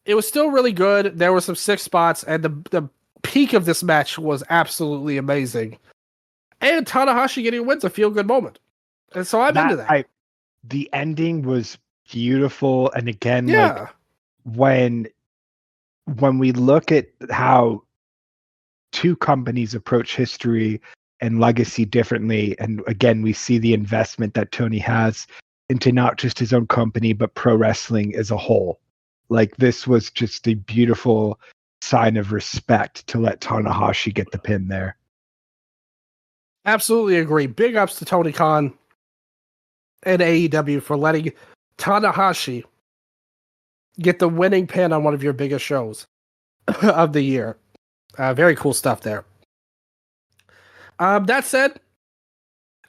it was still really good. There were some sick spots, and the peak of this match was absolutely amazing. And Tanahashi getting wins a feel-good moment. And so I'm into that. The ending was beautiful. And again, like, when we look at how two companies approach history and legacy differently, and again, we see the investment that Tony has into not just his own company, but pro wrestling as a whole. Like, this was just a beautiful sign of respect to let Tanahashi get the pin there. Absolutely agree. Big ups to Tony Khan and AEW for letting Tanahashi get the winning pin on one of your biggest shows of the year. Very cool stuff there. That said,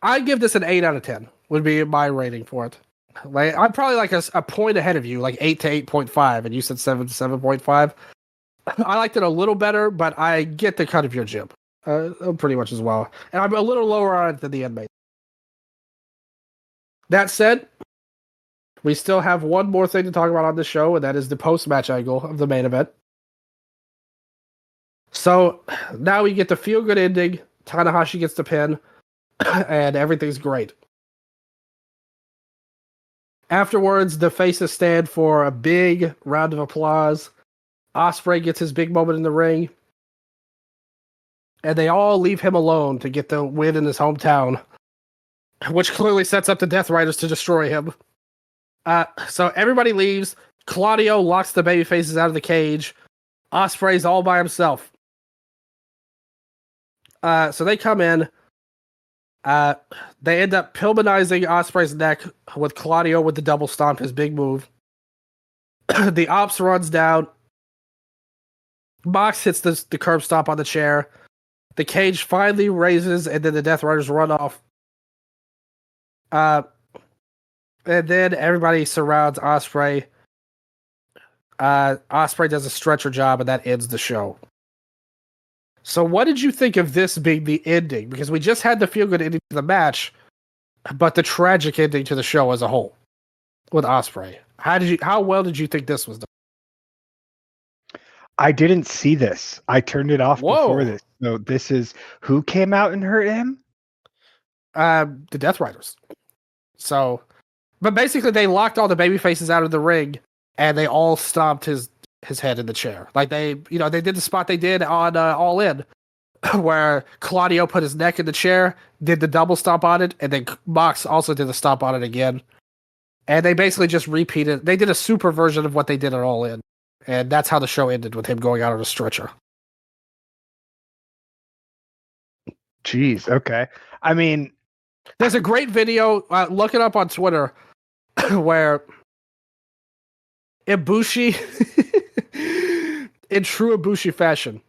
I give this an 8 out of 10 would be my rating for it. Like, I'm probably like a point ahead of you, like 8 to 8.5, and you said 7 to 7.5. I liked it a little better, but I get the cut of your jib. Pretty much as well. And I'm a little lower on it than the inmate. That said, we still have one more thing to talk about on the show, and that is the post-match angle of the main event. So now we get the feel-good ending. Tanahashi gets the pin, and everything's great. Afterwards, the faces stand for a big round of applause. Ospreay gets his big moment in the ring. And they all leave him alone to get the win in his hometown, which clearly sets up the Death Riders to destroy him. So everybody leaves. Claudio locks the babyfaces out of the cage. Ospreay's all by himself. So they come in. They end up Pillmanizing Ospreay's neck with Claudio with the double stomp, his big move. The Ops runs down. Mox hits the curb stomp on the chair. The cage finally raises, and then the Death Riders run off. And then everybody surrounds Ospreay. Ospreay does a stretcher job, and that ends the show. So what did you think of this being the ending? Because we just had the feel-good ending to the match, but the tragic ending to the show as a whole with Ospreay. How well did you think this was done? I didn't see this. I turned it off before this. So this is who came out and hurt him? The Death Riders. So, but basically they locked all the baby faces out of the ring, and they all stomped his head in the chair. Like they did the spot they did on All In, where Claudio put his neck in the chair, did the double stomp on it, and then Mox also did the stomp on it again. And they basically just repeated. They did a super version of what they did at All In. And that's how the show ended, with him going out on a stretcher. Jeez, okay. I mean, there's a great video, look it up on Twitter, where Ibushi, in true Ibushi fashion,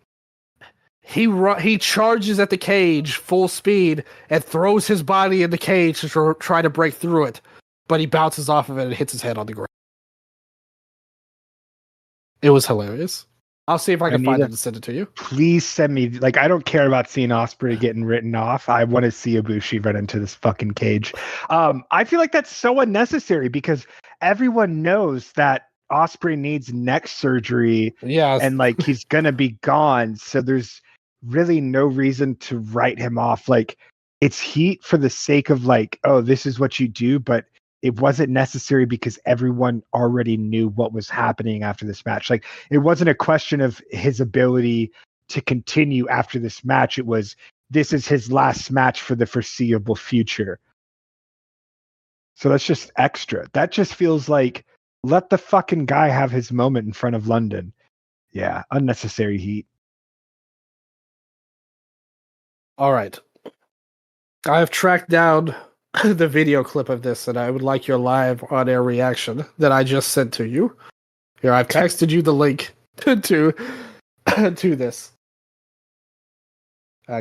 he charges at the cage full speed and throws his body in the cage to try to break through it, but he bounces off of it and hits his head on the ground. It was hilarious. I'll see if I can find it and send it to you. Please send me. Like, I don't care about seeing Ospreay getting written off. I want to see Ibushi run into this fucking cage. I feel like that's so unnecessary because everyone knows that Ospreay needs neck surgery. Yes. And like he's gonna be gone. So there's really no reason to write him off. Like, it's heat for the sake of like, oh, this is what you do, but it wasn't necessary because everyone already knew what was happening after this match. Like, it wasn't a question of his ability to continue after this match. It was, this is his last match for the foreseeable future. So that's just extra. That just feels like, let the fucking guy have his moment in front of London. Yeah, unnecessary heat. All right. I have tracked down the video clip of this, and I would like your live on-air reaction that I just sent to you. Here, I've texted you the link to this.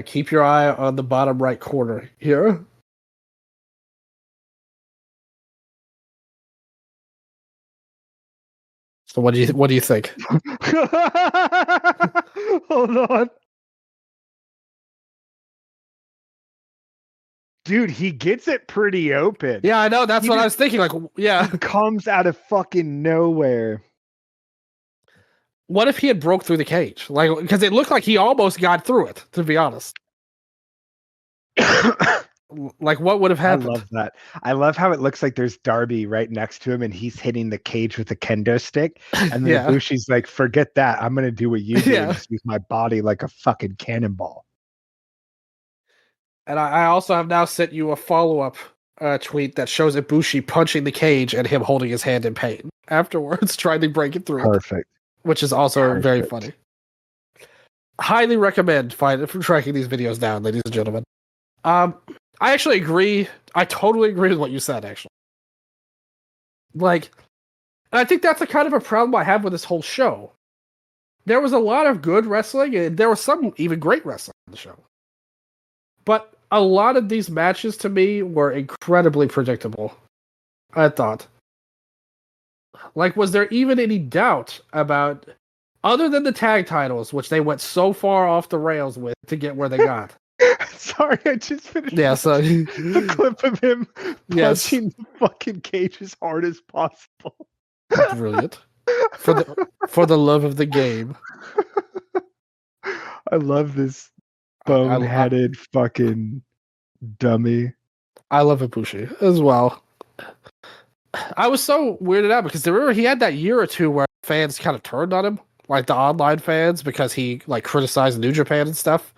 Keep your eye on the bottom right corner here. So what do you think? Hold on. Dude, he gets it pretty open. Yeah, I know. That's what I was thinking. Like, yeah. He comes out of fucking nowhere. What if he had broke through the cage? Like, because it looked like he almost got through it, to be honest. Like, what would have happened? I love that. I love how it looks like there's Darby right next to him and he's hitting the cage with a kendo stick. And then Ibushi's like, forget that. I'm going to do what you do. And just use my body like a fucking cannonball. And I also have now sent you a follow-up tweet that shows Ibushi punching the cage and him holding his hand in pain afterwards, trying to break it through. Perfect. Which is also very funny. Highly recommend tracking these videos down, ladies and gentlemen. I actually agree. I totally agree with what you said, actually. Like, and I think that's a kind of a problem I have with this whole show. There was a lot of good wrestling, and there was some even great wrestling on the show. But a lot of these matches, to me, were incredibly predictable, I thought. Like, was there even any doubt about, other than the tag titles, which they went so far off the rails with to get where they got? Sorry, I just finished. Yeah, so the clip of him punching the fucking cage as hard as possible. Brilliant. For the love of the game. I love this bone-headed fucking dummy. I love Ibushi as well. I was so weirded out because remember he had that year or two where fans kind of turned on him, like the online fans, because he like criticized New Japan and stuff.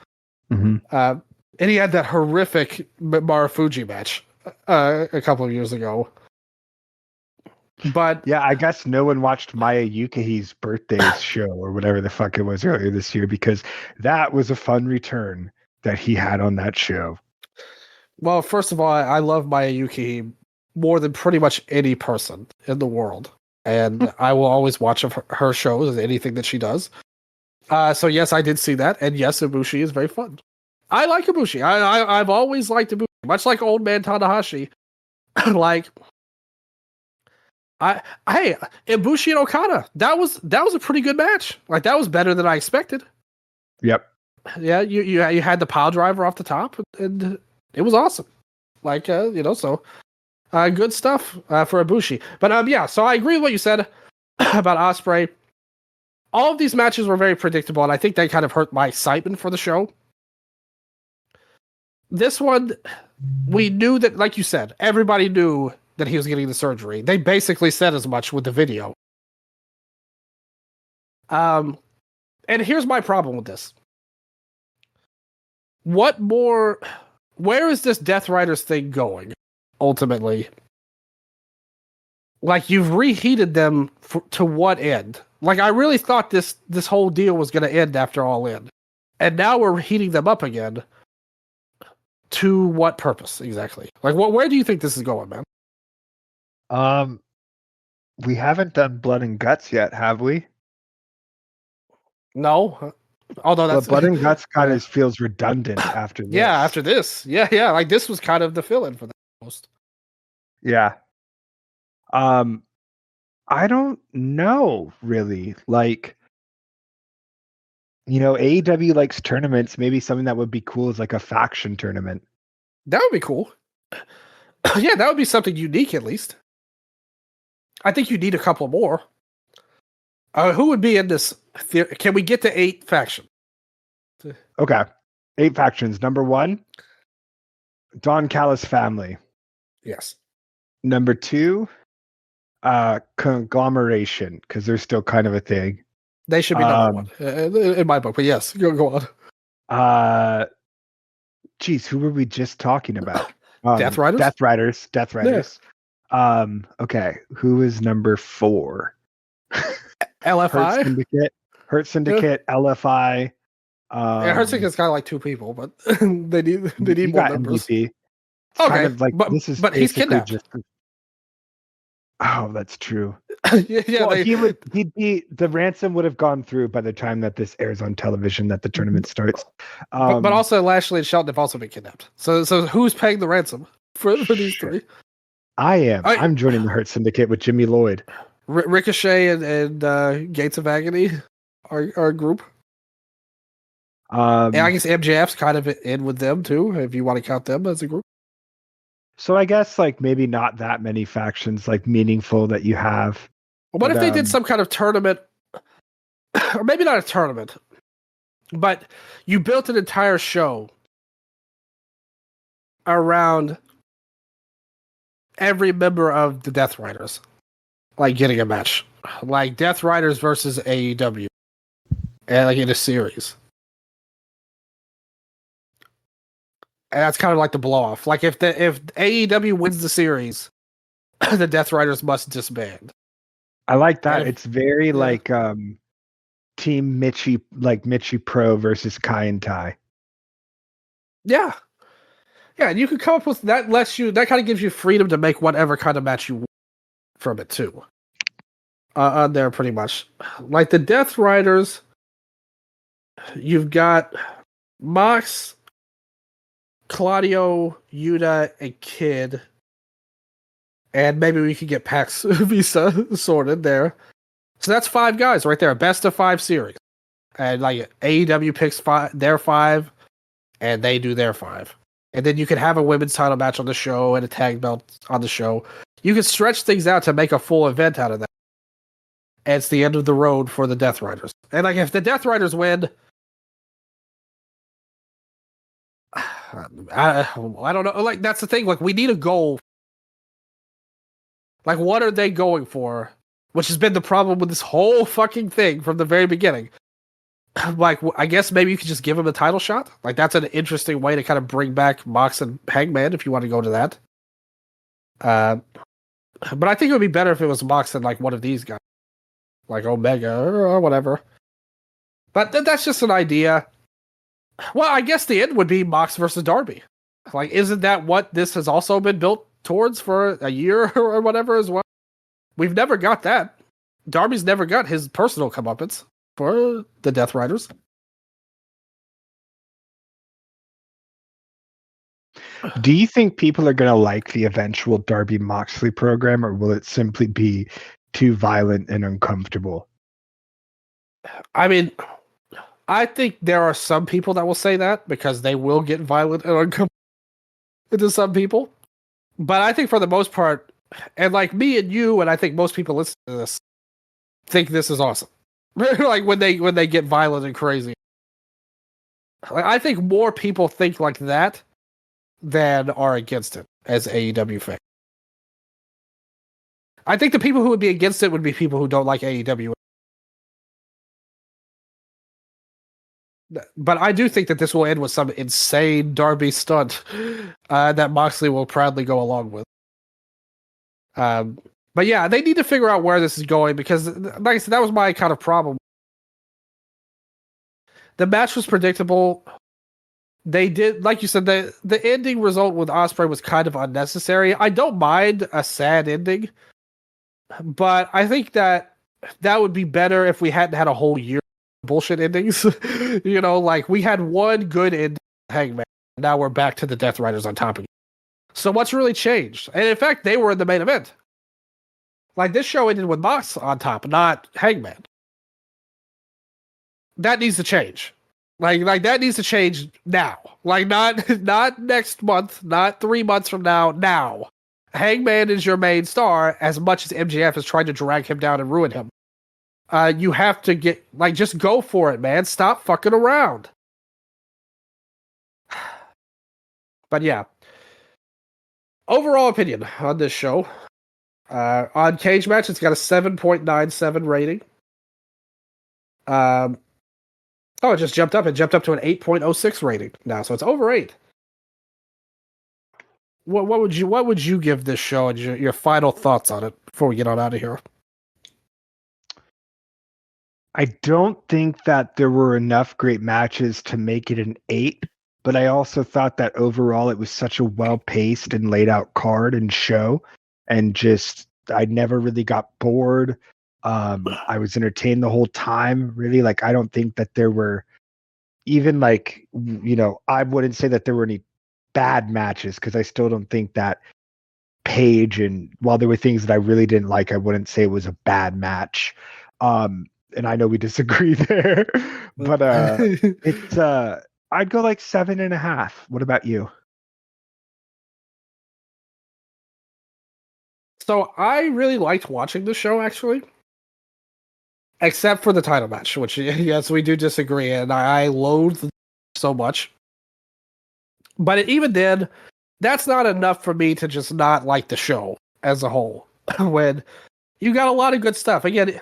Mm-hmm. And he had that horrific Marufuji match a couple of years ago. But yeah, I guess no one watched Maya Yuki's birthday show or whatever the fuck it was earlier this year, because that was a fun return that he had on that show. Well, first of all, I love Maya Yuki more than pretty much any person in the world. And I will always watch her shows and anything that she does. So yes, I did see that. And yes, Ibushi is very fun. I like Ibushi. I've always liked Ibushi. Much like old man Tanahashi. Like, hey, Ibushi and Okada. That was a pretty good match. Like, that was better than I expected. Yep. Yeah, you had the pile driver off the top, and it was awesome. Like, so good stuff for Ibushi. But yeah, so I agree with what you said about Ospreay. All of these matches were very predictable, and I think they kind of hurt my excitement for the show. This one, we knew that, like you said, everybody knew that he was getting the surgery. They basically said as much with the video. And here's my problem with this. Where is this Death Riders thing going, ultimately? Like, you've reheated them to what end? Like, I really thought this whole deal was going to end after All In. And now we're heating them up again. To what purpose, exactly? Like, where do you think this is going, man? We haven't done Blood and Guts yet, have we? No. Although that's Blood and Guts kind of feels redundant after this. Yeah, after this. Yeah. Like, this was kind of the fill-in for that most. Yeah. I don't know, really. Like, AEW likes tournaments. Maybe something that would be cool is like a faction tournament. That would be cool. Yeah, that would be something unique, at least. I think you need a couple more. Who would be in this? Can we get to 8 factions? Okay. 8 factions. Number 1, Don Callis family. Yes. Number 2, conglomeration, because they're still kind of a thing. They should be number 1 in my book, but yes, go on. geez, who were we just talking about? Death Riders? Death Riders. Death Yeah. Riders. Okay, who is number 4? Hurt LFI? Syndicate. Hurt Yeah. Syndicate. LFI. Yeah, Hurt Syndicate kind of like 2 people, but they need You more got members. MVP. It's Okay, kind of like this is but he's basically kidnapped. just. Oh, that's true. Yeah, Well, he'd be the ransom would have gone through by the time that this airs on television, that the tournament starts. but also Lashley and Shelton have also been kidnapped. So who's paying the ransom for these 3? I am. I'm joining the Hurt Syndicate with Jimmy Lloyd. Ricochet and Gates of Agony are a group. And I guess MJF's kind of in with them too, if you want to count them as a group. So I guess like maybe not that many factions like meaningful that you have. What if they did some kind of tournament, or maybe not a tournament, but you built an entire show around every member of the Death Riders, like getting a match, like Death Riders versus AEW, and like in a series. And that's kind of like the blow off. Like if AEW wins the series, the Death Riders must disband. I like that. It's very like Team Mitchie, like Mitchie Pro versus Kai and Tai. Yeah. Yeah, and you can come up with that that kind of gives you freedom to make whatever kind of match you want from it too. On there pretty much. Like the Death Riders, you've got Mox, Claudio, Yuta, and Kid. And maybe we could get Pax Visa sorted there. So that's 5 guys right there. A best of 5 series. And like AEW picks their 5, and they do their 5. And then you could have a women's title match on the show and a tag belt on the show. You could stretch things out to make a full event out of that. And it's the end of the road for the Death Riders. And like if the Death Riders win, I don't know. Like that's the thing. Like we need a goal. Like what are they going for? Which has been the problem with this whole fucking thing from the very beginning. Like, I guess maybe you could just give him a title shot. Like, that's an interesting way to kind of bring back Mox and Hangman if you want to go to that. But I think it would be better if it was Mox than like one of these guys, like Omega or whatever. But that's just an idea. Well, I guess the end would be Mox versus Darby. Like, isn't that what this has also been built towards for a year or whatever as well? We've never got that. Darby's never got his personal comeuppance for the Death Riders. Do you think people are going to like the eventual Darby Moxley program, or will it simply be too violent and uncomfortable? I mean, I think there are some people that will say that because they will get violent and uncomfortable to some people. But I think for the most part, and like me and you, and I think most people listening to this, think this is awesome. Like when they get violent and crazy. Like, I think more people think like that than are against it as AEW fans. I think the people who would be against it would be people who don't like AEW. But I do think that this will end with some insane Darby stunt that Moxley will proudly go along with. But yeah, they need to figure out where this is going because, like I said, that was my kind of problem. The match was predictable. They did, like you said, the ending result with Ospreay was kind of unnecessary. I don't mind a sad ending, but I think that would be better if we hadn't had a whole year of bullshit endings. You know, like we had one good ending, Hangman. Now we're back to the Death Riders on top again. So what's really changed? And in fact, they were in the main event. Like this show ended with Mox on top, not Hangman. That needs to change. Like that needs to change now. Like not next month, not 3 months from now. Now, Hangman is your main star. As much as MJF is trying to drag him down and ruin him, you have to just go for it, man. Stop fucking around. But yeah, overall opinion on this show. On Cage Match, it's got a 7.97 rating. Oh, it just jumped up. It jumped up to an 8.06 rating now, so it's over 8. what would you give this show and your final thoughts on it before we get on out of here? I don't think that there were enough great matches to make it an 8, but I also thought that overall it was such a well-paced and laid out card and show, and just I never really got bored. I was entertained the whole time. Really, like I don't think that there were even like I wouldn't say that there were any bad matches because I still don't think that Page, and while there were things that I really didn't like, I wouldn't say it was a bad match. And I know we disagree there, but it's I'd go like 7.5. What about you? So I really liked watching the show, actually, except for the title match, which yes, we do disagree, and I loathed so much. But even then, that's not enough for me to just not like the show as a whole. When you got a lot of good stuff. Again,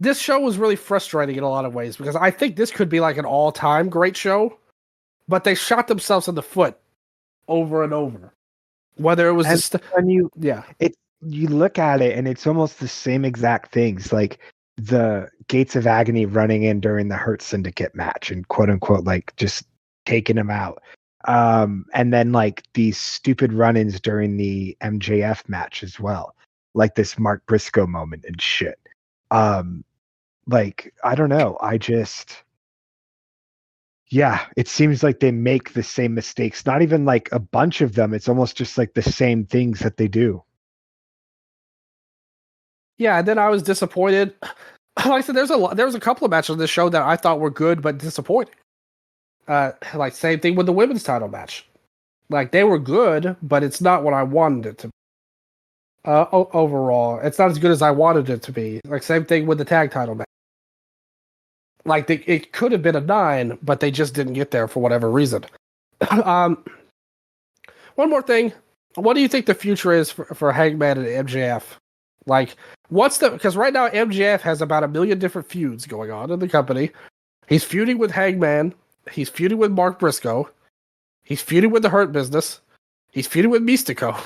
this show was really frustrating in a lot of ways because I think this could be like an all-time great show, but they shot themselves in the foot over and over. Whether it was when you look at it and it's almost the same exact things, like the Gates of Agony running in during the Hurt Syndicate match and quote unquote like just taking him out. And then like these stupid run-ins during the MJF match as well, like this Mark Briscoe moment and shit. Like I don't know, it seems like they make the same mistakes. Not even like a bunch of them. It's almost just like the same things that they do. Yeah, and then I was disappointed. Like I said, there was a couple of matches on this show that I thought were good but disappointing. Like same thing with the women's title match. Like they were good, but it's not what I wanted it to be. Overall, it's not as good as I wanted it to be. Like same thing with the tag title match. Like it could have been a 9, but they just didn't get there for whatever reason. One more thing. What do you think the future is for Hangman and MJF? Like, because right now MJF has about 1 million different feuds going on in the company. He's feuding with Hangman. He's feuding with Mark Briscoe. He's feuding with the Hurt Business. He's feuding with Mystico.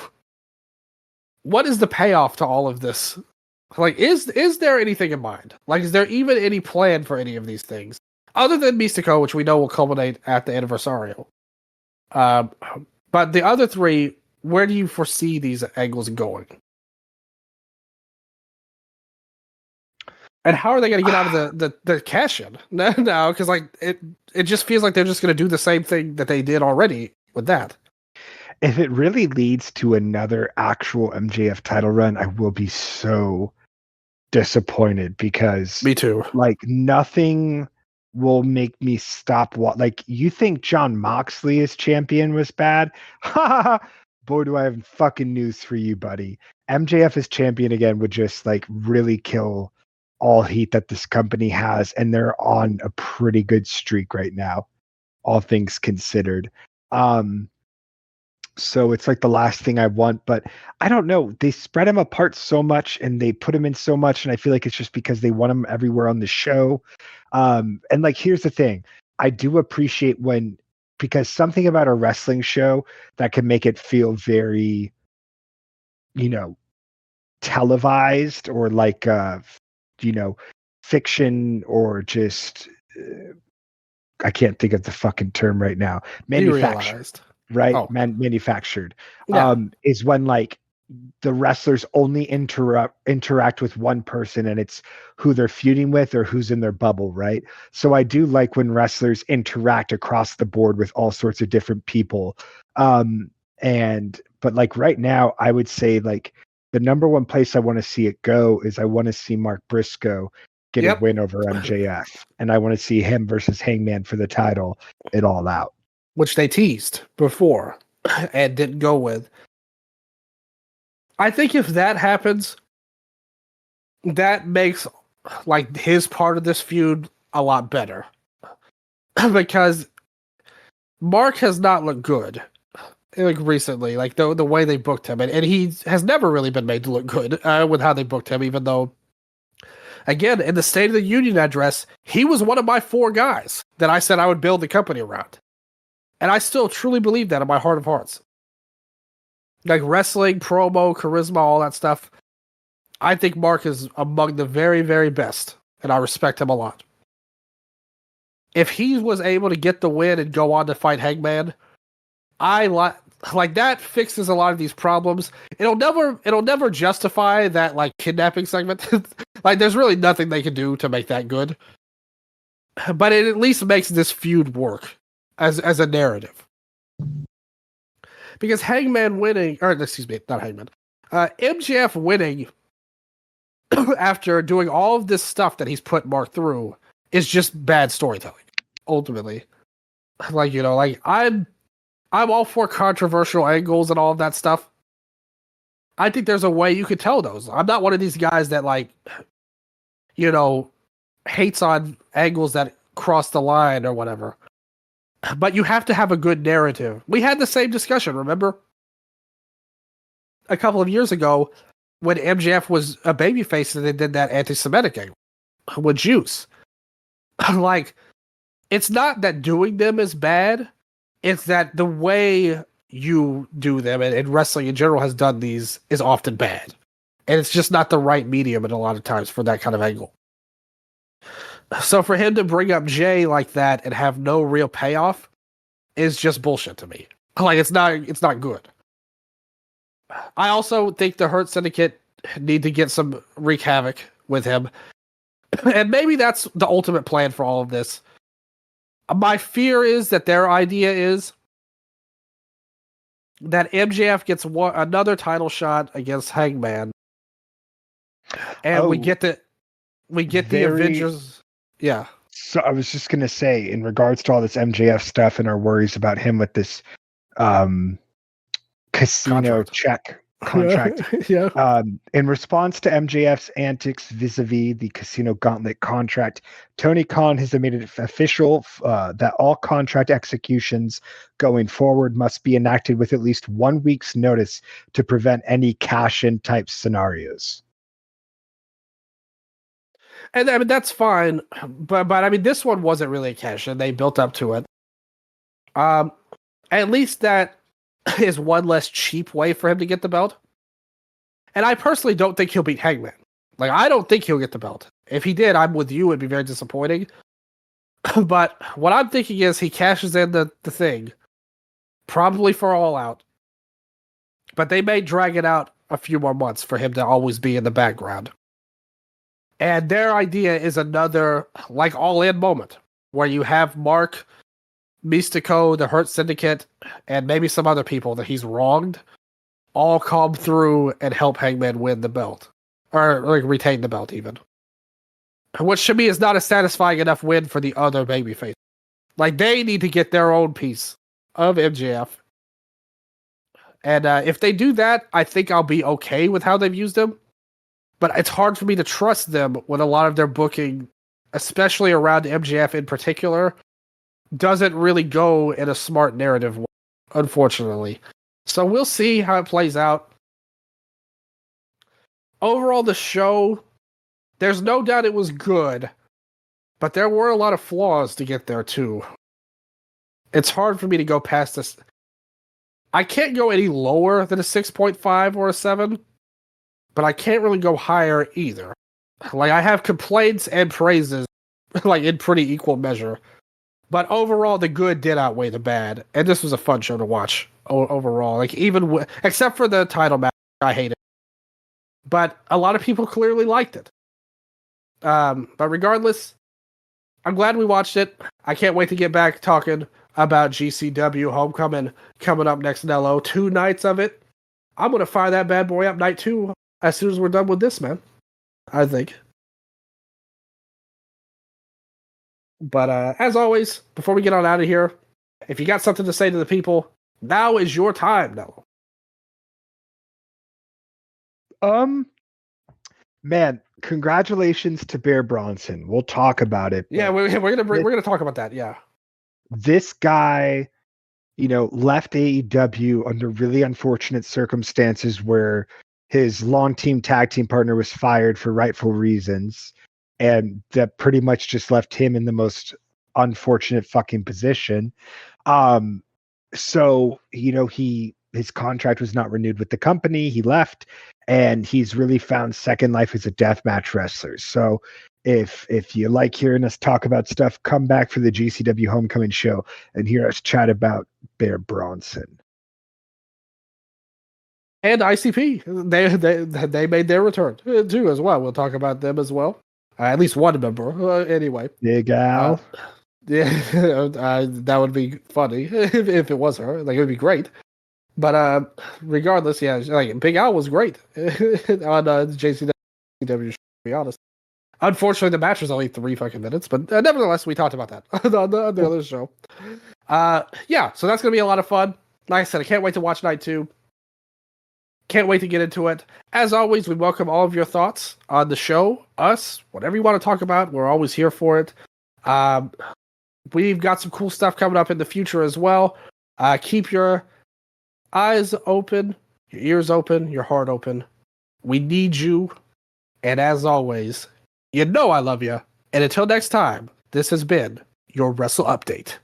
What is the payoff to all of this? Like, is there anything in mind? Like, is there even any plan for any of these things? Other than Mystico, which we know will culminate at the Anniversario. But the other 3, where do you foresee these angles going? And how are they going to get out of the cash-in now? Because like it just feels like they're just going to do the same thing that they did already with that. If it really leads to another actual MJF title run, I will be so disappointed because me too. Like nothing will make me stop. Like you think Jon Moxley as champion was bad? Boy, do I have fucking news for you, buddy. MJF as champion again would just like really kill all heat that this company has, and they're on a pretty good streak right now, all things considered. So it's like the last thing I want, but I don't know. They spread him apart so much and they put him in so much, and I feel like it's just because they want him everywhere on the show. And like, here's the thing. I do appreciate because something about a wrestling show that can make it feel very, televised or like, fiction or just, I can't think of the fucking term right now. Manufactured. Right? Oh. Manufactured. Yeah. Is when like the wrestlers only interact with one person and it's who they're feuding with or who's in their bubble, right? So I do like when wrestlers interact across the board with all sorts of different people. But like right now, I would say like the number one place I want to see it go is I want to see Mark Briscoe get a win over MJF, and I want to see him versus Hangman for the title at All Out, which they teased before and didn't go with. I think if that happens, that makes like his part of this feud a lot better. Because Mark has not looked good like recently, like the way they booked him, and he has never really been made to look good with how they booked him, even though again, in the State of the Union address, he was one of my 4 guys that I said I would build the company around. And I still truly believe that in my heart of hearts. Like wrestling, promo, charisma, all that stuff. I think Mark is among the very, very best, and I respect him a lot. If he was able to get the win and go on to fight Hangman, I like that fixes a lot of these problems. It'll never justify that like kidnapping segment. Like there's really nothing they can do to make that good. But it at least makes this feud work as a narrative. Because Hangman winning, or excuse me, not Hangman, MJF winning after doing all of this stuff that he's put Mark through is just bad storytelling. Ultimately, like like I'm all for controversial angles and all of that stuff. I think there's a way you could tell those. I'm not one of these guys that like, hates on angles that cross the line or whatever. But you have to have a good narrative. We had the same discussion, remember? A couple of years ago when MJF was a babyface and they did that anti-Semitic angle with Juice. Like, it's not that doing them is bad. It's that the way you do them, and wrestling in general has done these, is often bad. And it's just not the right medium in a lot of times for that kind of angle. So for him to bring up Jay like that and have no real payoff is just bullshit to me. Like it's not good. I also think the Hurt Syndicate need to get some wreak havoc with him. And maybe that's the ultimate plan for all of this. My fear is that their idea is that MJF gets another title shot against Hangman. And we get the Avengers. Yeah. So I was just gonna say, in regards to all this MJF stuff and our worries about him with this casino check contract. Yeah. In response to MJF's antics vis-a-vis the casino gauntlet contract, Tony Khan has made it official that all contract executions going forward must be enacted with at least 1 week's notice to prevent any cash-in type scenarios. And I mean that's fine, but I mean this one wasn't really a cash in. They built up to it. At least that is one less cheap way for him to get the belt. And I personally don't think he'll beat Hangman. Like I don't think he'll get the belt. If he did, I'm with you. It'd be very disappointing. But what I'm thinking is he cashes in the thing, probably for All Out. But they may drag it out a few more months for him to always be in the background. And their idea is another, like, all-in moment where you have Mark, Mystico, the Hurt Syndicate, and maybe some other people that he's wronged all come through and help Hangman win the belt. Or like, retain the belt, even. Which, to me, is not a satisfying enough win for the other babyface. Like, they need to get their own piece of MJF. And if they do that, I think I'll be okay with how they've used him. But it's hard for me to trust them when a lot of their booking, especially around MJF in particular, doesn't really go in a smart narrative way, unfortunately. So we'll see how it plays out. Overall, the show, there's no doubt it was good, but there were a lot of flaws to get there too. It's hard for me to go past this. I can't go any lower than a 6.5 or a 7. But I can't really go higher either. Like, I have complaints and praises, like, in pretty equal measure. But overall, the good did outweigh the bad. And this was a fun show to watch overall. Like, even except for the title match, I hated it. But a lot of people clearly liked it. But regardless, I'm glad we watched it. I can't wait to get back talking about GCW Homecoming coming up next, Nello. 2 nights of it. I'm going to fire that bad boy up night 2. As soon as we're done with this, man, I think. But as always, before we get on out of here, if you got something to say to the people, now is your time, Nello. Man, congratulations to Bear Bronson. We'll talk about it. Yeah, we're gonna talk about that. Yeah, this guy, left AEW under really unfortunate circumstances where his long team tag team partner was fired for rightful reasons. And that pretty much just left him in the most unfortunate fucking position. So, he his contract was not renewed with the company. He left, and he's really found second life as a deathmatch wrestler. So if you like hearing us talk about stuff, come back for the GCW Homecoming show and hear us chat about Bear Bronson. And ICP, they made their return too as well. We'll talk about them as well. At least one member, anyway. Big Al. Yeah, that would be funny if it was her. Like, it would be great. But regardless, yeah, like Big Al was great on JCW. To be honest, unfortunately, the match was only 3 fucking minutes, but nevertheless, we talked about that on the other show. Yeah, so that's gonna be a lot of fun. Like I said, I can't wait to watch night 2. Can't wait to get into it. As always, we welcome all of your thoughts on the show, us, whatever you want to talk about. We're always here for it. We've got some cool stuff coming up in the future as well. Keep your eyes open, your ears open, your heart open. We need you. And as always, you know I love you. And until next time, this has been your Wrestle Update.